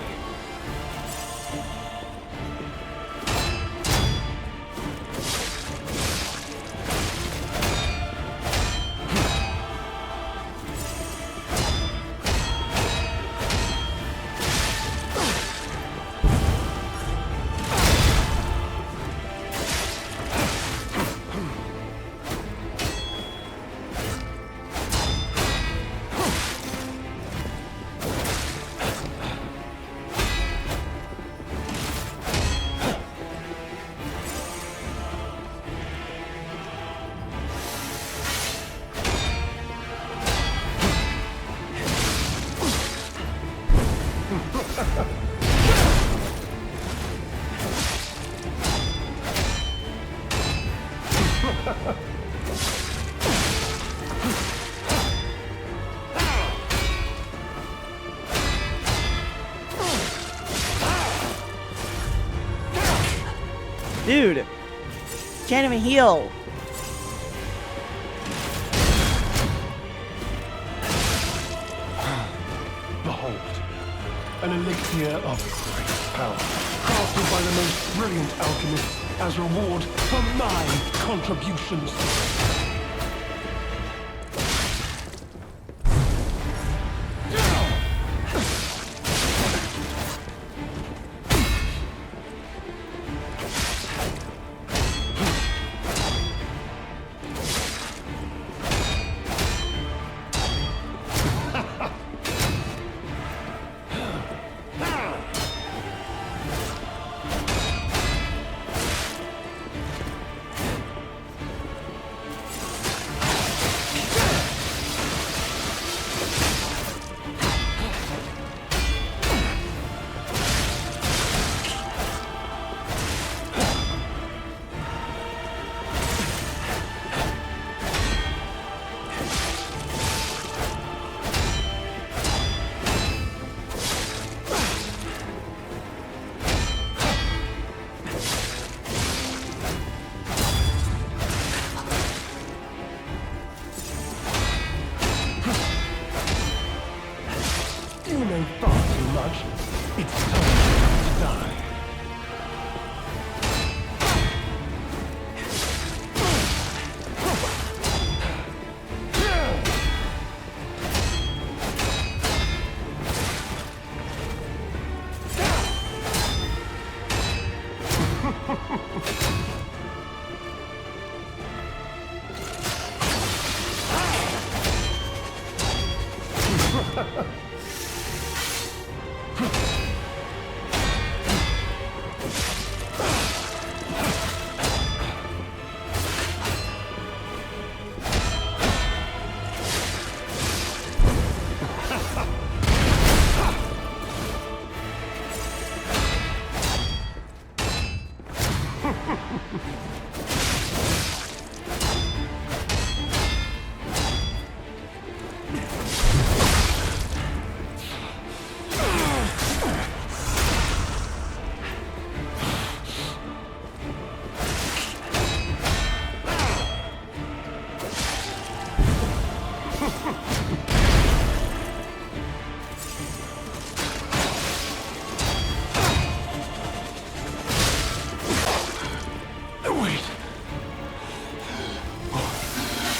Dude, can't even heal. Behold, an elixir of great power, crafted by the most brilliant alchemists as reward for my contributions.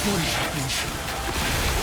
What is happening?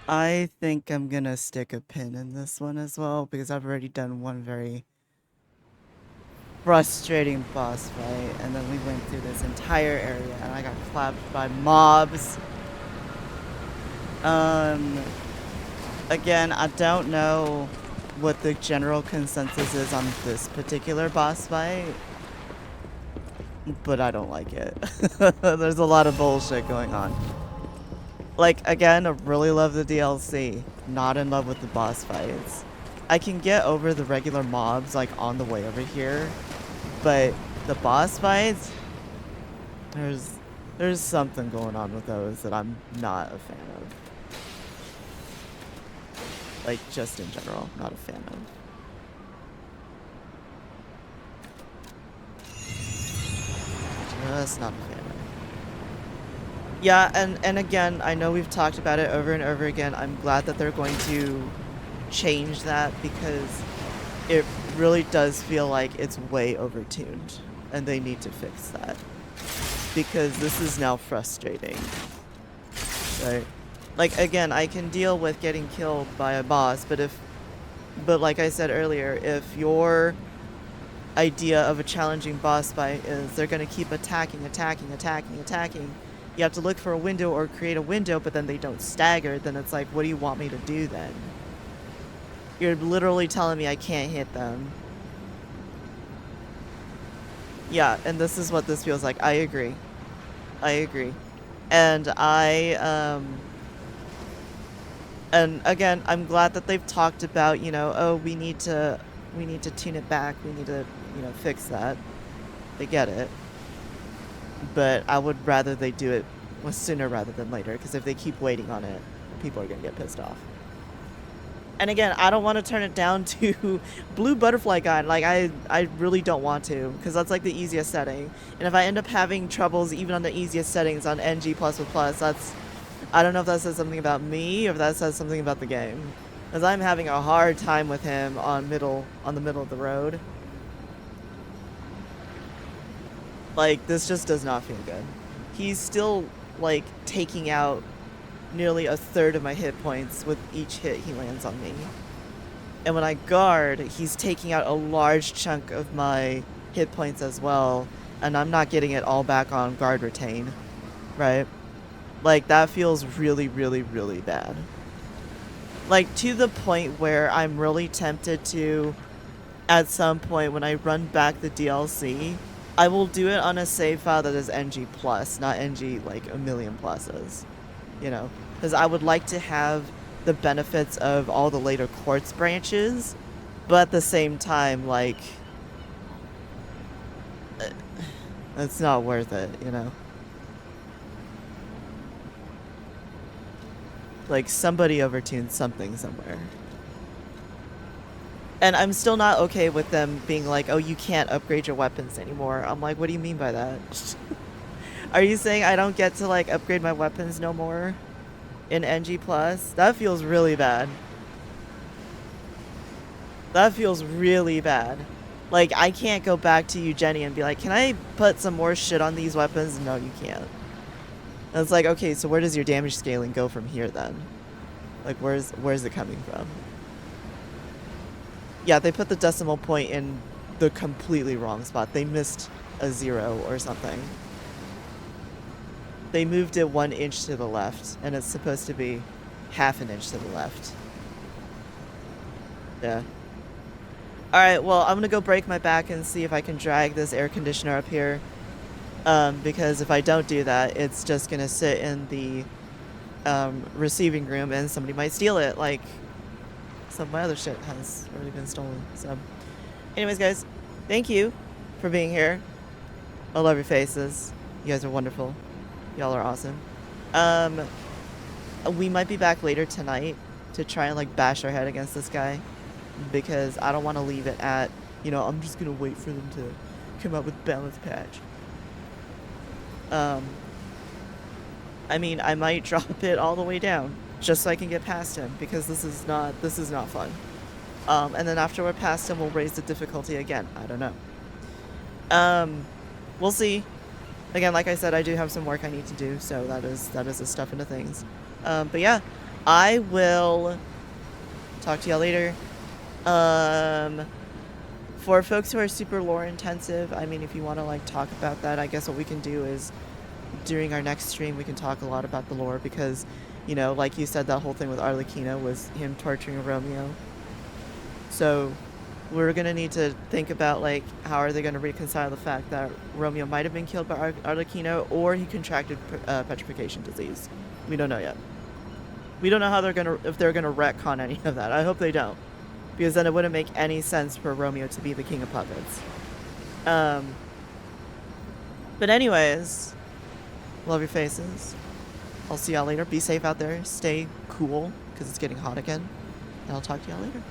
I think I'm gonna stick a pin in this one as well, because I've already done one very frustrating boss fight, and then we went through this entire area, and I got clapped by mobs. Again, I don't know what the general consensus is on this particular boss fight, but I don't like it. There's a lot of bullshit going on. Like, again, I really love the DLC. Not in love with the boss fights. I can get over the regular mobs, like, on the way over here. But the boss fights, there's something going on with those that I'm not a fan of. Like, just in general, not a fan of. Just not a fan of. Yeah, and again, I know we've talked about it over and over again. I'm glad that they're going to change that, because it really does feel like it's way overtuned, and they need to fix that, because this is now frustrating, right? Like, again, I can deal with getting killed by a boss, but like I said earlier, if your idea of a challenging boss fight is they're going to keep attacking, you have to look for a window or create a window, but then they don't stagger, then it's like, what do you want me to do then? You're literally telling me I can't hit them. Yeah, and this is what this feels like. I agree. And and again, I'm glad that they've talked about, you know, oh, we need to tune it back. We need to, you know, fix that. They get it. But I would rather they do it sooner rather than later, because if they keep waiting on it, people are going to get pissed off. And again, I don't want to turn it down to Blue Butterfly Gun. Like, I really don't want to, because that's like the easiest setting. And if I end up having troubles even on the easiest settings on NG++, that's... I don't know if that says something about me or if that says something about the game. Because I'm having a hard time with him on the middle of the road. Like, this just does not feel good. He's still, like, taking out nearly a third of my hit points with each hit he lands on me. And when I guard, he's taking out a large chunk of my hit points as well, and I'm not getting it all back on guard retain, right? Like, that feels really, really, really bad. Like, to the point where I'm really tempted to, at some point when I run back the DLC, I will do it on a save file that is NG+, not NG, like, a million pluses, you know? Because I would like to have the benefits of all the later quartz branches, but at the same time, like, it's not worth it, you know? Like, somebody overtuned something somewhere. And I'm still not okay with them being like, oh, you can't upgrade your weapons anymore. I'm like, what do you mean by that? Are you saying I don't get to, like, upgrade my weapons no more in NG+? That feels really bad. That feels really bad. Like, I can't go back to you, Jenny, and be like, can I put some more shit on these weapons? No, you can't. And it's like, okay, so where does your damage scaling go from here then? Like, where's it coming from? Yeah, they put the decimal point in the completely wrong spot. They missed a 0 or something. they moved it 1 inch to the left, and it's supposed to be half an inch to the left. Yeah. Alright, well, I'm gonna go break my back and see if I can drag this air conditioner up here. Because if I don't do that, it's just gonna sit in the receiving room and somebody might steal it, like some of my other shit has already been stolen. So, anyways, guys, thank you for being here. I love your faces. You guys are wonderful. Y'all are awesome. We might be back later tonight to try and like bash our head against this guy, because I don't want to leave it at, you know, I'm just gonna wait for them to come up with balance patch. I mean, I might drop it all the way down just so I can get past him, because this is not fun. And then after we're past him, we'll raise the difficulty again. I don't know. We'll see. Again, like I said, I do have some work I need to do, so that is the stuff into things. But yeah, I will talk to y'all later. For folks who are super lore intensive, I mean, if you want to like talk about that, I guess what we can do is during our next stream we can talk a lot about the lore, because, you know, like you said, that whole thing with Arlecchino was him torturing Romeo. So we're gonna need to think about like how are they gonna reconcile the fact that Romeo might have been killed by Arlecchino, or he contracted petrification disease. We don't know yet. We don't know how if they're gonna retcon any of that. I hope they don't, because then it wouldn't make any sense for Romeo to be the king of puppets. But anyways, love your faces. I'll see y'all later. Be safe out there. Stay cool, because it's getting hot again. And I'll talk to y'all later.